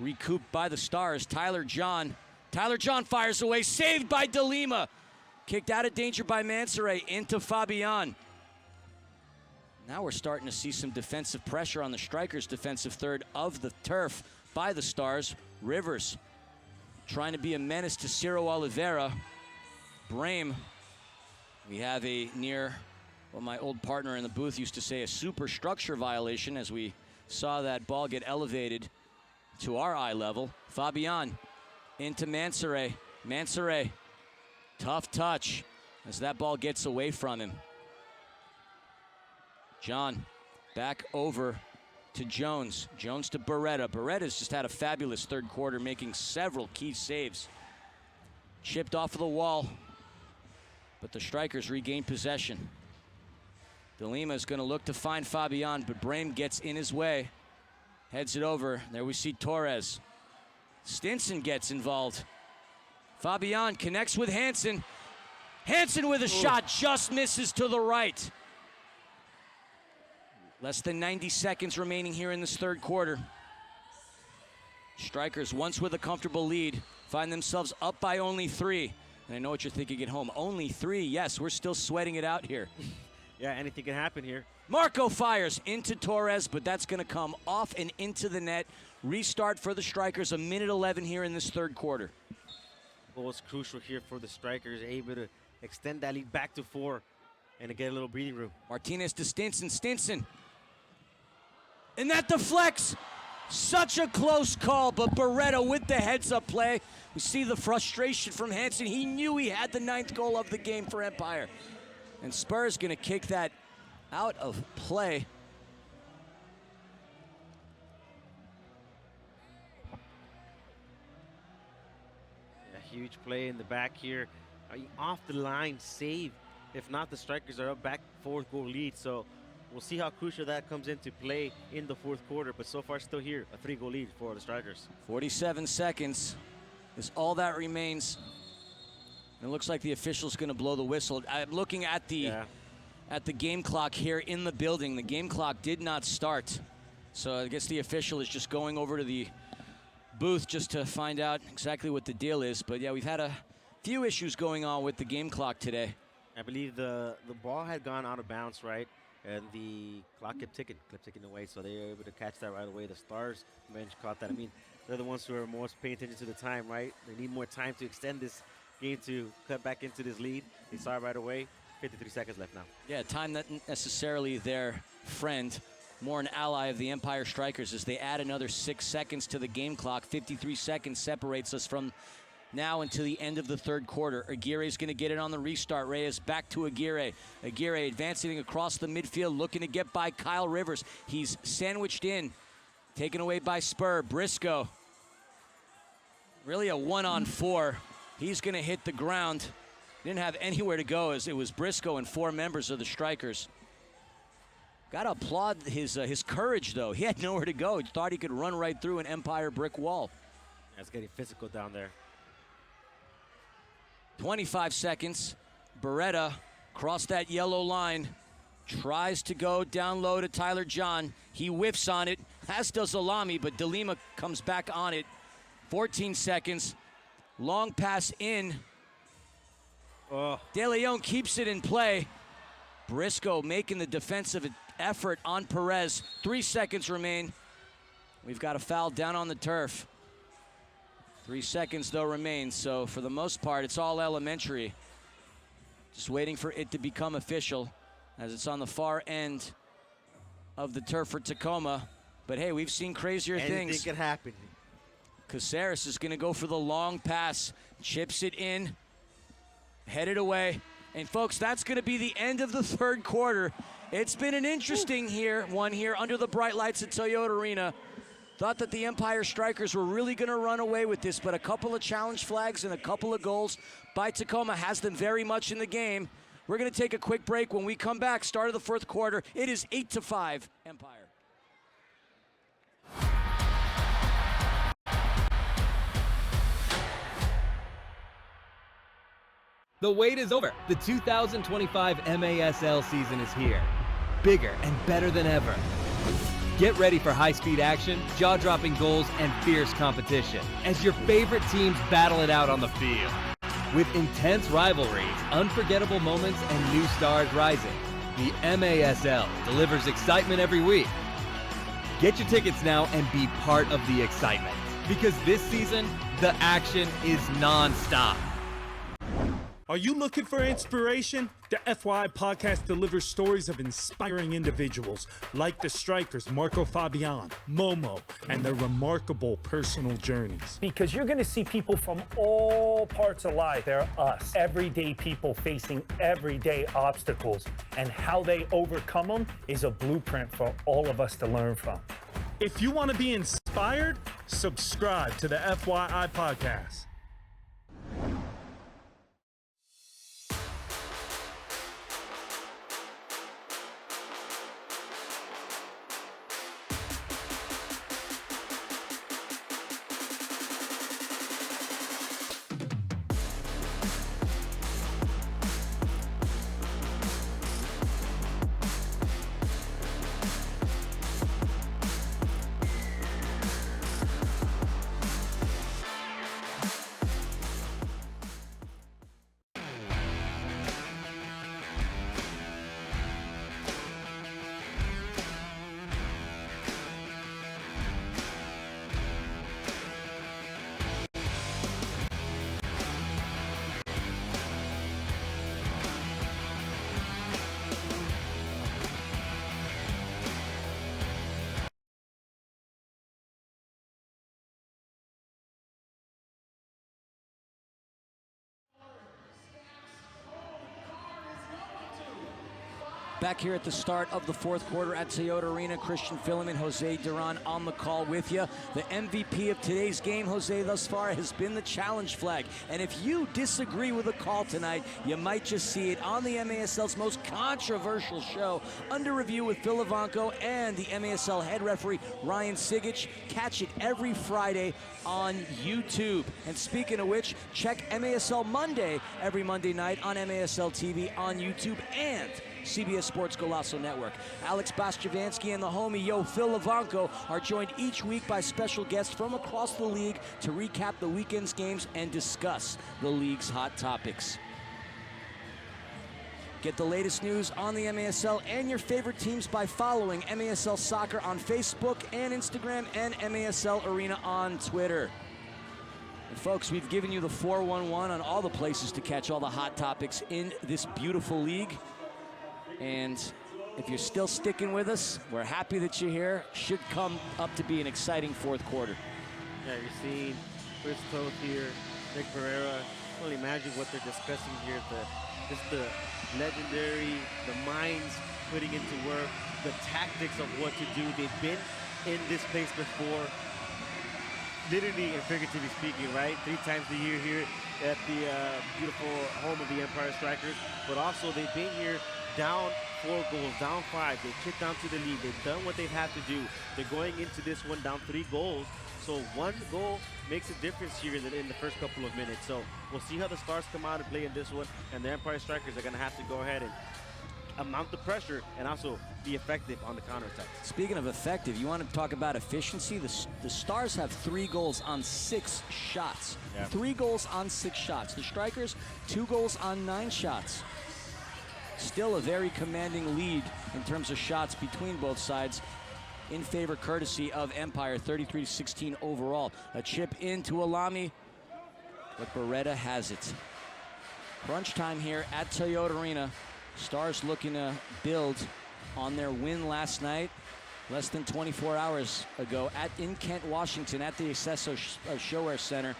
Recouped by the Stars. Tyler John fires away. Saved by DeLima. Kicked out of danger by Mansoret into Fabián. Now we're starting to see some defensive pressure on the Strykers' defensive third of the turf by the Stars. Rivers trying to be a menace to Ciro Oliveira. Brame. We have a near, what my old partner in the booth used to say, a superstructure violation as we saw that ball get elevated to our eye level. Fabián into Mansoret. Mansoret, tough touch as that ball gets away from him. John back over to Jones. Jones to Beretta. Beretta's just had a fabulous third quarter, making several key saves. Chipped off of the wall, but the Strykers regain possession. DeLima is going to look to find Fabián, but Brame gets in his way. Heads it over. There we see Torres. Stinson gets involved. Fabián connects with Hansen. Hansen with a shot, just misses to the right. Less than 90 seconds remaining here in this third quarter. Strykers, once with a comfortable lead, find themselves up by only 3. And I know what you're thinking at home. Only 3. Yes, we're still sweating it out here. Yeah, anything can happen here. Marco fires into Torres, but that's going to come off and into the net. Restart for the Strykers, 1:11 here in this third quarter. What was crucial here for the Strykers, able to extend that lead back to 4 and to get a little breathing room. Martinez to Stinson. Stinson. And that deflects. Such a close call, but Beretta with the heads-up play. We see the frustration from Hansen. He knew he had the 9th goal of the game for Empire. And Spurs going to kick that out of play. A huge play in the back here. Off the line save. If not, the Strykers are up back 4th goal lead. So we'll see how crucial that comes into play in the 4th quarter. But so far still here, a 3-goal lead for the Strykers. 47 seconds is all that remains. It looks like the official's going to blow the whistle. I'm looking at the game clock here in the building. The game clock did not start. So I guess the official is just going over to the booth just to find out exactly what the deal is. But yeah, we've had a few issues going on with the game clock today. I believe the ball had gone out of bounds, right? And the clock kept ticking away, so they were able to catch that right away. The Stars bench caught that. I mean, they're the ones who are most paying attention to the time, right? They need more time to extend this game to cut back into this lead. They saw it right away. 53 seconds left now. Yeah, time not necessarily their friend, more an ally of the Empire Strykers as they add another 6 seconds to the game clock. 53 seconds separates us from now until the end of the third quarter. Aguirre's going to get it on the restart. Reyes back to Aguirre. Aguirre advancing across the midfield, looking to get by Kyle Rivers. He's sandwiched in, taken away by Spur. Briscoe, really a 1-on-4. He's going to hit the ground. Didn't have anywhere to go as it was Briscoe and 4 members of the Strykers. Got to applaud his courage, though. He had nowhere to go. He thought he could run right through an Empire brick wall. That's getting physical down there. 25 seconds. Beretta crossed that yellow line. Tries to go down low to Tyler John. He whiffs on it, as does Alami, but De Lima comes back on it. 14 seconds. Long pass in. De Leon keeps it in play. Briscoe making the defensive effort on Perez. 3 seconds remain. We've got a foul down on the turf. 3 seconds, though, remain. So, for the most part, it's all elementary. Just waiting for it to become official as it's on the far end of the turf for Tacoma. But, hey, we've seen crazier things. Anything could happen. Caceres is going to go for the long pass. Chips it in. Headed away. And, folks, that's going to be the end of the third quarter. It's been an interesting one here under the bright lights at Toyota Arena. Thought that the Empire Strykers were really going to run away with this, but a couple of challenge flags and a couple of goals by Tacoma has them very much in the game. We're going to take a quick break. When we come back, start of the fourth quarter, it is 8-5 Empire. The wait is over. The 2025 MASL season is here. Bigger and better than ever. Get ready for high-speed action, jaw-dropping goals, and fierce competition as your favorite teams battle it out on the field. With intense rivalries, unforgettable moments, and new stars rising, the MASL delivers excitement every week. Get your tickets now and be part of the excitement, because this season, the action is non-stop. Are you looking for inspiration? The FYI podcast delivers stories of inspiring individuals like the Strykers, Marco Fabián, Momo, and their remarkable personal journeys. Because you're going to see people from all parts of life. They're us, everyday people facing everyday obstacles, and how they overcome them is a blueprint for all of us to learn from. If you want to be inspired, subscribe to the FYI podcast. Back here at the start of the fourth quarter at Toyota Arena, Christian Filliman, Jose Duran on the call with you. The MVP of today's game, Jose, thus far has been the challenge flag. And if you disagree with the call tonight, you might just see it on the MASL's most controversial show, Under Review with Phil Ivanko and the MASL head referee, Ryan Sigich. Catch it every Friday on YouTube. And speaking of which, check MASL Monday every Monday night on MASL TV on YouTube and CBS Sports Golazo Network. Alex Bastiavansky and the homie, Phil Levanko, are joined each week by special guests from across the league to recap the weekend's games and discuss the league's hot topics. Get the latest news on the MASL and your favorite teams by following MASL Soccer on Facebook and Instagram and MASL Arena on Twitter. And folks, we've given you the 411 on all the places to catch all the hot topics in this beautiful league. And if you're still sticking with us, we're happy that you're here. Should come up to be an exciting fourth quarter. Yeah, you're seeing Chris Toth here, Nick Pereira. I can only imagine what they're discussing here. Just the legendary, the minds putting into work, the tactics of what to do. They've been in this place before, literally and figuratively speaking, right? 3 times a year here at the beautiful home of the Empire Strykers. But also they've been here down 4 goals, down 5. They've chipped down to the lead. They've done what they've had to do. They're going into this one down 3 goals. So 1 goal makes a difference here in the first couple of minutes. So we'll see how the Stars come out and play in this one. And the Empire Strykers are going to have to go ahead and mount the pressure and also be effective on the counterattack. Speaking of effective, you want to talk about efficiency? The Stars have 3 goals on 6 shots. Yeah. 3 goals on 6 shots. The Strykers, 2 goals on 9 shots. Still a very commanding lead in terms of shots between both sides, in favor courtesy of Empire, 33-16 overall. A chip into Alami, but Beretta has it. Crunch time here at Toyota Arena. Stars looking to build on their win last night, less than 24 hours ago in Kent, Washington, at the Accesso Showwear Center.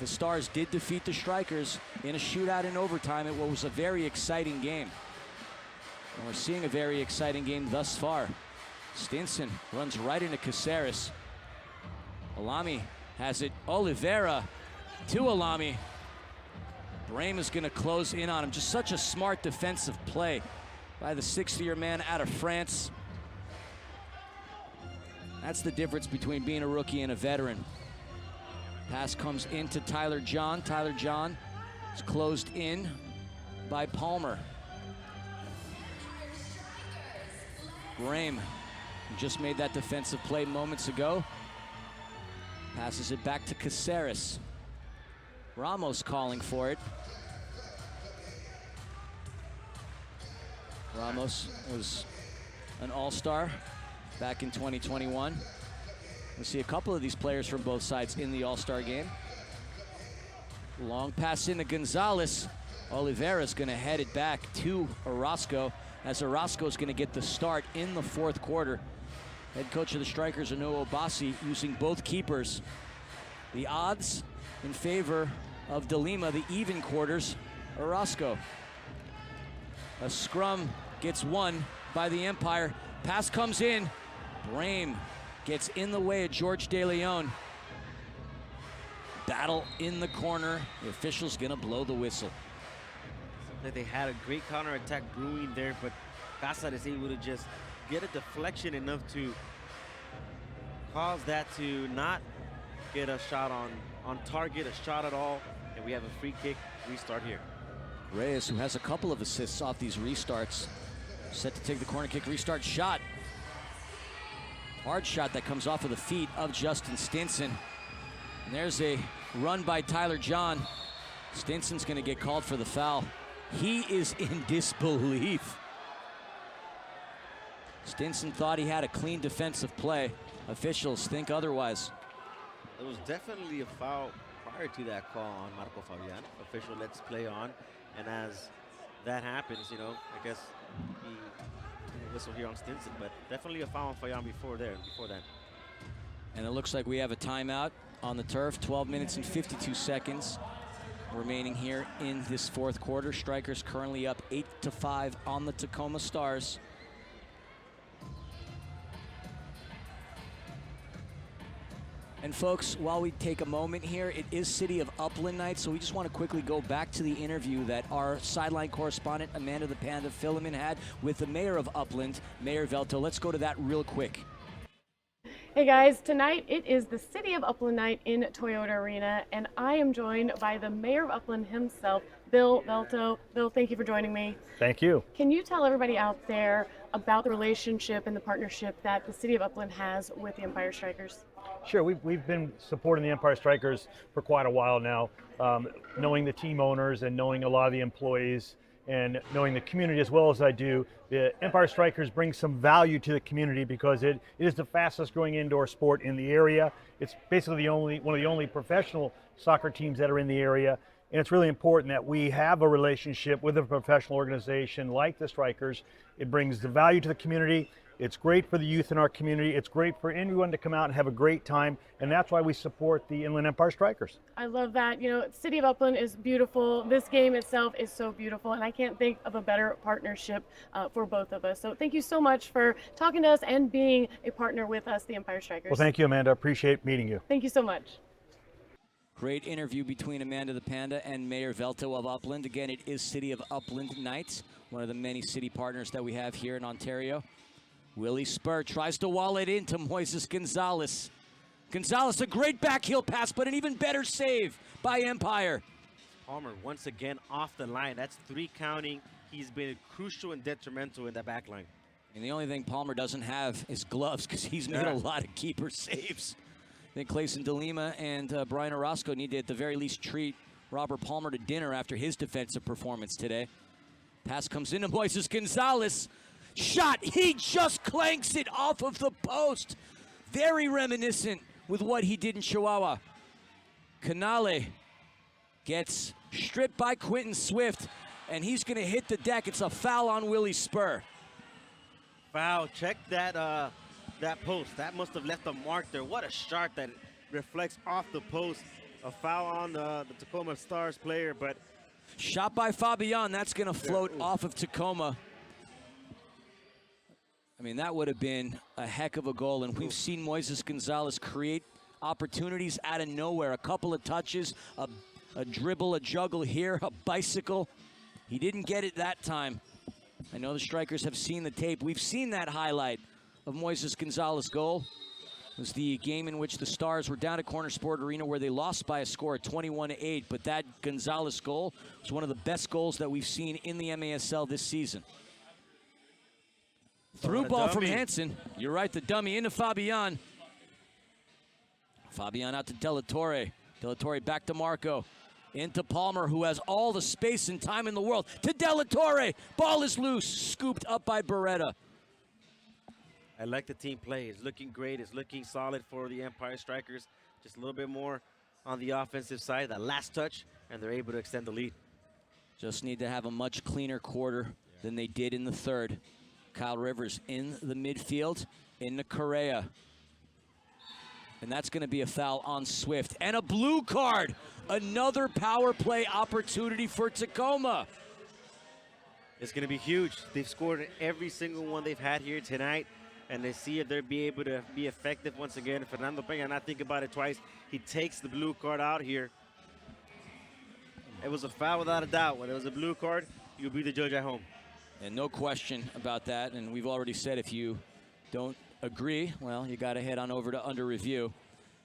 The Stars did defeat the Strykers in a shootout in overtime at what was a very exciting game. And we're seeing a very exciting game thus far. Stinson runs right into Caceres. Alami has it. Oliveira to Alami. Brame is going to close in on him. Just such a smart defensive play by the 60-year man out of France. That's the difference between being a rookie and a veteran. Pass comes into Tyler John. Tyler John is closed in by Palmer. Brame just made that defensive play moments ago. Passes it back to Caceres. Ramos calling for it. Ramos was an all-star back in 2021. We'll see a couple of these players from both sides in the all-star game. Long pass into Gonzalez. Oliveira's gonna head it back to Orozco, as Orozco's gonna get the start in the fourth quarter. Head coach of the Strykers, Anu Obasi, using both keepers. The odds in favor of De Lima, the even quarters, Orozco. A scrum gets won by the Empire. Pass comes in. Brame gets in the way of George De Leon. Battle in the corner. The official's gonna blow the whistle. That they had a great counterattack brewing there, but Casa is able to just get a deflection enough to cause that to not get a shot on target, a shot at all, and we have a free kick restart here. Reyes, who has a couple of assists off these restarts, set to take the corner kick restart shot. Hard shot that comes off of the feet of Justin Stinson. And there's a run by Tyler John. Stinson's gonna get called for the foul. He is in disbelief. Stinson thought he had a clean defensive play. Officials think otherwise. It was definitely a foul prior to that call on Marco Fabián. Official lets play on, and as that happens, you know, I guess he whistled here on Stinson, but definitely a foul on Fabián before that. And it looks like we have a timeout on the turf. 12 minutes and 52 seconds remaining here in this fourth quarter. Strykers currently up 8-5 on the Tacoma Stars. And folks, while we take a moment here, it is City of Upland night, so we just want to quickly go back to the interview that our sideline correspondent, Amanda the Panda Filliman, had with the mayor of Upland, Mayor Velto. Let's go to that real quick. Hey guys, tonight it is the City of Upland night in Toyota Arena, and I am joined by the Mayor of Upland himself, Bill Velto. Bill, thank you for joining me. Thank you. Can you tell everybody out there about the relationship and the partnership that the City of Upland has with the Empire Strykers? Sure, we've been supporting the Empire Strykers for quite a while now, knowing the team owners and knowing a lot of the employees and knowing the community as well as I do. The Empire Strykers bring some value to the community because it is the fastest growing indoor sport in the area. It's basically one of the only professional soccer teams that are in the area. And it's really important that we have a relationship with a professional organization like the Strykers. It brings the value to the community. It's great for the youth in our community. It's great for anyone to come out and have a great time. And that's why we support the Inland Empire Strykers. I love that. You know, City of Upland is beautiful. This game itself is so beautiful, and I can't think of a better partnership for both of us. So thank you so much for talking to us and being a partner with us, the Empire Strykers. Well, thank you, Amanda. Appreciate meeting you. Thank you so much. Great interview between Amanda the Panda and Mayor Velto of Upland. Again, it is City of Upland night, one of the many city partners that we have here in Ontario. Willie Spur tries to wall it into Moises Gonzalez. Gonzalez, a great back heel pass, but an even better save by Empire. Palmer once again off the line. That's 3 counting. He's been crucial and detrimental in that back line. And the only thing Palmer doesn't have is gloves because he's made a lot of keeper saves. I think Clayson DeLima and Brian Orozco need to at the very least treat Robert Palmer to dinner after his defensive performance today. Pass comes into Moises Gonzalez. Shot, he just clanks it off of the post. Very reminiscent with what he did in Chihuahua. Canale gets stripped by Quentin Swift, and he's gonna hit the deck. It's a foul on Willie Spur. Foul, check that that post. That must have left a mark there. What a shot that reflects off the post. A foul on the Tacoma Stars player, but. Shot by Fabián, that's gonna float off of Tacoma. I mean, that would have been a heck of a goal, and we've seen Moises Gonzalez create opportunities out of nowhere. A couple of touches, a dribble, a juggle here, a bicycle. He didn't get it that time. I know the Strykers have seen the tape. We've seen that highlight of Moises Gonzalez' goal. It was the game in which the Stars were down at Corner Sport Arena where they lost by a score of 21-8, but that Gonzalez goal was one of the best goals that we've seen in the MASL this season. Through ball from Hansen. You're right, the dummy into Fabián. Fabián out to Della Torre. Della Torre back to Marco. Into Palmer, who has all the space and time in the world. To Della Torre. Ball is loose. Scooped up by Beretta. I like the team play. It's looking great. It's looking solid for the Empire Strykers. Just a little bit more on the offensive side. That last touch, and they're able to extend the lead. Just need to have a much cleaner quarter than they did in the third. Kyle Rivers in the midfield, into Correa. And that's going to be a foul on Swift. And a blue card. Another power play opportunity for Tacoma. It's going to be huge. They've scored in every single one they've had here tonight. And they see if they'll be able to be effective once again. Fernando Peña, not think about it twice. He takes the blue card out here. It was a foul without a doubt. When it was a blue card, you'll be the judge at home. And no question about that. And we've already said if you don't agree, well, you got to head on over to under review.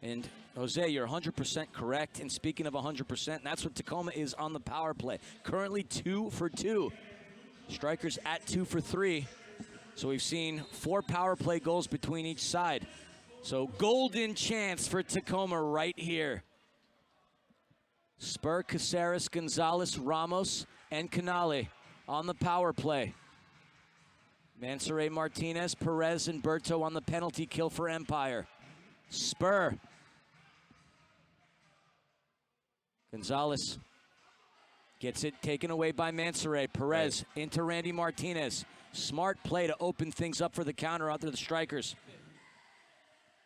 And Jose, you're 100% correct. And speaking of 100%, that's what Tacoma is on the power play. Currently 2 for 2. Strykers at 2 for 3. So we've seen 4 power play goals between each side. So golden chance for Tacoma right here. Spur, Caceres, Gonzalez, Ramos, and Canale on the power play. Mansoret, Martinez, Perez, and Berto on the penalty kill for Empire. Spur. Gonzalez gets it taken away by Mansoret. Perez into Randy Martinez. Smart play to open things up for the counter out there, the Strykers.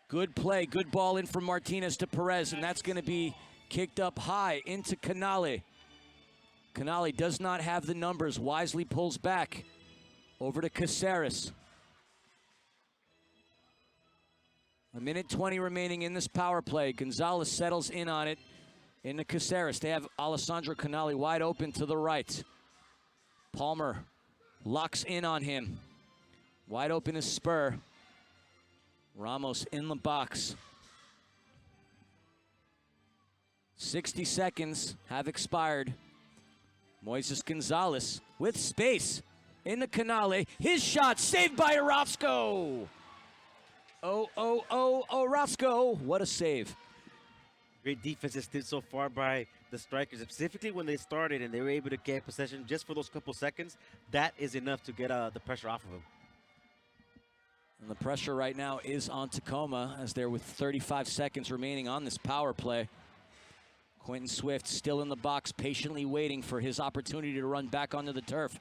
Good play, good ball in from Martinez to Perez, and that's going to be kicked up high into Canale. Canale does not have the numbers. Wisely pulls back over to Caceres. 1:20 remaining in this power play. Gonzalez settles in on it into Caceres. They have Alessandro Canale wide open to the right. Palmer locks in on him. Wide open is Spur. Ramos in the box. 60 seconds have expired. Moises Gonzalez with space in the Canale. His shot saved by Orozco. Orozco, what a save. Great defense still so far by the Strikers, specifically when they started and they were able to get possession just for those couple seconds. That is enough to get the pressure off of them. And the pressure right now is on Tacoma as they're with 35 seconds remaining on this power play. Quentin Swift still in the box, patiently waiting for his opportunity to run back onto the turf.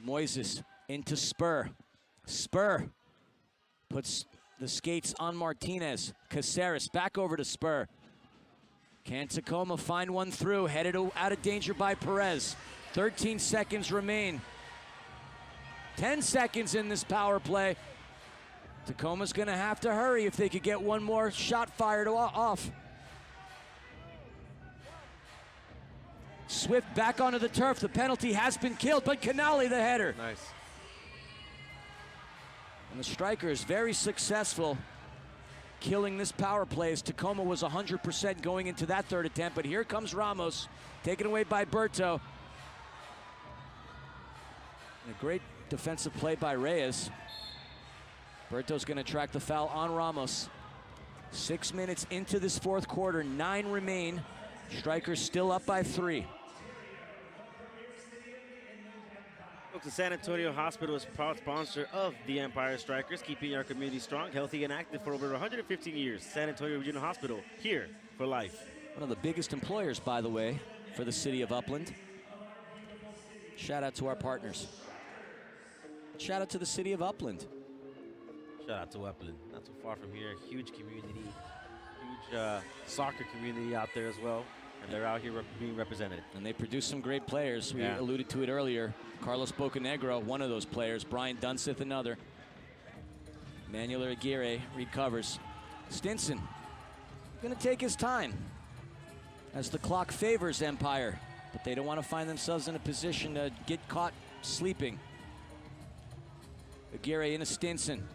Moises into Spur. Spur puts the skates on Martinez. Caceres back over to Spur. Can Tacoma find one through? Headed out of danger by Perez. 13 seconds remain. 10 seconds in this power play. Tacoma's going to have to hurry if they could get one more shot fired off. Swift back onto the turf. The penalty has been killed, but Canale the header. Nice. And the Strikers very successful killing this power play as Tacoma was 100% going into that third attempt, but here comes Ramos, taken away by Berto. And a great defensive play by Reyes. Berto's going to track the foul on Ramos. 6 minutes into this fourth quarter, 9 remain. Strikers still up by 3. The San Antonio Hospital is proud sponsor of the Empire Strykers, keeping our community strong, healthy, and active for over 115 years. San Antonio Regional Hospital, here for life. One of the biggest employers, by the way, for the city of Upland. Shout out to our partners. Shout out to the city of Upland. Shout out to Upland, not too far from here. Huge community, huge soccer community out there as well. And they're out here being represented. And they produce some great players. We alluded to it earlier. Carlos Bocanegra, one of those players. Brian Dunseth, another. Manuel Aguirre recovers. Stinson going to take his time as the clock favors Empire. But they don't want to find themselves in a position to get caught sleeping. Aguirre into Stinson.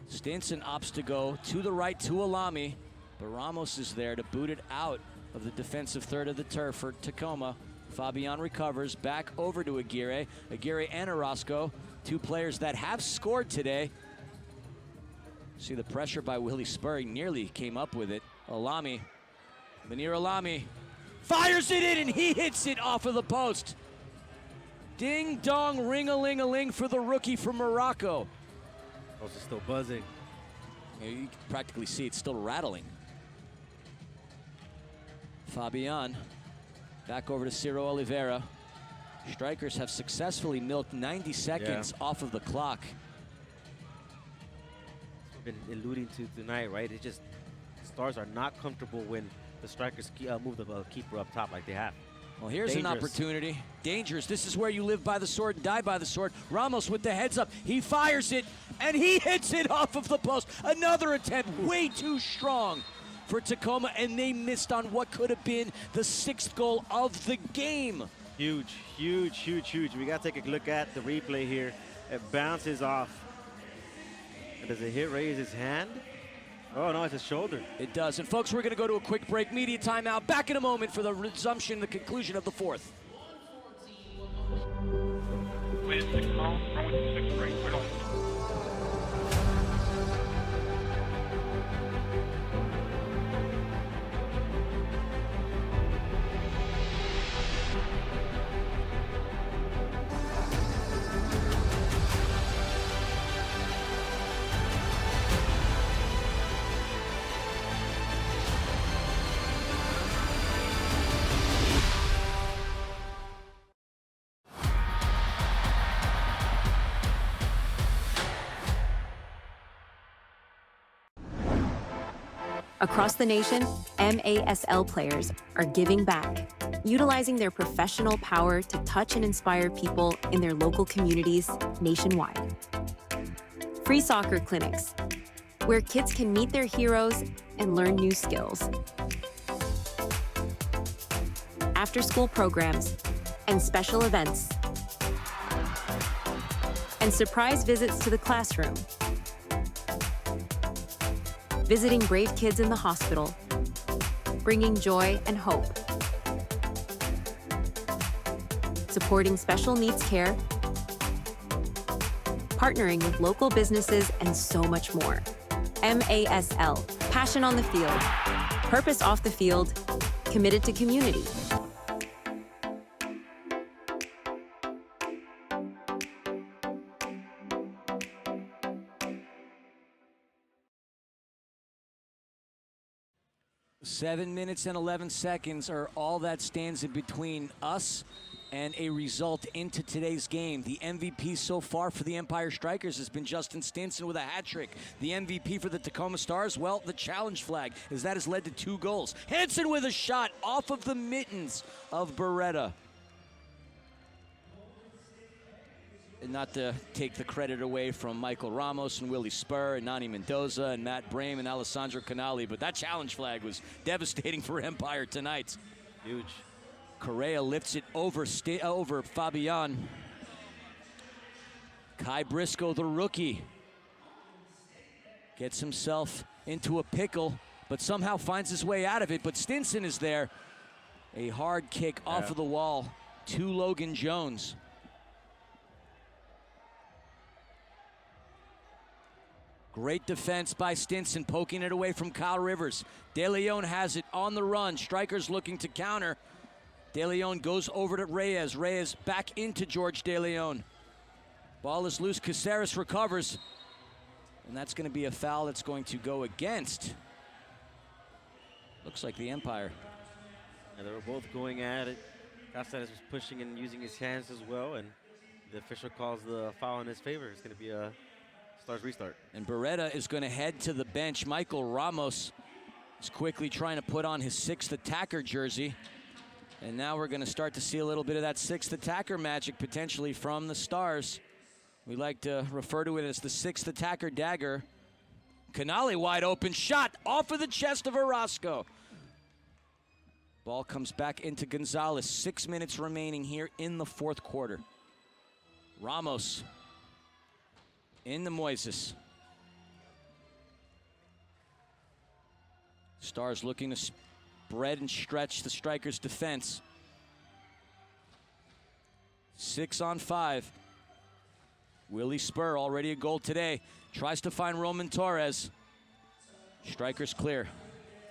Stinson opts to go to the right to Alami. But Ramos is there to boot it out of the defensive third of the turf for Tacoma. Fabián recovers back over to Aguirre. Aguirre and Orozco, 2 players that have scored today. See the pressure by Willie Spur. He nearly came up with it. Alami, Manir Alami, fires it in and he hits it off of the post. Ding dong, ring-a-ling-a-ling for the rookie from Morocco. Also still buzzing. You can practically see it's still rattling. Fabián back over to Ciro Oliveira. Strikers have successfully milked 90 seconds off of the clock. Been alluding to tonight, right? It's just Stars are not comfortable when the Strikers move the keeper up top like they have. Well, here's an opportunity. Dangerous. This is where you live by the sword and die by the sword. Ramos with the heads up. He fires it, and he hits it off of the post. Another attempt, way too strong for Tacoma, and they missed on what could have been the 6th goal of the game. Huge, huge, huge, huge. We got to take a look at the replay here. It bounces off. And does it hit Reyes' hand? Oh, no, it's his shoulder. It does. And, folks, we're going to go to a quick break. Media timeout. Back in a moment for the resumption, the conclusion of the fourth. Please, 6 0, run with the 6th break. Right on. Across the nation, MASL players are giving back, utilizing their professional power to touch and inspire people in their local communities nationwide. Free soccer clinics, where kids can meet their heroes and learn new skills. After-school programs and special events. And surprise visits to the classroom. visiting brave kids in the hospital, bringing joy and hope, supporting special needs care, partnering with local businesses, and so much more. MASL, passion on the field, purpose off the field, committed to community. Seven minutes and 11 seconds are all that stands in between us and a result into today's game. The MVP so far for the Empire Strykers has been Justin Stinson with a hat trick. The MVP for the Tacoma Stars, well, the challenge flag, as that has led to 2 goals. Hansen with a shot off of the mittens of Beretta. And not to take the credit away from Micheal Ramos and Willie Spur and Nani Mendoza and Matt Brame and Alessandro Canali, but that challenge flag was devastating for Empire tonight. Huge. Correa lifts it over Fabián. Kai Briscoe, the rookie, gets himself into a pickle, but somehow finds his way out of it. But Stinson is there. A hard kick off of the wall to Logan Jones. Great defense by Stinson, poking it away from Kyle Rivers. De Leon has it on the run. Strykers looking to counter. De Leon goes over to Reyes. Reyes back into George De Leon. Ball is loose. Caceres recovers. And that's going to be a foul that's going to go against. Looks like the Empire. And they were both going at it. Caceres was pushing and using his hands as well. And the official calls the foul in his favor. It's going to be a Stars restart. And Beretta is going to head to the bench. Micheal Ramos is quickly trying to put on his 6th attacker jersey. And now we're going to start to see a little bit of that 6th attacker magic potentially from the Stars. We like to refer to it as the 6th attacker dagger. Canali wide open shot off of the chest of Orozco. Ball comes back into Gonzalez. 6 minutes remaining here in the 4th quarter. Ramos in the Moises. Stars looking to spread and stretch the Strykers' defense. 6 on 5. Willie Spur, already a goal today, tries to find Roman Torres. Strykers clear.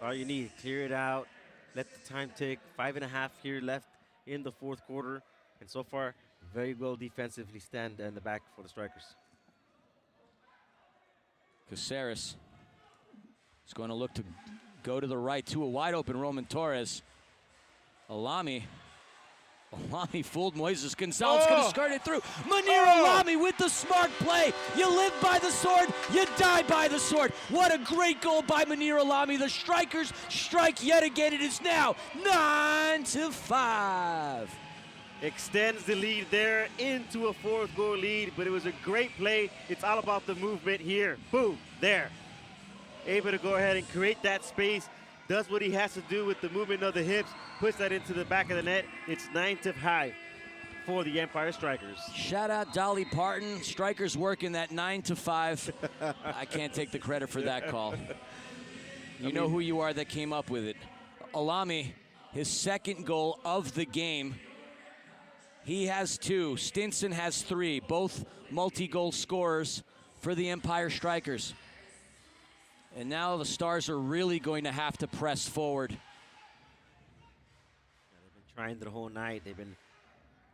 All you need, clear it out, let the time tick. 5.5 here left in the 4th quarter. And so far, very well defensively stand in the back for the Strykers. Caceres is going to look to go to the right to a wide open Roman Torres. Alami fooled Moises. Gonzalez going to skirt it through. Munir Alami with the smart play. You live by the sword, you die by the sword. What a great goal by Munir Alami. The Strykers strike yet again. It is now 9-5. Extends the lead there into a 4th goal lead, but it was a great play. It's all about the movement here. Boom, there. Able to go ahead and create that space. Does what he has to do with the movement of the hips. Puts that into the back of the net. It's 9-5 for the Empire Strykers. Shout out Dolly Parton. Strykers working that 9-5. I can't take the credit for that call. You know who you are that came up with it. Alami, his 2nd goal of the game. He has 2. Stinson has 3. Both multi-goal scorers for the Empire Strykers. And now the Stars are really going to have to press forward. They've been trying the whole night. They've been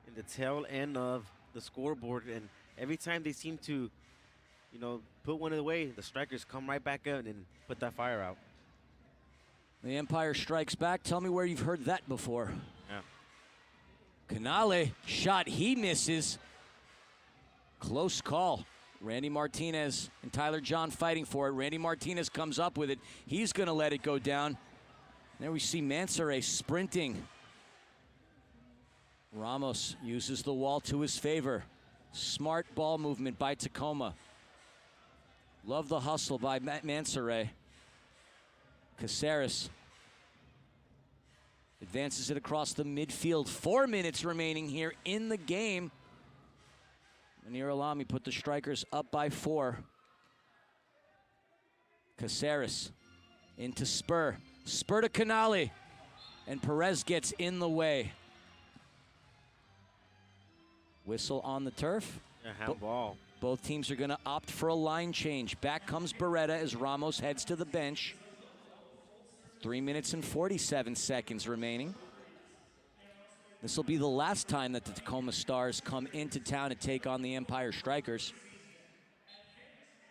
in the tail end of the scoreboard, and every time they seem to, put one away, the Strykers come right back up and put that fire out. The Empire strikes back. Tell me where you've heard that before. Yeah. Canale, shot, he misses. Close call. Randy Martinez and Tyler John fighting for it. Randy Martinez comes up with it. He's going to let it go down. There we see Mansoray sprinting. Ramos uses the wall to his favor. Smart ball movement by Tacoma. Love the hustle by Mansoray. Caceres advances it across the midfield. 4 minutes remaining here in the game. Munir Alami put the Strykers up by 4. Caceres into Spur. Spur to Canale. And Perez gets in the way. Whistle on the turf. Handball. Both teams are going to opt for a line change. Back comes Beretta as Ramos heads to the bench. 3 minutes and 47 seconds remaining. This will be the last time that the Tacoma Stars come into town to take on the Empire Strykers.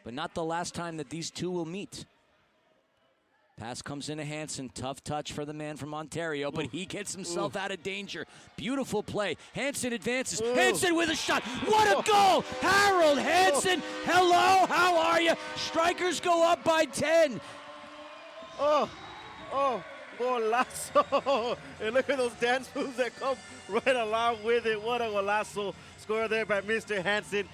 But not the last time that these two will meet. Pass comes into Hansen. Tough touch for the man from Ontario, but he gets himself out of danger. Beautiful play. Hansen advances. Hansen with a shot. What a goal! Harold Hansen, hello, how are you? Strykers go up by 10. Golazo! And look at those dance moves that come right along with it. What a golazo score there by Mr. Hansen.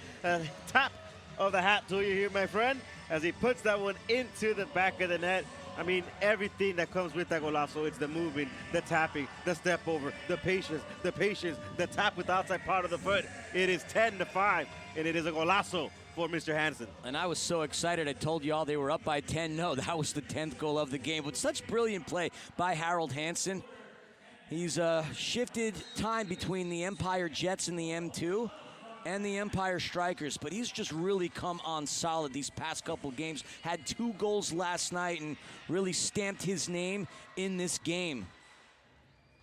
Top of the hat to you here, my friend, as he puts that one into the back of the net. I mean, everything that comes with that golazo, it's the moving, the tapping, the step over, the patience, the tap with the outside part of the foot. It is 10-5, and it is a golazo for Mr. Hansen. And I was so excited, I told you all they were up by 10. No, that was the 10th goal of the game. But such brilliant play by Harold Hansen. He's shifted time between the Empire Jets and the M2 and the Empire Strykers, but he's just really come on solid these past couple games. Had 2 goals last night and really stamped his name in this game.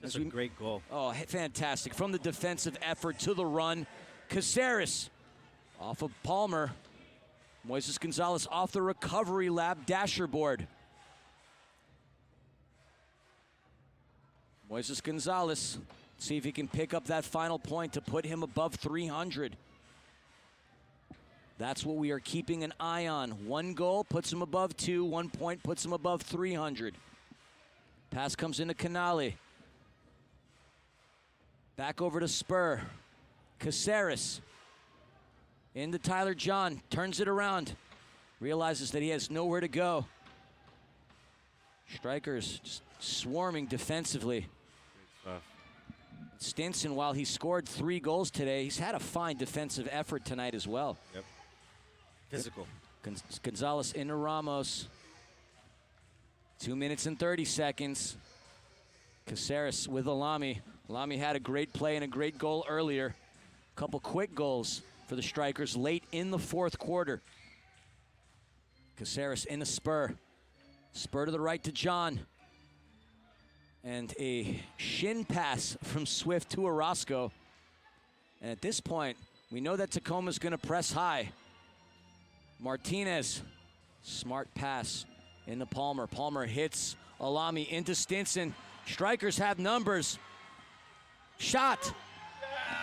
That's a great goal. Oh, fantastic. From the defensive effort to the run. Caceres off of Palmer. Moises Gonzalez off the recovery lab dasher board. Moises Gonzalez, see if he can pick up that final point to put him above 300. That's what we are keeping an eye on. 1 goal puts him above 2. 1 point puts him above 300. Pass comes into Canale. Back over to Spur. Caceres. Into Tyler John. Turns it around. Realizes that he has nowhere to go. Strykers just swarming defensively. Stinson, while he scored 3 goals today, he's had a fine defensive effort tonight as well. Yep. Physical. Gonzalez into Ramos. 2 minutes and 30 seconds. Caceres with Alami. Alami had a great play and a great goal earlier. A couple quick goals for the Strykers late in the 4th quarter. Caceres into Spur. Spur to the right to John. And a shin pass from Swift to Orozco. And at this point, we know that Tacoma's going to press high. Martinez, smart pass into Palmer. Palmer hits Alami into Stinson. Strykers have numbers. Shot.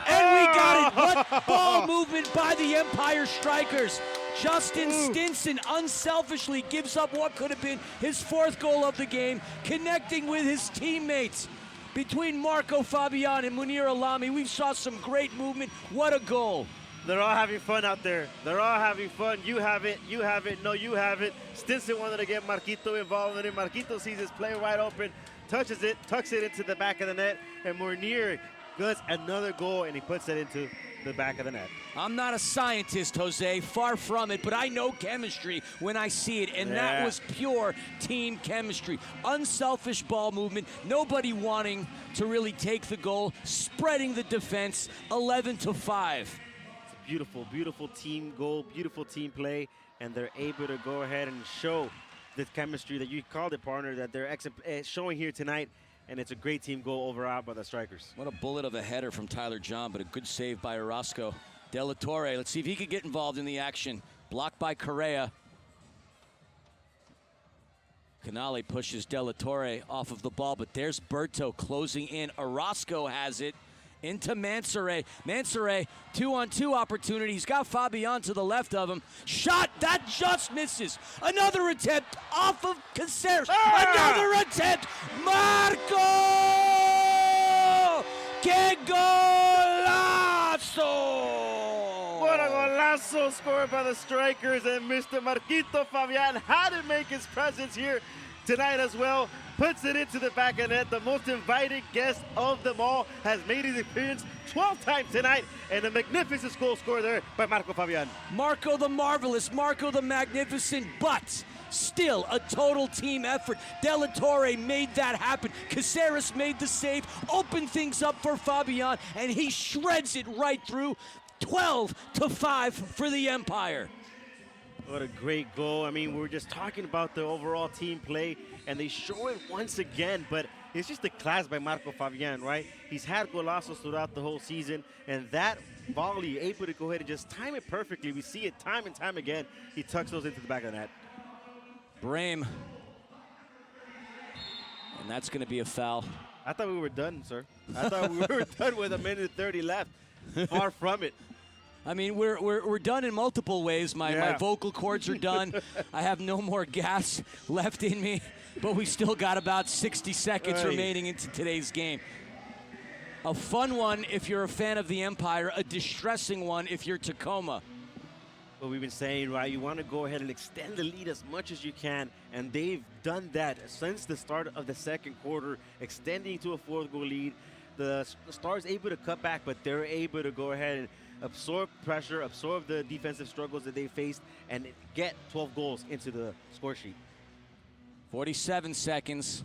And we got it. What ball movement by the Empire Strykers. Justin Stinson unselfishly gives up what could have been his 4th goal of the game, connecting with his teammates. Between Marco Fabián and Munir Alami, we saw some great movement. What a goal. They're all having fun out there. They're all having fun. You have it. You have it. No, you have it. Stinson wanted to get Marquito involved in it. Marquito sees his play wide open, touches it, tucks it into the back of the net, and Munir gets another goal, and he puts it into the back of the net. I'm not a scientist, Jose, far from it, but I know chemistry when I see it, and that was pure team chemistry. Unselfish ball movement, nobody wanting to really take the goal, spreading the defense, 11-5. It's a beautiful, beautiful team goal, beautiful team play, and they're able to go ahead and show the chemistry that you called it, partner, that they're showing here tonight. And it's a great team goal overall by the Strykers. What a bullet of a header from Tyler John, but a good save by Orozco. De La Torre, let's see if he could get involved in the action. Blocked by Correa. Canale pushes De La Torre off of the ball, but there's Berto closing in. Orozco has it into Mansoret. Mansoret, 2-on-2 opportunity. He's got Fabián to the left of him. Shot, that just misses. Another attempt off of Caceres. Another attempt. Marco! Que golazo! What a golazo scored by the Strykers, and Mr. Marquito Fabián had to make his presence here tonight as well. Puts it into the back of net. The most invited guest of them all has made his appearance 12 times tonight, and a magnificent goal scored there by Marco Fabián. Marco the Marvelous, Marco the Magnificent, but Still a total team effort. De La Torre made that happen. Caceres made the save, opened things up for Fabián, and he shreds it right through. 12-5 for the Empire. What a great goal. I mean, we were just talking about the overall team play, and they show it once again, but it's just a class by Marco Fabián, right? He's had golazos throughout the whole season, and that volley, able to go ahead and just time it perfectly. We see it time and time again. He tucks those into the back of the net. Brame. And that's going to be a foul. I thought we were done, sir. I thought we were done with 1:30 left. Far from it. I mean, we're done in multiple ways. My vocal cords are done. I have no more gas left in me, but we still got about 60 seconds remaining into today's game. A fun one if you're a fan of the Empire, a distressing one if you're Tacoma. What we've been saying, right, you want to go ahead and extend the lead as much as you can, and they've done that since the start of the second quarter, extending to a 4th-goal lead. The Stars able to cut back, but they're able to go ahead and absorb pressure, absorb the defensive struggles that they faced, and get 12 goals into the score sheet. 47 seconds.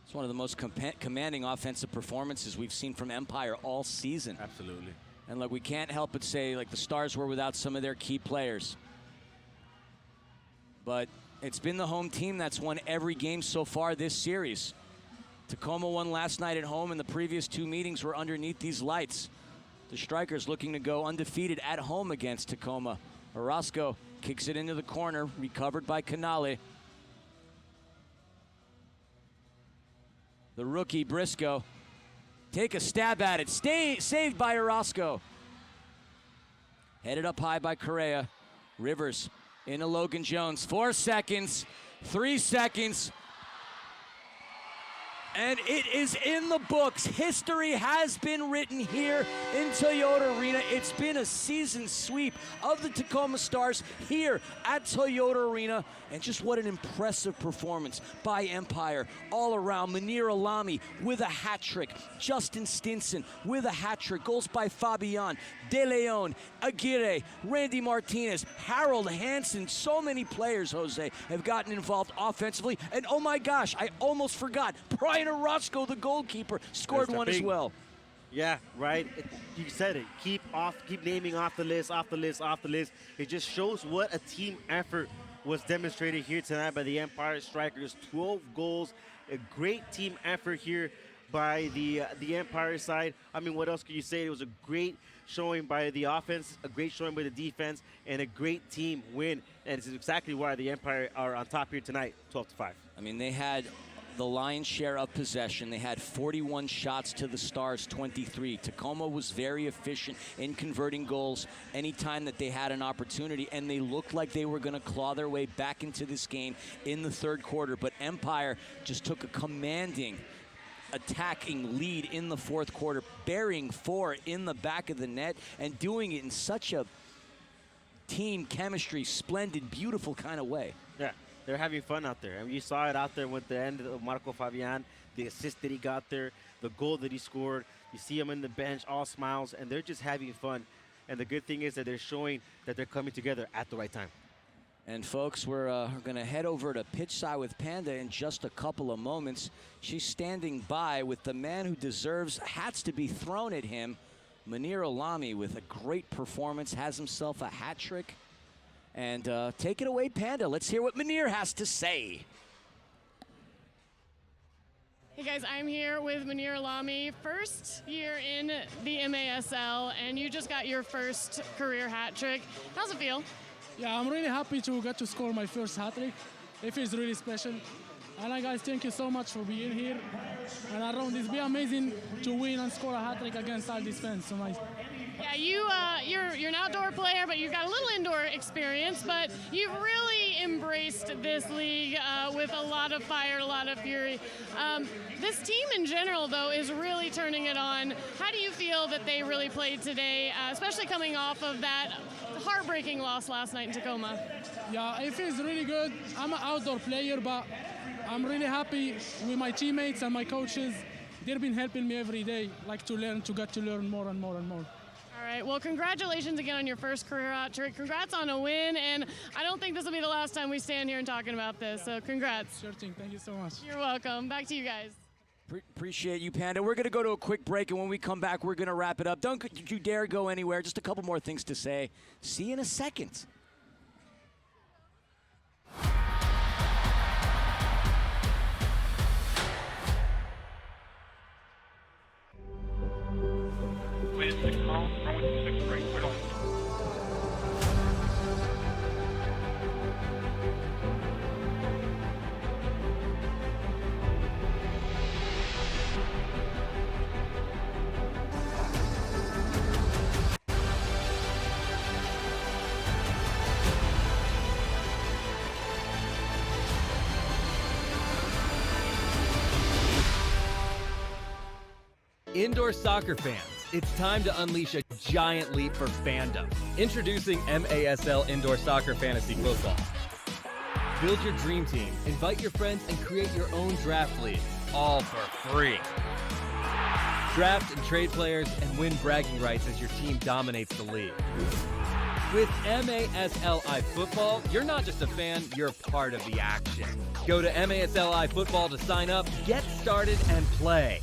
It's one of the most commanding offensive performances we've seen from Empire all season. Absolutely. And look, we can't help but say, like, the Stars were without some of their key players. But it's been the home team that's won every game so far this series. Tacoma won last night at home, and the previous 2 meetings were underneath these lights. The Strykers looking to go undefeated at home against Tacoma. Orozco kicks it into the corner, recovered by Canale. The rookie, Briscoe, take a stab at it. Saved by Orozco. Headed up high by Correa. Rivers into Logan Jones. 4 seconds, 3 seconds. And it is in the books. History has been written here in Toyota Arena. It's been a season sweep of the Tacoma Stars here at Toyota Arena. And just what an impressive performance by Empire all around. Munir Alami with a hat trick. Justin Stinson with a hat trick. Goals by Fabián, De Leon, Aguirre, Randy Martinez, Harold Hansen. So many players, Jose, have gotten involved offensively. And oh my gosh, I almost forgot. Brian Orozco, the goalkeeper, scored one as well. Yeah, right. You said it. Keep naming off the list. It just shows what a team effort was demonstrated here tonight by the Empire Strykers. 12 goals, a great team effort here by the Empire side. I mean, what else can you say? It was a great showing by the offense, a great showing by the defense, and a great team win. And it's exactly why the Empire are on top here tonight, 12-5. I mean, they had the lion's share of possession. They had 41 shots to the Stars, 23. Tacoma was very efficient in converting goals anytime that they had an opportunity, and they looked like they were going to claw their way back into this game in the 3rd quarter. But Empire just took a commanding attacking lead in the 4th quarter, burying 4 in the back of the net and doing it in such a team chemistry, splendid, beautiful kind of way. Yeah. They're having fun out there. I mean, you saw it out there with the end of Marco Fabián, the assist that he got there, the goal that he scored. You see him in the bench, all smiles, and they're just having fun. And the good thing is that they're showing that they're coming together at the right time. And folks, we're going to head over to pitch side with Panda in just a couple of moments. She's standing by with the man who deserves hats to be thrown at him. Munir Alami with a great performance, has himself a hat trick. And take it away, Panda. Let's hear what Munir has to say. Hey guys, I'm here with Munir Alami, first year in the MASL, and you just got your first career hat trick. How's it feel? Yeah, I'm really happy to get to score my first hat trick. It feels really special. And guys, thank you so much for being here. And around this, be amazing to win and score a hat trick against all these fans. So nice. Yeah, you're an outdoor player, but you've got a little indoor experience. But you've really embraced this league with a lot of fire, a lot of fury. This team in general, though, is really turning it on. How do you feel that they really played today, especially coming off of that heartbreaking loss last night in Tacoma? Yeah, it feels really good. I'm an outdoor player, but I'm really happy with my teammates and my coaches. They've been helping me every day, like to get to learn more and more and more. All All right, well, congratulations again on your first career hat trick. Congrats on a win, and I don't think this will be the last time we stand here and talking about this, so congrats. Sure thing. Thank you so much. You're welcome. Back to you guys. Appreciate you, Panda. We're going to go to a quick break, and when we come back, we're going to wrap it up. Don't you dare go anywhere. Just a couple more things to say. See you in a second. Wait, 6 miles. Runway 26 right. Cleared on. Indoor soccer fans, it's time to unleash a giant leap for fandom. Introducing MASL Indoor Soccer Fantasy Football. Build your dream team, invite your friends, and create your own draft league, all for free. Draft and trade players and win bragging rights as your team dominates the league. With MASLI Football, you're not just a fan, you're part of the action. Go to MASLI Football to sign up, get started, and play.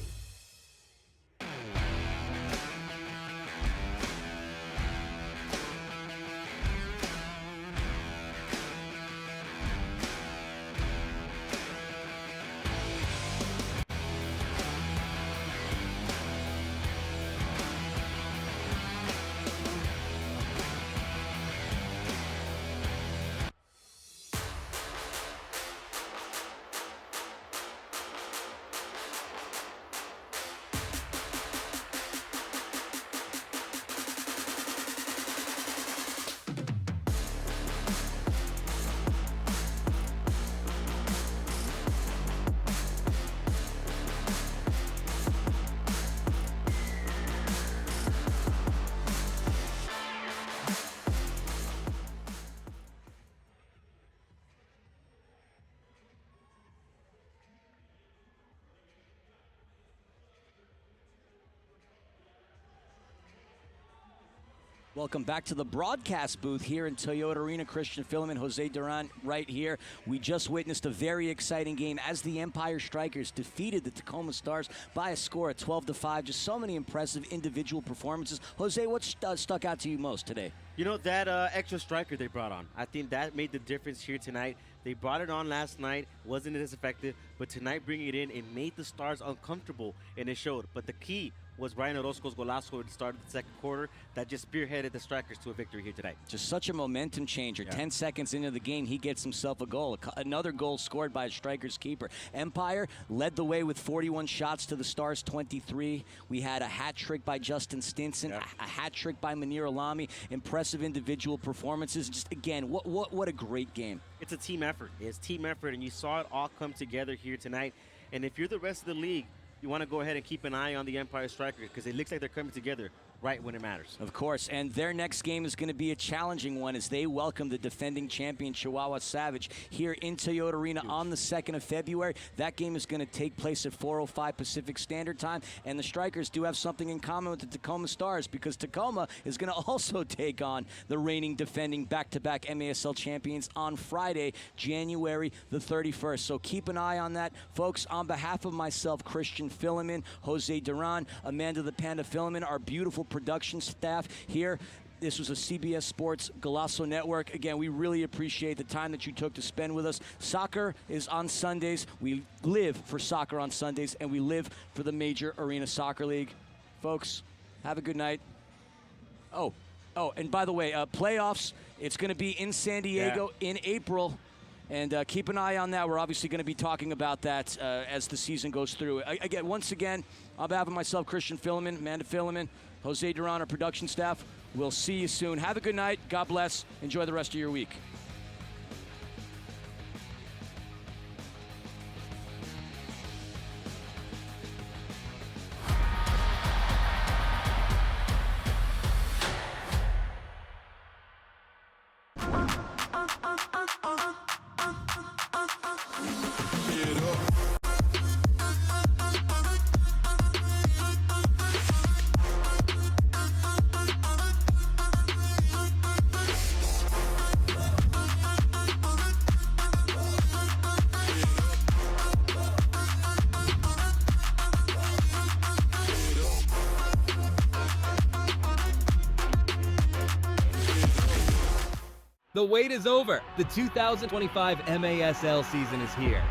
Welcome back to the broadcast booth here in Toyota Arena. Christian Filament, Jose Duran right here. We just witnessed a very exciting game as the Empire Strykers defeated the Tacoma Stars by a score of 12-5. Just so many impressive individual performances. Jose, what stuck out to you most today? You know, that extra striker they brought on, I think that made the difference here tonight. They brought it on last night, wasn't as effective, but tonight bringing it in, it made the Stars uncomfortable, and it showed. But the key was Brian Orozco's golazo at the start of the second quarter that just spearheaded the Strikers to a victory here tonight. Just such a momentum changer. Yeah. 10 seconds into the game, he gets himself a goal. Another goal scored by a Strikers keeper. Empire led the way with 41 shots to the Stars 23. We had a hat trick by Justin Stinson, a hat trick by Munir Alami. Impressive individual performances. Just again, what a great game. It's a team effort. It's team effort, and you saw it all come together here tonight. And if you're the rest of the league, you want to go ahead and keep an eye on the Empire Strikers because it looks like they're coming together right when it matters. Of course, and their next game is going to be a challenging one as they welcome the defending champion Chihuahua Savage here in Toyota Arena on the 2nd of February. That game is going to take place at 4:05 Pacific Standard Time, and the Strikers do have something in common with the Tacoma Stars because Tacoma is going to also take on the reigning defending back-to-back MASL champions on Friday, January the 31st. So keep an eye on that. Folks, on behalf of myself, Christian Filament, Jose Duran, Amanda the Panda Filament, our beautiful production staff here. This was a CBS Sports Golazo Network. Again, we really appreciate the time that you took to spend with us. Soccer is on Sundays. We live for soccer on Sundays, and we live for the Major Arena Soccer League. Folks, have a good night. Oh, and by the way, playoffs, it's going to be in San Diego in April. And keep an eye on that. We're obviously going to be talking about that as the season goes through. Again, once again, on behalf of myself, Christian Filament, Amanda Filament, Jose Duran, our production staff, we'll see you soon. Have a good night. God bless. Enjoy the rest of your week. The wait is over. The 2025 MASL season is here.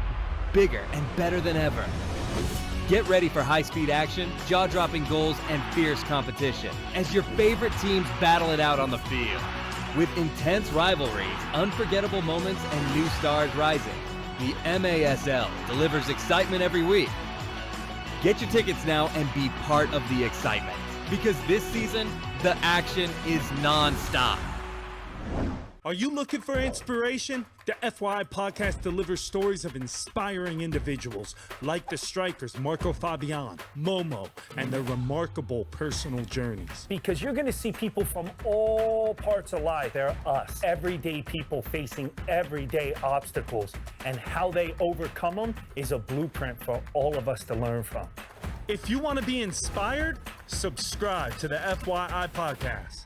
Bigger and better than ever. Get ready for high-speed action, jaw-dropping goals, and fierce competition as your favorite teams battle it out on the field. With intense rivalries, unforgettable moments, and new stars rising, the MASL delivers excitement every week. Get your tickets now and be part of the excitement, because this season, the action is non-stop. Are you looking for inspiration? The FYI podcast delivers stories of inspiring individuals like the Strykers, Marco Fabián, Momo, and their remarkable personal journeys. Because you're going to see people from all parts of life. They're us, everyday people facing everyday obstacles, and how they overcome them is a blueprint for all of us to learn from. If you want to be inspired, subscribe to the FYI podcast.